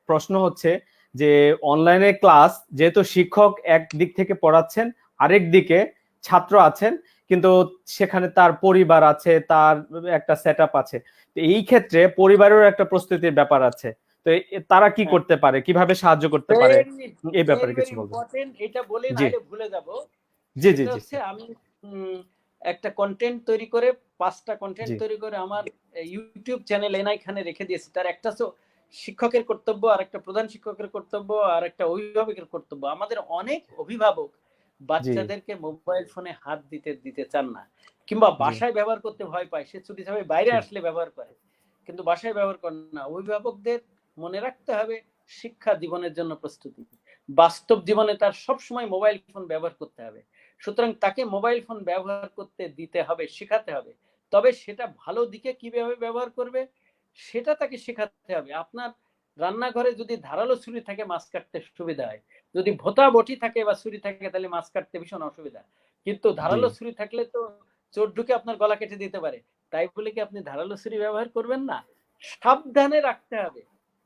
প্রশ্ন হচ্ছে যে অনলাইনে ক্লাস, যেহেতু শিক্ষক এক দিক থেকে পড়াচ্ছেন, আরেক দিকে ছাত্র আছেন, কিন্তু সেখানে তার পরিবার আছে, তার একটা সেটআপ আছে, তো এই ক্ষেত্রে পরিবারের একটা প্রস্তুতির ব্যাপার আছে। তো তারা কি করতে পারে, কিভাবে সাহায্য করতে পারে, এই ব্যাপারে কিছু বলবেন? এটা বলে নাইলে ভুলে যাব। জি জি জি। আমি একটা কন্টেন্ট তৈরি করে, 5টা কন্টেন্ট তৈরি করে আমার ইউটিউব চ্যানেল এনআই খানে রেখে দিয়েছি। তার একটা শিক্ষকের কর্তব্য, আর একটা প্রধান শিক্ষকের কর্তব্য, আর একটা অভিভাবকের কর্তব্য। আমাদের অনেক অভিভাবক বাচ্চাদেরকে মোবাইল ফোনে হাত দিতে চান না, কিংবা বাসায় ব্যবহার করতে ভয় পায়, সে ছুটি সময় বাইরে আসলে ব্যবহার করে, কিন্তু বাসায় ব্যবহার করে না। অভিভাবকদের মনে রাখতে হবে, শিক্ষা জীবনের জন্য প্রস্তুতি। বাস্তব জীবনে তার সবসময় মোবাইল ফোন ব্যবহার করতে হবে। সুতরাং তাকে মোবাইল ফোন ব্যবহার করতে দিতে হবে, শেখাতে হবে। তবে সেটা ভালো দিকে কিভাবে ব্যবহার করবে সেটা তাকে শেখাতে হবে। আপনার রান্নাঘরে যদি ধারালো ছুরি থাকে, মাছ কাটতে সুবিধা হয়। যদি ভোতা বটি থাকে বা ছুরি থাকে, তাহলে মাছ কাটতে ভীষণ অসুবিধা। কিন্তু ধারালো ছুরি থাকলে তো চোর ঢুকে আপনার গলা কেটে দিতে পারে, তাই বলে কি আপনি ধারালো ছুরি ব্যবহার করবেন না? সাবধানে রাখতে হবে,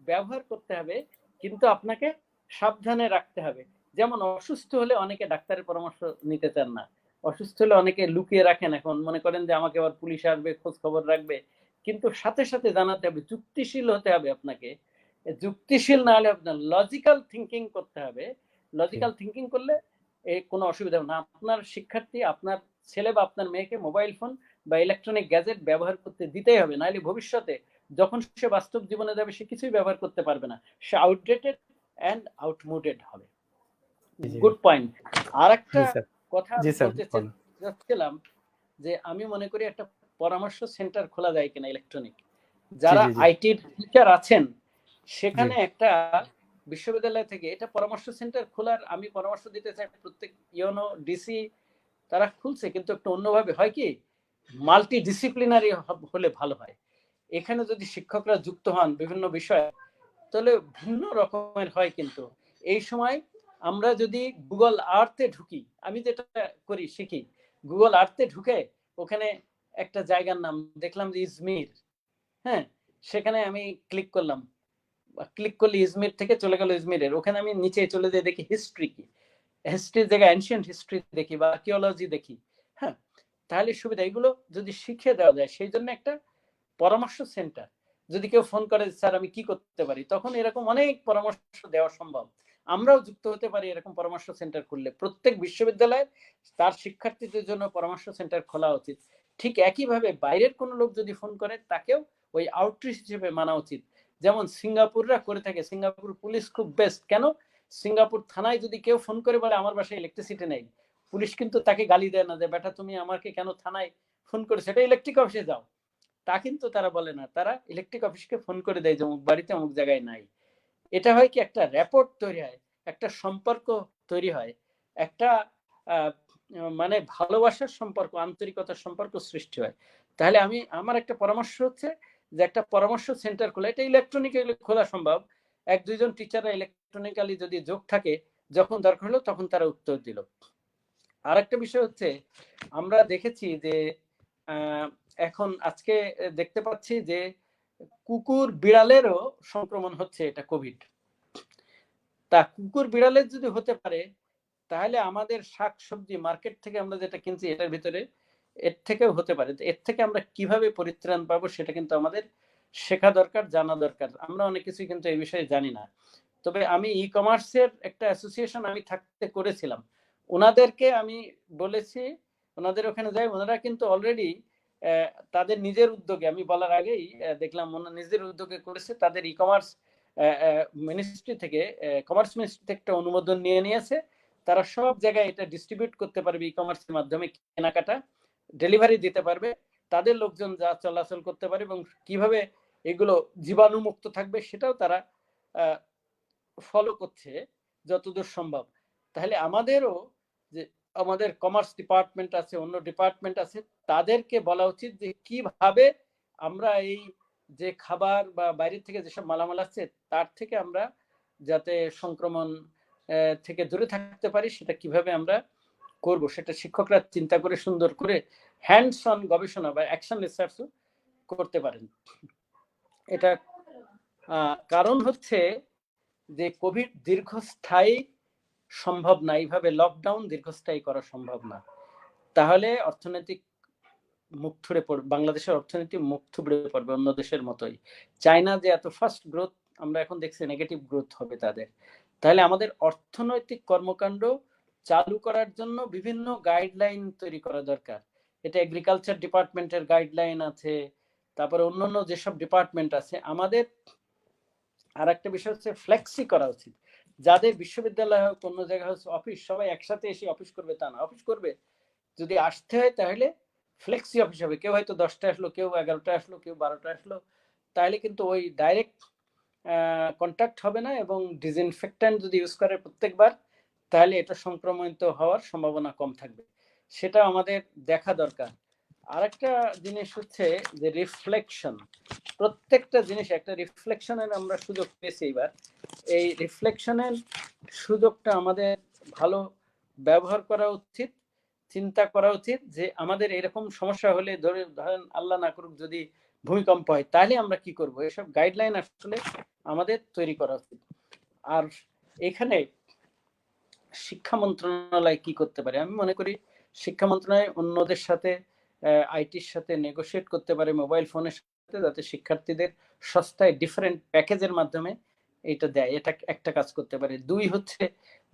ব্যবহার করতে হবে, কিন্তু আপনাকে সাবধানে রাখতে হবে। যেমন অসুস্থ হলে অনেকে ডাক্তারের পরামর্শ নিতে চান না, অসুস্থ হলে অনেকে লুকিয়ে রাখেন, এখন মনে করেন যে আমাকে আবার পুলিশ আসবে, খোঁজ খবর রাখবে। কিন্তু সাথে সাথে জানাতে হবে, যুক্তিশীল হতে হবে আপনাকে। যুক্তিশীল না হলে আপনার লজিক্যাল থিঙ্কিং করতে হবে। লজিক্যাল থিঙ্কিং করলে কোনো অসুবিধা হবে না। আপনার শিক্ষার্থী, আপনার ছেলে বা আপনার মেয়েকে মোবাইল ফোন বা ইলেকট্রনিক গ্যাজেট ব্যবহার করতে দিতেই হবে, নাহলে ভবিষ্যতে যখন সে বাস্তব জীবনে যাবে সে কিছুই ব্যবহার করতে পারবে না, সে আউটডেটেড অ্যান্ড আউটমুডেড হবে। Good point. আর একটা জি স্যার। কথা জি স্যার, বলতে বলুন। চাচ্ছিলাম যে আমি মনে করি একটা পরামর্শ সেন্টার খোলা যায় কিনা ইলেকট্রনিক, জি, যারা জি, জি, আইটির টিচার আছেন জি, সেখানে একটা বিশ্ববিদ্যালয় থেকে এটা পরামর্শ সেন্টার খোলার আমি পরামর্শ দিতে চাই। প্রত্যেক ইউনো ডিসি তারা খুলছে, কিন্তু একটু অন্যভাবে হয় কি, মাল্টি ডিসিপ্লিনারি হলে ভালো হয়। এখানে যদি শিক্ষকরা যুক্ত হন বিভিন্ন বিষয়ে তাহলে ভিন্ন রকমের হয়। কিন্তু এই সময় আমরা যদি গুগল আর্থে ঢুকি, আমি যেটা করি শিখি, গুগল আর্থে ঢুকে ওখানে একটা জায়গার নাম দেখলাম যে ইজমির, হ্যাঁ, সেখানে আমি ক্লিক করলাম, ক্লিক করলে ইজমির থেকে চলে গেল ইজমিরের, ওখানে আমি নিচে চলে যেয়ে দেখি হিস্ট্রি কি, হিস্ট্রির জায়গায় এনশিয়েন্ট হিস্ট্রি দেখি বা আর্কিওলজি দেখি। হ্যাঁ, তাহলে সুবিধা, এগুলো যদি শিখিয়ে দেওয়া যায়। সেই জন্য একটা পরামর্শ সেন্টার, যদি কেউ ফোন করে স্যার আমি কি করতে পারি, তখন এরকম অনেক পরামর্শ দেওয়া সম্ভব। আমরাও যুক্ত হতে পারি এরকম পরামর্শ সেন্টার খুললে। প্রত্যেক বিশ্ববিদ্যালয়ের তার শিক্ষার্থীদের জন্য পরামর্শ সেন্টার খোলা উচিত। ঠিক একইভাবে বাইরের কোনো লোক যদি ফোন করে তাকেও ওই আউটরিচ হিসেবে মানা উচিত, যেমন সিঙ্গাপুররা করে থাকে। সিঙ্গাপুর পুলিশ খুব বেস্ট। কেন? সিঙ্গাপুর থানায় যদি কেউ ফোন করে বলে আমার বাসায় ইলেকট্রিসিটি নেই, পুলিশ কিন্তু তাকে গালি দেয় না যে বেটা তুমি আমাকে কেন থানায় ফোন করেছো, এটা ইলেকট্রিক অফিসে যাও। তা কিন্তু তারা বলে না, তারা ইলেকট্রিক অফিসকে ফোন করে দেয় যে অমুক বাড়িতে অমুক জায়গায় নাই। এটা হয় কি, একটা র্যাপোর্ট তৈরি হয়, একটা সম্পর্ক তৈরি হয়, একটা মানে ভালোবাসার সম্পর্ক, আন্তরিকতার সম্পর্ক সৃষ্টি হয়। তাহলে আমার একটা পরামর্শ হচ্ছে যে একটা পরামর্শ সেন্টার খোলা, এটা ইলেকট্রনিক্যালি খোলা সম্ভব। এক দুইজন টিচাররা ইলেকট্রনিক্যালি যদি যোগ থাকে, যখন দরকার হলো তখন তারা উত্তর দিল। আর একটা বিষয় হচ্ছে, আমরা দেখেছি যে এখন আজকে দেখতে পাচ্ছি যে কুকুর বিড়ালেরও সংক্রমণ হচ্ছে, এটা কোভিড। তা কুকুর বিড়ালের যদি হতে পারে, তাহলে আমাদের শাকসবজি মার্কেট থেকে আমরা যেটা কিনছি এটার ভিতরে এর থেকেও হতে পারে। এর থেকে আমরা কিভাবে পরিত্রাণ পাবো সেটা কিন্তু আমাদের শেখা দরকার, জানা দরকার। আমরা অনেক কিছুই কিন্তু এই বিষয়ে জানি না। তবে আমি ই কমার্সের একটা অ্যাসোসিয়েশন আমি থাকতে করেছিলাম, ওনাদেরকে আমি বলেছি, ওনাদের ওখানে যাই, ওনারা কিন্তু অলরেডি তাদের নিজের উদ্যোগে, আমি বলার আগেই দেখলাম ওনারা নিজের উদ্যোগে করেছে। তাদের ই কমার্স মিনিস্ট্রি থেকে, কমার্স মিনিস্ট্রি থেকে একটা অনুমোদন নিয়ে নিয়েছে। তারা সব জায়গায় এটা ডিস্ট্রিবিউট করতে পারবে, ই কমার্সের মাধ্যমে কেনাকাটা, ডেলিভারি দিতে পারবে। তাদের লোকজন যা চলাচল করতে পারে এবং কিভাবে এগুলো জীবাণুমুক্ত থাকবে সেটাও তারা ফলো করছে যতদূর সম্ভব। তাহলে আমাদেরও যে আমাদের কমার্স ডিপার্টমেন্ট আছে, অন্য ডিপার্টমেন্ট আছে, তাদেরকে বলা উচিত যে কিভাবে আমরা এই যে খাবার বা বাইরে থেকে যেসব মালামাল আসছে তার থেকে আমরা যাতে সংক্রমণ থেকে দূরে থাকতে পারি, সেটা কিভাবে আমরা করব, সেটা শিক্ষকরা চিন্তা করে সুন্দর করে হ্যান্ডস অন গবেষণা বা অ্যাকশন রিসার্চও করতে পারেন। এটা কারণ হচ্ছে যে কোভিড দীর্ঘস্থায়ী সম্ভব না, এইভাবে লকডাউন দীর্ঘস্থায়ী করা সম্ভব না। তাহলে অর্থনৈতিক মুখ থুবড়ে পড়বে, বাংলাদেশের অর্থনীতি মুখ থুবড়ে পড়বে অন্য দেশের মতোই। চায়না যে এত ফাস্ট গ্রোথ, আমরা এখন দেখছি নেগেটিভ গ্রোথ হবে তাদের। তাহলে আমাদের অর্থনৈতিক কর্মকাণ্ড চালু করার জন্য বিভিন্ন গাইডলাইন তৈরি করা দরকার। এটা এগ্রিকালচার ডিপার্টমেন্টের গাইডলাইন আছে, তারপরে অন্যান্য যেসব ডিপার্টমেন্ট আছে। আমাদের আর একটা বিষয় হচ্ছে ফ্লেক্সি করা উচিত। যাদের বিশ্ববিদ্যালয় হোক, অন্য জায়গায় হোক, অফিস, সবাই একসাথে এসে অফিস করবে তা না। অফিস করবে, যদি আসতে হয় তাহলে ফ্লেক্সি অফিস হবে। কেউ হয়তো 10টা আসলো, কেউ 11টা আসলো, কেউ 12টা আসলো। তাহলে কিন্তু ওই ডাইরেক্ট কন্ট্যাক্ট হবে না, এবং ডিসইনফেক্ট্যান্ট যদি ইউজ করে প্রত্যেকবার, তাহলে এটা সংক্রমিত হওয়ার সম্ভাবনা কম থাকবে। সেটা আমাদের দেখা দরকার। আরেকটা জিনিস হচ্ছে যে রিফ্লেকশন। প্রত্যেকটা জিনিস একটা রিফ্লেকশনের আমরা সুযোগ পেয়েছি এবার। এই রিফ্লেকশনের সুযোগটা আমাদের ভালো ব্যবহার করা উচিত, চিন্তা করা উচিত যে আমাদের এরকম সমস্যা হলে, ধরেন আল্লাহ না করুক যদি ভূমিকম্প হয়, তাহলে আমরা কি করব, এসব গাইডলাইন আসলে আমাদের তৈরি করা উচিত। আর এখানে শিক্ষা মন্ত্রণালয় কি করতে পারে, আমি মনে করি শিক্ষা মন্ত্রণালয় অন্যদের সাথে, আইটির সাথে নেগোশিয়েট করতে পারে মোবাইল ফোনের সাথে, যাতে শিক্ষার্থীদের সস্তায় ডিফারেন্ট প্যাকেজের মাধ্যমে এটা দেয়। এটা একটা কাজ করতে পারে। দুই হচ্ছে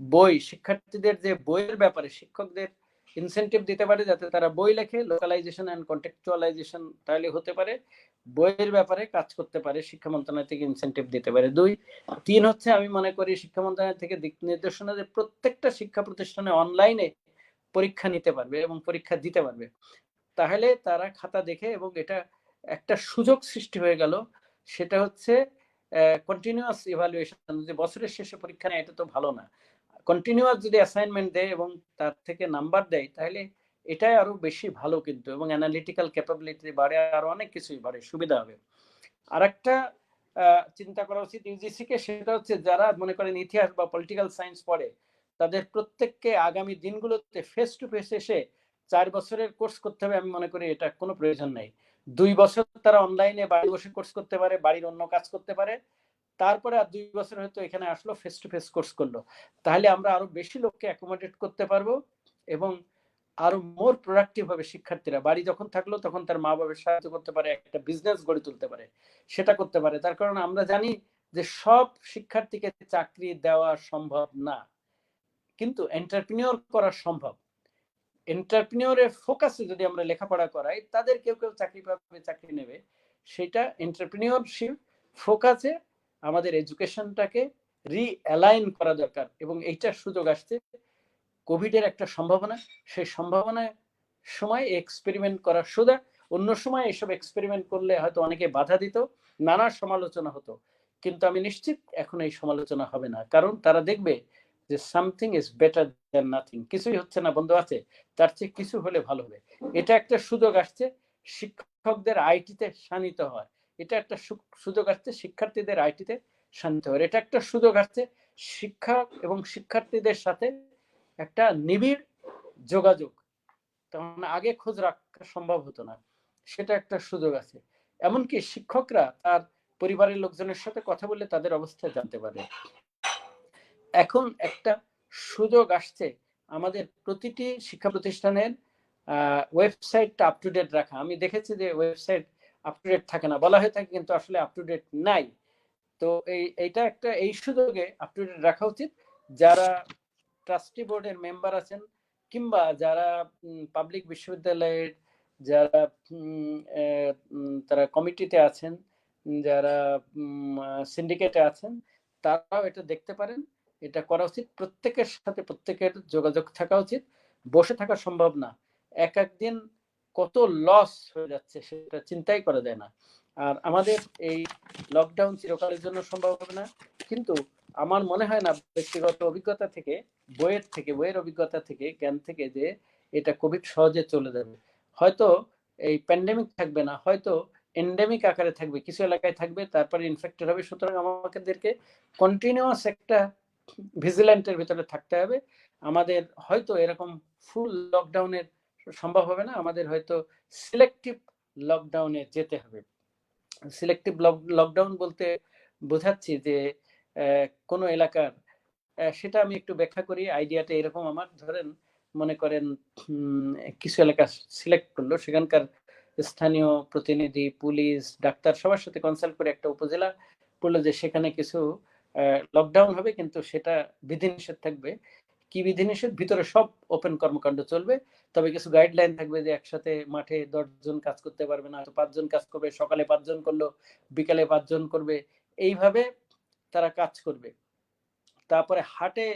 বই, শিক্ষার্থীদের যে বইয়ের ব্যাপারে শিক্ষকদের ইনসেনটিভ দিতে পারে যাতে তারা বই লেখে, লোকালাইজেশন অ্যান্ড কন্টেক্সচুয়ালাইজেশন তাহলে হতে পারে, বইয়ের ব্যাপারে কাজ করতে পারে, শিক্ষা মন্ত্রণালয় থেকে ইনসেনটিভ দিতে পারে। 2-3 হচ্ছে আমি মনে করি শিক্ষা মন্ত্রণালয় থেকে দিক নির্দেশনা যে প্রত্যেকটা শিক্ষা প্রতিষ্ঠানে অনলাইনে পরীক্ষা নিতে পারবে এবং পরীক্ষা দিতে পারবে, তাহলে তারা খাতা দেখে, এবং এটা একটা সুযোগ সৃষ্টি হয়ে গেল, সেটা হচ্ছে কন্টিনিউয়াস ইভালুয়েশন। যে বছরের শেষে পরীক্ষা নেয় এটা তো ভালো না, কন্টিনিউয়াস যদি অ্যাসাইনমেন্ট দেয় এবং তার থেকে নাম্বার দেয় তাহলে এটাই আরো বেশি ভালো কিন্তু, এবং অ্যানালিটিক্যাল ক্যাপাবিলিটি বাড়ে, আর অনেক কিছুই বাড়ে, সুবিধা হবে। আরেকটা চিন্তা করা উচিত ইউজিসি কে, সেটা হচ্ছে যারা মনে করেন ইতিহাস বা পলিটিক্যাল সায়েন্স পড়ে তাদের প্রত্যেককে আগামী দিনগুলোতে ফেস টু ফেস এসে 4 বছরের কোর্স করতে হবে, আমি মনে করি এটা কোনো প্রয়োজন নাই। 2 বছর তারা অনলাইনে বাড়ি বসে কোর্স করতে পারে, বাড়ির অন্য কাজ করতে পারে, তারপরে আর 2 বছর হয়তো এখানে আসলো, ফেস টু ফেস কোর্স করলো, তাহলে আমরা আরো বেশি লোককে অ্যাকোমোডেট করতে পারবো, এবং আরো মোর প্রোডাক্টিভ হবে শিক্ষার্থীরা। বাড়ি যখন থাকলো তখন তার মা বাবার সাহায্য করতে পারে, একটা বিজনেস গড়ে তুলতে পারে, সেটা করতে পারে। তার কারণ আমরা জানি যে সব শিক্ষার্থীকে চাকরি দেওয়া সম্ভব না, কিন্তু এন্টারপ্রেনিউর করা সম্ভব। এন্টারপ্রেনিউরের ফোকাসে যদি আমরা লেখাপড়া করাই, তাদের কেউ কেউ চাকরি পাবে, চাকরি নেবে, সেটা এন্টারপ্রেনিউরশিপ ফোকাসে আমাদের এডুকেশনটাকে রিঅ্যালাইন করা দরকার। এবং এইটার সুযোগ আসছে, কোভিডের একটা সম্ভাবনা, সেই সম্ভাবনায় সময় এক্সপেরিমেন্ট করার সুযোগ। অন্য সময় এইসব এক্সপেরিমেন্ট করলে হয়তো অনেকে বাধা দিত, নানা সমালোচনা হতো, কিন্তু আমি নিশ্চিত এখন এই সমালোচনা হবে না, কারণ তারা দেখবে যে something is better than nothing, কিছুই হচ্ছে না, বন্ধ আছে, তার চেয়ে কিছু হলে ভালো হবে। এটা একটা সুযোগ আসছে শিক্ষকদের আইটিতে শানিত হয়, এটা একটা সুযোগ আসছে শিক্ষার্থীদের আইটিতে শানিত হয়, এটা একটা সুযোগ আসছে শিক্ষক এবং শিক্ষার্থীদের সাথে একটা নিবিড় যোগাযোগ, তখন আগে খোঁজ রাখা সম্ভব হতো না, সেটা একটা সুযোগ আছে। এমনকি শিক্ষকরা তার পরিবারের লোকজনের সাথে কথা বলে তাদের অবস্থা জানতে পারে। এখন একটা সুযোগ আসছে আমাদের প্রতিটি শিক্ষা প্রতিষ্ঠানের ওয়েবসাইটটা আপ টু ডেট রাখা। আমি দেখেছি যে ওয়েবসাইট আপ টু ডেট থাকে না, বলা হয়ে থাকে কিন্তু আসলে আপ টু ডেট নাই। তো এইটা একটা, এই সুযোগে আপ টু ডেট রাখা উচিত। যারা ট্রাস্টি বোর্ডের মেম্বার আছেন, কিংবা যারা পাবলিক বিশ্ববিদ্যালয়ের যারা তারা কমিটিতে আছেন, যারা সিন্ডিকেটে আছেন, তারাও এটা দেখতে পারেন, এটা করা উচিত। প্রত্যেকের সাথে প্রত্যেকের যোগাযোগ থাকা উচিত, বসে থাকা সম্ভব না। এক একদিন কত লস হয়ে যাচ্ছে সেটা চিন্তাই করা যায় না। আর আমাদের এই লকডাউন চিরকালের জন্য সম্ভব হবে না, কিন্তু আমার মনে হয় না, ব্যক্তিগত অভিজ্ঞতা থেকে, বইয়ের অভিজ্ঞতা থেকে, জ্ঞান থেকে, যে এটা কোভিড সহজে চলে যাবে। হয়তো এই প্যান্ডেমিক থাকবে না, হয়তো এন্ডেমিক আকারে থাকবে, কিছু এলাকায় থাকবে, তারপরে ইনফেক্টেড হবে। সুতরাং আমাদেরকে কন্টিনিউয়াস একটা ভিজিল্যান্টের ভিতরে থাকতে হবে। আমাদের হয়তো এরকম ফুল লকডাউনের সম্ভব হবে না, আমাদের হয়তো সিলেক্টিভ লকডাউনে যেতে হবে। সিলেক্টিভ লকডাউন বলতে বোঝাচ্ছি যে কোনো এলাকার, সেটা আমি একটু ব্যাখ্যা করি। আইডিয়াটা এরকম, আমার ধরেন মনে করেন কিছু এলাকা সিলেক্ট করলো, সেখানকার স্থানীয় প্রতিনিধি, পুলিশ, ডাক্তার সবার সাথে কনসাল্ট করে একটা উপজেলা করলো যে সেখানে কিছু লকডাউন হবে, কিন্তু সেটা বিধিনিষেধ থাকবে। কি বিধিনিষেধ? ভিতরে সব ওপেন কর্মকাণ্ড চলবে, তবে কিছু গাইডলাইন থাকবে যে একসাথে মাঠে 10 জন কাজ করতে পারবে না, 5 জন কাজ করবে, সকালে 5 জন করলো, বিকালে 5 জন করবে, এইভাবে তারা কাজ করবে। তারপরে হাটে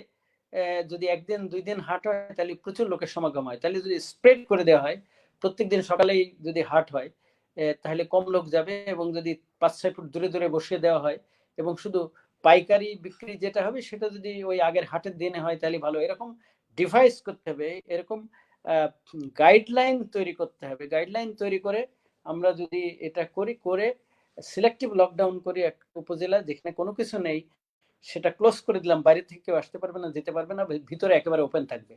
যদি একদিন 2 দিন হাট হয় তাহলে প্রচুর লোকের সমাগম হয়, তাহলে যদি স্প্রেড করে দেওয়া হয়, প্রত্যেকদিন সকালেই যদি হাট হয় তাহলে কম লোক যাবে, এবং যদি 5-6 ফুট দূরে দূরে বসিয়ে দেওয়া হয়, এবং শুধু পাইকারি বিক্রি যেটা হবে সেটা যদি ওই আগের হাটের দিনে হয় তাহলে ভালো। এরকম ডিভাইস করতে হবে, এরকম গাইডলাইন তৈরি করতে হবে। গাইডলাইন তৈরি করে আমরা যদি এটা করে সিলেক্টিভ লকডাউন করি এক উপজেলা যেখানে কোনো কিছু নেই, সেটা ক্লোজ করে দিলাম, বাইরে থেকে কেউ আসতে পারবে না, যেতে পারবে না, ভিতরে একেবারে ওপেন থাকবে।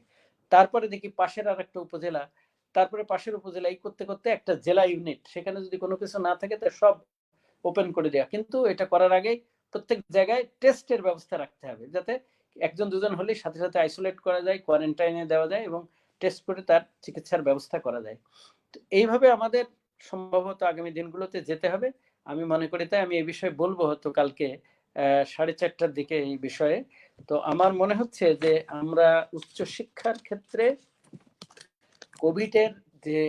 তারপরে দেখি পাশের আর একটা উপজেলা, তারপরে পাশের উপজেলা, এই করতে করতে একটা জেলা ইউনিট, সেখানে যদি কোনো কিছু না থাকে তো সব ওপেন করে দেওয়া। কিন্তু এটা করার আগেই প্রত্যেক জায়গায় টেস্টের ব্যবস্থা রাখতে হবে, যাতে 1 জন 2 জন হলেই সাথে সাথে আইসোলেট করা যায়, কোয়ারেন্টাইনে দেওয়া যায়, এবং টেস্ট করে তার চিকিৎসার ব্যবস্থা করা যায়। তো এইভাবে আমাদের সম্ভবত আগামী দিনগুলোতে যেতে হবে, আমি মনে করি। তাই আমি এই বিষয়ে বলবো হয়তো কালকে 4:30টার দিকে এই বিষয়ে। তো আমার মনে হচ্ছে যে আমরা উচ্চশিক্ষার ক্ষেত্রে কোভিডের যে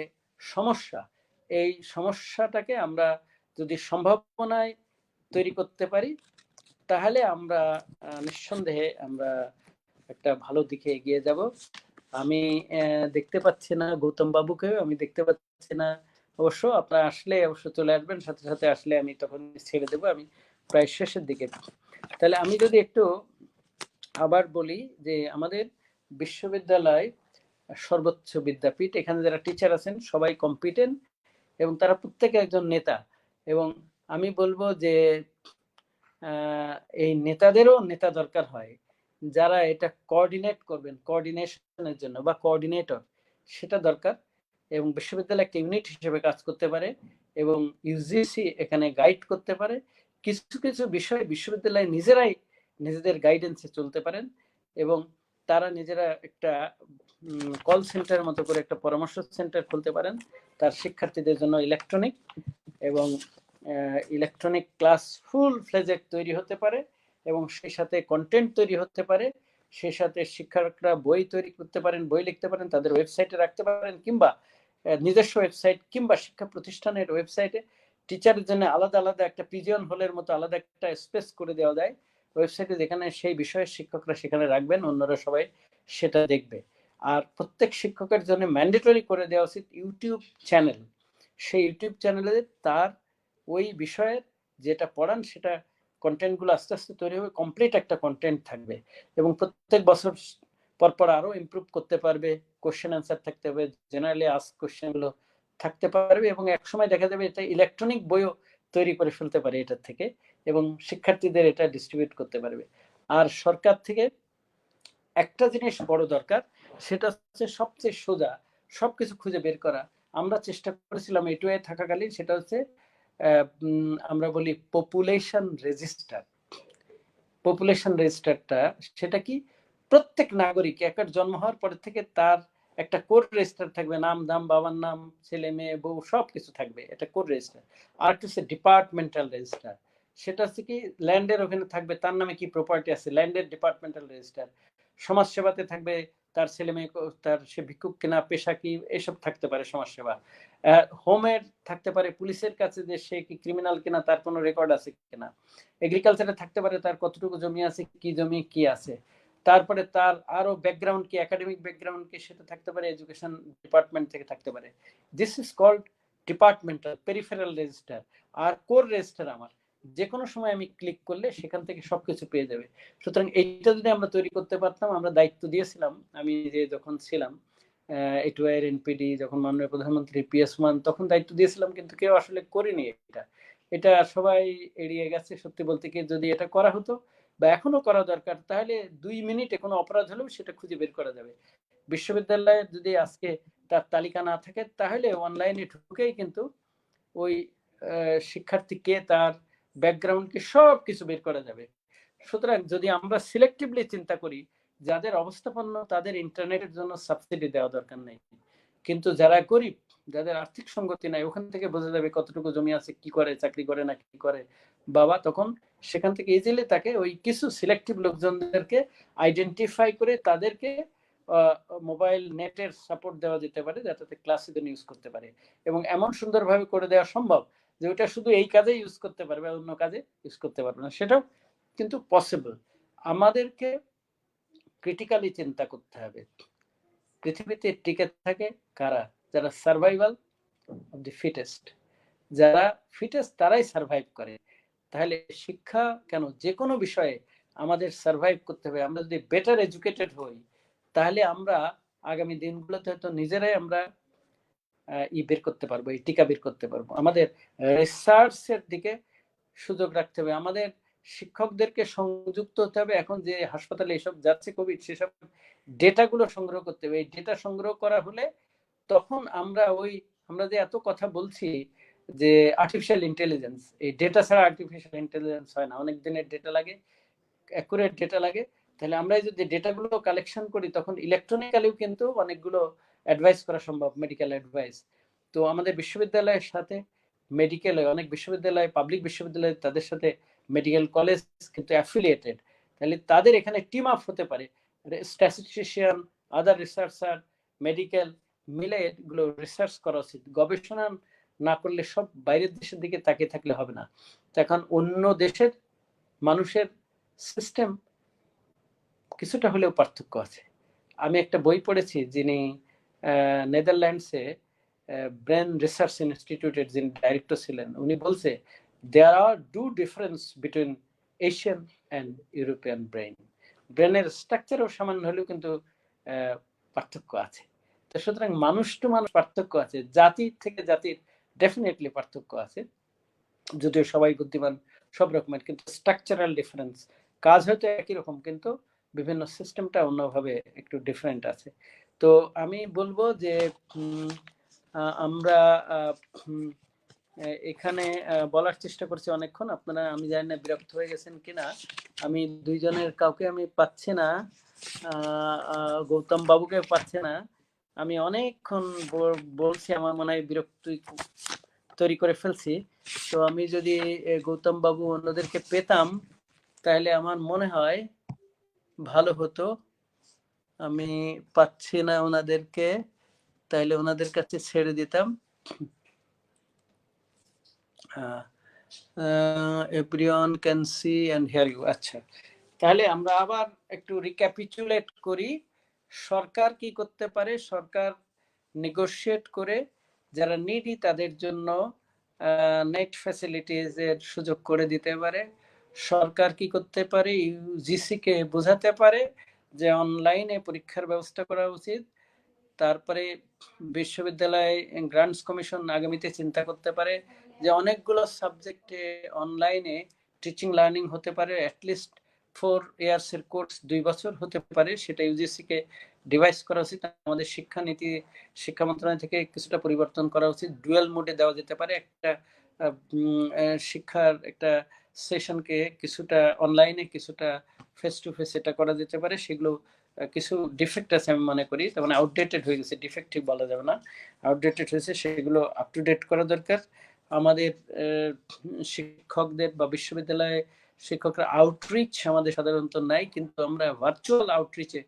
সমস্যা, এই সমস্যাটাকে আমরা যদি সম্ভাবনায় তৈরি করতে পারি, তাহলে আমরা নিঃসন্দেহে আমরা একটা ভালো দিকে এগিয়ে যাব। আমি দেখতে পাচ্ছি না গৌতম বাবুকেও, আমি দেখতে পাচ্ছি না। অবশ্য আপনারা আসলে অবশ্য চলে আসবেন, সাথে সাথে আসলে আমি তখন ছেড়ে দেবো, আমি প্রায় শেষের দিকে। তাহলে আমি যদি একটু আবার বলি যে আমাদের বিশ্ববিদ্যালয় সর্বোচ্চ বিদ্যাপীঠ, এখানে যারা টিচার আছেন সবাই কম্পিটেন্ট এবং তারা প্রত্যেকে একজন নেতা। এবং আমি বলবো যে এই নেতাদেরও নেতা দরকার হয়, যারা এটা কোঅর্ডিনেট করবেন, কোঅর্ডিনেশনের জন্য বা কোঅর্ডিনেটর, সেটা দরকার। এবং বিশ্ববিদ্যালয় একটা ইউনিট হিসেবে কাজ করতে পারে এবং ইউজিসি এখানে গাইড করতে পারে। কিছু কিছু বিষয় বিশ্ববিদ্যালয় নিজেরাই নিজেদের গাইডেন্সে চলতে পারেন এবং তারা নিজেরা একটা কল সেন্টারের মতো করে একটা পরামর্শ সেন্টার খুলতে পারেন তার শিক্ষার্থীদের জন্য। ইলেকট্রনিক এবং ইলেকট্রনিক ক্লাস ফুল ফ্লেজেড তৈরি হতে পারে এবং সেই সাথে কন্টেন্ট তৈরি হতে পারে, সেই সাথে শিক্ষকরা বই তৈরি করতে পারেন, বই লিখতে পারেন, তাদের ওয়েবসাইটে রাখতে পারেন, কিংবা নিজস্ব ওয়েবসাইট কিংবা শিক্ষা প্রতিষ্ঠানের ওয়েবসাইটে টিচারের জন্য আলাদা আলাদা একটা পিজিয়ন হলের মতো আলাদা একটা স্পেস করে দেওয়া যায় ওয়েবসাইটে, যেখানে সেই বিষয়ের শিক্ষকরা সেখানে রাখবেন, অন্যরা সবাই সেটা দেখবে। আর প্রত্যেক শিক্ষকের জন্য ম্যান্ডেটরি করে দেওয়া উচিত ইউটিউব চ্যানেল। সেই ইউটিউব চ্যানেলে তার ওই বিষয়ের যেটা পড়ান সেটা কন্টেন্টগুলো আস্তে আস্তে তৈরি হবে, কমপ্লিট একটা কন্টেন্ট থাকবে এবং প্রত্যেক বছর পর পর আরো ইমপ্রুভ করতে পারবে। কোশ্চেন অ্যান্সার থাকতে হবে, জেনারেলি আস্ক কোশ্চেনগুলো থাকতে পারবে এবং একসময় দেখা যাবে এটা ইলেকট্রনিক বইও তৈরি করে ফেলতে পারে এটার থেকে এবং শিক্ষার্থীদের এটা ডিস্ট্রিবিউট করতে পারবে। আর সরকার থেকে একটা জিনিস বড় দরকার, সেটা হচ্ছে সবচেয়ে সোজা সবকিছু খুঁজে বের করা। আমরা চেষ্টা করেছিলাম এটুয়ে থাকাকালীন, সেটা হচ্ছে আমরা বলি পপুলেশন রেজিস্টার। পপুলেশন রেজিস্টারটা সেটা কি, প্রত্যেক নাগরিক একার জন্ম হওয়ার পর থেকে তার একটা কোড রেজিস্টার থাকবে, নাম দাম বাবার নাম ছেলে মেয়ে বউ সবকিছু থাকবে, এটা কোড রেজিস্টার। আর একটা হচ্ছে ডিপার্টমেন্টাল রেজিস্টার, সেটা হচ্ছে কি ল্যান্ডের ওখানে থাকবে তার নামে কি প্রপার্টি আছে, ল্যান্ডের ডিপার্টমেন্টাল রেজিস্টার। সমাজ সেবাতে থাকবে তার ছেলে মেয়ে, তার সে ভিক্ষুক কিনা পেশা কি এসব থাকতে পারে সমাজসেবা। হোমের থাকতে পারে পুলিশের কাছে যে সে কি ক্রিমিনাল কিনা তার কোনো রেকর্ড আছে কিনা। এগ্রিকালচারে থাকতে পারে তার কতটুকু জমি আছে, কি জমি কি আছে। তারপরে তার আরো ব্যাকগ্রাউন্ড কি, একাডেমিক ব্যাকগ্রাউন্ড কি সেটা থাকতে পারে, এডুকেশন ডিপার্টমেন্ট থেকে থাকতে পারে। This is called departmental peripheral register. আর কোর রেজিস্টার আমার যে কোনো সময় আমি ক্লিক করলে সেখান থেকে সবকিছু পেয়ে যাবে। সুতরাং এইটা যদি আমরা তৈরি করতে পারতাম, আমরা দায়িত্ব দিয়েছিলাম, আমি যে যখন ছিলাম এটুআইয়ের এনপিডি, যখন মাননীয় প্রধানমন্ত্রী পিএস মান, তখন দায়িত্ব দিয়েছিলাম, কিন্তু কেউ আসলে করেনি এটা। এটা সবাই এড়িয়ে গেছে। সত্যি বলতে কি যদি এটা করা হতো বা এখনো করা দরকার, তাহলে 2 মিনিটে কোনো অপরাধ হলেও সেটা খুঁজে বের করা যাবে। বিশ্ববিদ্যালয়ে যদি আজকে তার তালিকা না থাকে, তাহলে অনলাইনে ঢুকেই কিন্তু ওই শিক্ষার্থীকে তার ব্যাকগ্রাউন্ডকে সব কিছু বের করা যাবে। সুতরাং যদি আমরা সিলেক্টিভলি চিন্তা করি, যাদের অবস্থাপন্ন তাদের ইন্টারনেটের জন্য সাবসিডি দেওয়া দরকার নেই, কিন্তু যারা গরিব, যাদের আর্থিক সঙ্গতি নাই, ওখান থেকে বোঝা যাবে কতটুকু জমি আছে, কি করে, চাকরি করে না কি করে বাবা, তখন সেখান থেকে ইজিলি তাকে ওই কিছু সিলেক্টিভ লোকজনদেরকে আইডেন্টিফাই করে তাদেরকে মোবাইল নেটের সাপোর্ট দেওয়া যেতে পারে, যাতে ক্লাসে ইউজ করতে পারে। এবং এমন সুন্দরভাবে করে দেওয়া সম্ভব যে ওটা শুধু এই কাজে ইউজ করতে পারবে, অন্য কাজে ইউজ করতে পারবে না, সেটাও কিন্তু পসিবল। আমাদেরকে ক্রিটিক্যালি চিন্তা করতে হবে, পৃথিবীতে টিকে থাকে কারা, যারা সার্ভাইভাল অফ দি ফিটেস্ট। যারা ফিটেস্ট তারাই সার্ভাইভ করে। তাহলে শিক্ষা কেন, যে কোনো বিষয়ে আমাদের সার্ভাইভ করতে হবে। আমরা যদি বেটার এডুকেটেড হই, তাহলে আমরা আগামী দিনগুলোতে হয়তো নিজেরাই আমরা বের করতে পারবো, এই টিকা বের করতে পারবো। আমাদের রিসার্চের দিকে সুযোগ রাখতে হবে, আমাদের শিক্ষকদেরকে সংযুক্ত হতে হবে। এখন যে হাসপাতালে এসব যাচ্ছে কোভিড, সেসব ডেটাগুলো সংগ্রহ করতে হবে। এই ডেটা সংগ্রহ করা হলে তখন আমরা যে এত কথা বলছি যে আর্টিফিশিয়াল ইন্টেলিজেন্স, এই ডেটা ছাড়া আর্টিফিশিয়াল ইন্টেলিজেন্স হয় না, অনেক দিনের ডেটা লাগে, অ্যাকুরেট ডেটা লাগে। তাহলে আমরা যদি ডেটাগুলো কালেকশন করি, তখন ইলেকট্রনিক্যালিও কিন্তু অনেকগুলো অ্যাডভাইস করা সম্ভব, মেডিকেল অ্যাডভাইস। তো আমাদের বিশ্ববিদ্যালয়ের সাথে মেডিকেলে অনেক বিশ্ববিদ্যালয়, পাবলিক বিশ্ববিদ্যালয়, তাদের সাথে মেডিকেল কলেজ কিন্তু অ্যাফিলিয়েটেড। তাহলে তাদের এখানে টিম আপ হতে পারে, স্ট্যাটিস্টিশিয়ান, আদার রিসার্চার, মেডিকেল মিলে এগুলো রিসার্চ করা উচিত। গবেষণা না করলে সব বাইরের দেশের দিকে তাকিয়ে থাকলে হবে না। এখন অন্য দেশের মানুষের সিস্টেম কিছুটা হলেও পার্থক্য আছে। আমি একটা বই পড়েছি, যিনি নেদারল্যান্ডসে ব্রেন রিসার্চ ইনস্টিটিউটের যিনি ডাইরেক্টর ছিলেন, উনি বলছে there are two difference between Asian and European brain. ব্রেনের স্ট্রাকচারও সামান্য হলেও কিন্তু পার্থক্য আছে। তো সুতরাং মানুষ টু মানুষ পার্থক্য আছে, জাতি থেকে জাতির ডেফিনেটলি পার্থক্য আছে, যদিও সবাই বুদ্ধিমান সব রকমের, কিন্তু স্ট্রাকচারাল ডিফারেন্স, কাজ হয়তো একই রকম কিন্তু বিভিন্ন সিস্টেমটা অন্যভাবে একটু ডিফারেন্ট আছে। তো আমি বলবো যে আমরা এখানে বলার চেষ্টা করছি অনেকক্ষণ, আপনারা আমি জানি না বিরক্ত হয়ে গেছেন কিনা। আমি দুইজনের কাউকে আমি পাচ্ছি না, গৌতম বাবুকে পাচ্ছি না। আমি অনেকক্ষণ বলছি, আমার মনে হয় বিরক্তি তৈরি করে ফেলছি। তো আমি যদি গৌতম বাবু অন্যদেরকে পেতাম তাহলে আমার মনে হয় ভালো হতো। আমি পাচ্ছি না ওনাদেরকে, তাহলে ওনাদের কাছে ছেড়ে দিতাম। Everyone can see and hear you. আচ্ছা, তাহলে আমরা আবার একটু রিক্যাপিচুলেট করি। সরকার কি করতে পারে? সরকার নেগোশিয়েট করে যারা নিডি তাদের জন্য নেট ফ্যাসিলিটিজ এর সুযোগ করে দিতে পারে। সরকার কি করতে পারে? ইউজিসি কে বোঝাতে পারে যে অনলাইনে পরীক্ষার ব্যবস্থা করা উচিত। তারপরে বিশ্ববিদ্যালয় গ্রান্টস কমিশন আগামীতে চিন্তা করতে পারে যে অনেকগুলো সাবজেক্টে অনলাইনে টিচিং লার্নিং হতে পারে, অ্যাটলিস্ট 4 ইয়ার্স এর কোর্স 2 বছর হতে পারে, সেটা ইউজিসি কে ডিভাইস করা উচিত। আমাদের শিক্ষানীতি শিক্ষা মন্ত্রণালয় থেকে কিছুটা পরিবর্তন করা উচিত, ডুয়াল মোডে দেওয়া যেতে পারে। একটা শিক্ষার একটা সেশনকে কিছুটা অনলাইনে কিছুটা ফেস টু ফেস এটা করা যেতে পারে। সেগুলো কিছু ডিফেক্ট আছে আমি মনে করি, তার মানে আউটডেটেড হয়ে গেছে, ডিফেক্টিভ বলা যাবে না, আউটডেটেড হয়েছে, সেগুলো আপ টু ডেট করা দরকার। আমাদের শিক্ষকদের বা বিশ্ববিদ্যালয়ে শিক্ষকরা আউটরিচ আমাদের সাধারণত নাই, কিন্তু আমরা ভার্চুয়াল আউটরিচে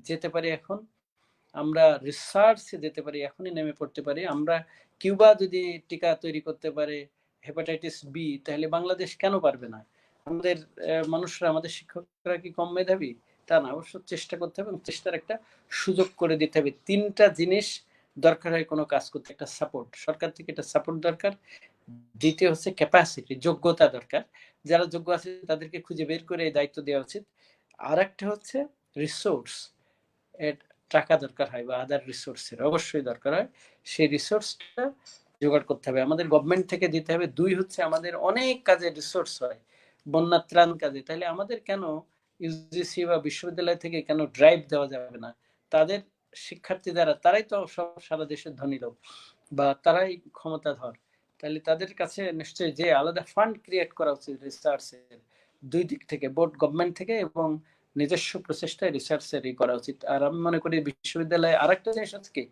যেতে পারি এখন, আমরা রিসার্চে যেতে পারি, এখনই নেমে পড়তে পারি। আমরা কিউবা যদি টিকা তৈরি করতে পারে হেপাটাইটিস বি, তাহলে বাংলাদেশ কেন পারবে না? আমাদের মানুষরা, আমাদের শিক্ষকরা কি কম মেধাবী? তা না, অবশ্য চেষ্টা করতে হবে এবং চেষ্টার একটা সুযোগ করে দিতে হবে। 3টা জিনিস দরকার হয় কোনো কাজ করতে। একটা সাপোর্ট, সরকার থেকে একটা সাপোর্ট দরকার। দ্বিতীয় হচ্ছে ক্যাপাসিটি, যোগ্যতা দরকার, যারা যোগ্য আছে তাদেরকে খুঁজে বের করে এই দায়িত্ব দেওয়া উচিত। আর একটা হচ্ছে রিসোর্স, টাকা দরকার হয় বা আদার রিসোর্সের অবশ্যই দরকার হয়, সেই রিসোর্সটা জোগাড় করতে হবে, আমাদের গভর্নমেন্ট থেকে দিতে হবে। 2 হচ্ছে আমাদের অনেক কাজে রিসোর্স হয়, বন্যা ত্রাণ কাজে, তাহলে আমাদের কেন ইউজিসি বা বিশ্ববিদ্যালয় থেকে কেন ড্রাইভ দেওয়া যাবে না? তাদের শিক্ষার্থী যারা, তারাই তো সব সারা দেশের ধনী লোক বা তারাই ক্ষমতাধর, তাহলে তাদের কাছে নিশ্চয়ই যে আলাদা ফান্ড ক্রিয়েট করা উচিত রিসার্চের 2 দিক থেকে, বোর্ড গভর্নমেন্ট থেকে এবং নিজস্ব প্রচেষ্টায় রিসার্চের করা উচিত। আর আমি মনে করি বিশ্ববিদ্যালয়ে আরেকটা জিনিস হচ্ছে কি,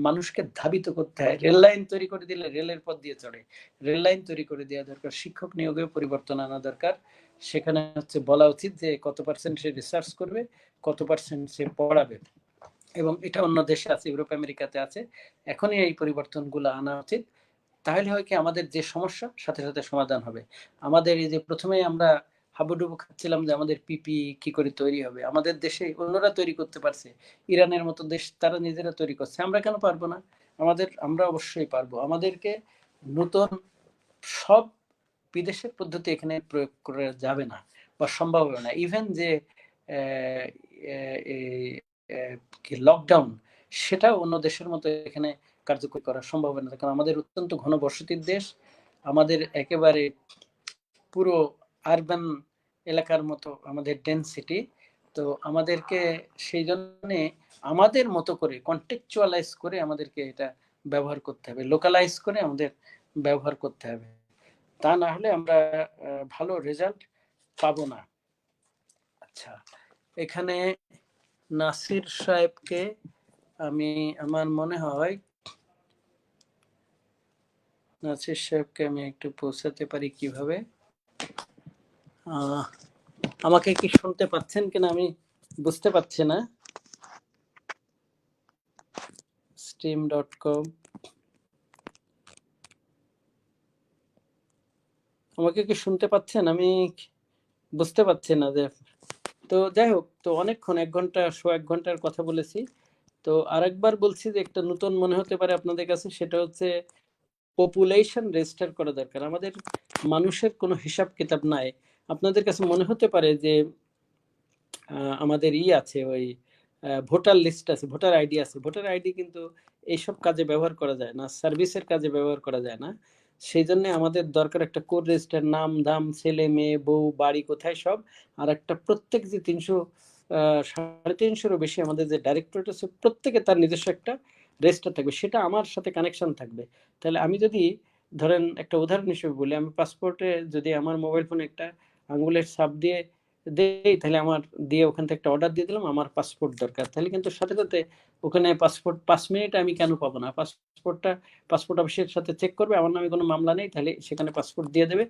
মানুষকে ধাবিত করতে হয়। রেল লাইন তৈরি করে দিলে রেলের পথ দিয়ে চড়ে, রেল লাইন তৈরি করে দেওয়া দরকার। শিক্ষক নিয়োগেও পরিবর্তন আনা দরকার। সেখানে হচ্ছে বলা উচিত যে কত পার্সেন্ট সে রিসার্চ করবে, কত পার্সেন্ট সে পড়াবে, এবং এটা অন্য দেশে আছে, ইউরোপ আমেরিকাতে আছে। এখনই এই পরিবর্তনগুলো আনা উচিত। তাহলে হয় কি, আমাদের যে সমস্যা সাথে সাথে সমাধান হবে। আমাদের এই যে প্রথমে আমরা হাবুডুবু খাচ্ছিলাম যে আমাদের পিপি কি করে তৈরি হবে, আমাদের দেশে অন্যরা তৈরি করতে পারছে, ইরানের মতো দেশ তারা নিজেরা তৈরি করছে, আমরা কেন পারবো না? আমরা অবশ্যই পারবো। আমাদেরকে নতুন সব বিদেশের পদ্ধতি এখানে প্রয়োগ করা যাবে না বা সম্ভব হবে না। ইভেন যে লকডাউন, সেটাও অন্য দেশের মতো এখানে কার্যকর করা সম্ভব হবে না, কারণ আমাদের অত্যন্ত ঘনবসতির দেশ, আমাদের একেবারে পুরো আরবান এলাকার মতো আমাদের ডেনসিটি। তো আমাদেরকে সেই জন্য আমাদের মতো করে কন্টেক্সচুয়ালাইজ করে আমাদেরকে এটা ব্যবহার করতে হবে, লোকালাইজ করে আমাদের ব্যবহার করতে হবে, তা না হলে আমরা ভালো রেজাল্ট পাবো না। আচ্ছা, এখানে নাসির সাহেবকে আমার মনে হয় নাসির সাহেবকে আমি একটু পৌঁছাতে পারি কিভাবে? আমাকে কি শুনতে পাচ্ছেন কিনা আমি বুঝতে পারছি না। stream.com। আমাকে কি শুনতে পাচ্ছেন? আমি বুঝতে পারছি না যে, তো যাই হোক, তো অনেকক্ষণ 1 ঘন্টা 1 ঘন্টার কথা বলেছি। তো আরেকবার বলছি যে একটা নতুন মনে হতে পারে আপনাদের কাছে, সেটা হচ্ছে পপুলেশন রেজিস্টার করা দরকার। আমাদের মানুষের কোনো হিসাব কিতাব নাই। আপনাদের কাছে মনে হতে পারে যে আমাদের আছে, ওই ভোটার লিস্ট আছে, ভোটার আইডি আছে। ভোটার আইডি কিন্তু এইসব কাজে ব্যবহার করা যায় না, সার্ভিসের কাজে ব্যবহার করা যায় না। সেই জন্য আমাদের দরকার একটা কোড রেজিস্টার, নাম ধাম, ছেলে মেয়ে, বউ, বাড়ি কোথায় সব। আর একটা প্রত্যেক যে 300-350-এরও বেশি আমাদের যে ডাইরেক্টরেট আছে, প্রত্যেকে তার নিজস্ব একটা রেজিস্টার থাকবে, সেটা আমার সাথে কানেকশন থাকবে। তাহলে আমি যদি ধরেন একটা উদাহরণ হিসেবে বলি, আমি পাসপোর্টে যদি আমার মোবাইল ফোনে একটা আঙ্গুলের ছাপ দিয়ে দেই, তাহলে আমার দিয়ে ওখান থেকে একটা অর্ডার দিয়ে দিলাম, আমার পাসপোর্ট দরকার, তাহলে কিন্তু সাথে সাথে ওখানে পাসপোর্ট 5 মিনিটে আমি কেন পাবো না? পাসপোর্ট অফিসের সাথে চেক করবে আমার নামে কোনো মামলা নেই, তাহলে সেখানে পাসপোর্ট দিয়ে দেবে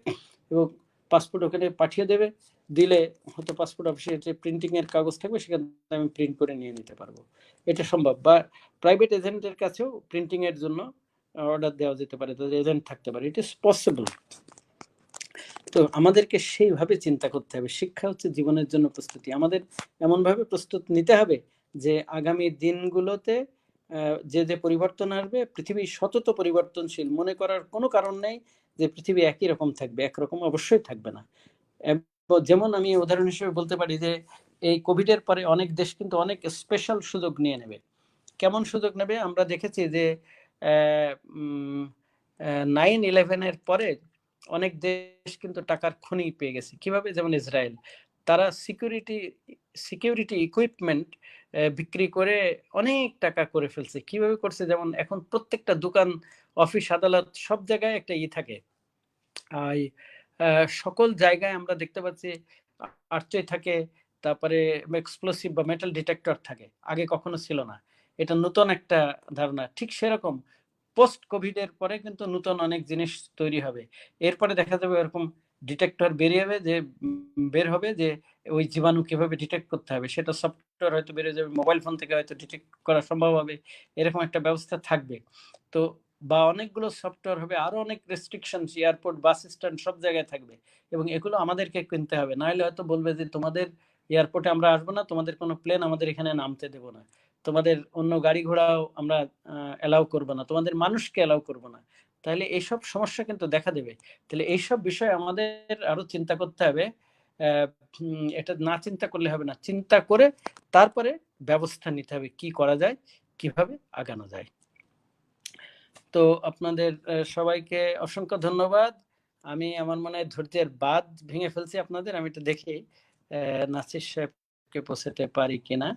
এবং পাসপোর্ট ওখানে পাঠিয়ে দেবে। দিলে হয়তো পাসপোর্ট অফিসের যে প্রিন্টিং এর কাগজ থাকবে সেখানে আমি প্রিন্ট করে নিয়ে নিতে পারবো। এটা সম্ভব। বা প্রাইভেট এজেন্টের কাছেও প্রিন্টিং এর জন্য অর্ডার দেওয়া যেতে পারে, তাদের এজেন্ট থাকতে পারে। It is possible. তো আমাদেরকে সেইভাবে চিন্তা করতে হবে। শিক্ষা হচ্ছে জীবনের জন্য প্রস্তুতি। আমাদের এমনভাবে প্রস্তুত নিতে হবে যে আগামী দিনগুলোতে যে পরিবর্তন আসবে, পৃথিবী সতত পরিবর্তনশীল। মনে করার কোনো কারণ নেই যে পৃথিবী একই রকম থাকবে, একরকম অবশ্যই থাকবে না। যেমন আমি উদাহরণ হিসেবে বলতে পারি যে এই কোভিডের পরে অনেক দেশ কিন্তু অনেক স্পেশাল সুযোগ নিয়ে নেবে। কেমন সুযোগ নেবে? আমরা দেখেছি যে 9/11 এর পরে অনেক দেশ কিন্তু টাকার খনি পেয়ে গেছে। কিভাবে? যেমন ইসরায়েল, তারা সিকিউরিটি ইকুইপমেন্ট বিক্রি করে অনেক টাকা করে ফেলছে। কিভাবে করছে? যেমন এখন প্রত্যেকটা দোকান, অফিস, আদালত সব জায়গায় একটা থাকে। সকল জায়গায় আমরা দেখতে পাচ্ছি আর্চই থাকে, তারপরে এক্সপ্লোসিভ বা মেটাল ডিটেক্টর থাকে। আগে কখনো ছিল না। এটা নতুন একটা ধারণা। ঠিক সেরকম পোস্ট কোভিড এর পরে কিন্তু নতুন অনেক জিনিস তৈরি হবে। এরপরে দেখা যাবে এরকম ডিটেক্টর বের হবে যে ওই জীবাণু কিভাবে ডিটেক্ট করতে হবে, সেটা সফটওয়্যার হয়তো বেরিয়ে যাবে, মোবাইল ফোন থেকে হয়তো ডিটেক্ট করা সম্ভব হবে, এরকম একটা ব্যবস্থা থাকবে। তো বা অনেকগুলো সফটওয়্যার হবে, আরো অনেক রেস্ট্রিকশন, এয়ারপোর্ট, বাস স্ট্যান্ড সব জায়গায় থাকবে এবং এগুলো আমাদেরকে কিনতে হবে। না হলে হয়তো বলবে যে তোমাদের এয়ারপোর্টে আমরা আসবো না, তোমাদের কোনো প্লেন আমাদের এখানে নামতে দেবো না, তোমাদের অন্য গাড়ি ঘোড়াও আমরা অ্যালাউ করবো না, তোমাদের মানুষকে অ্যালাউ করবো না। তাহলে এইসব সমস্যা কিন্তু দেখা দেবে। তাহলে এইসব বিষয় আমাদের আরো চিন্তা করতে হবে। এটা না চিন্তা করলে হবে না, চিন্তা করে তারপরে ব্যবস্থা নিতে হবে কি করা যায়, কিভাবে আগানো যায়। তো আপনাদের সবাইকে অসংখ্য ধন্যবাদ। আমি আমার মনে হয় ধৈর্যের বাঁধ ভেঙে ফেলছি আপনাদের। আমি একটু দেখি নাসির সাহেবকে পৌঁছাতে পারি কিনা।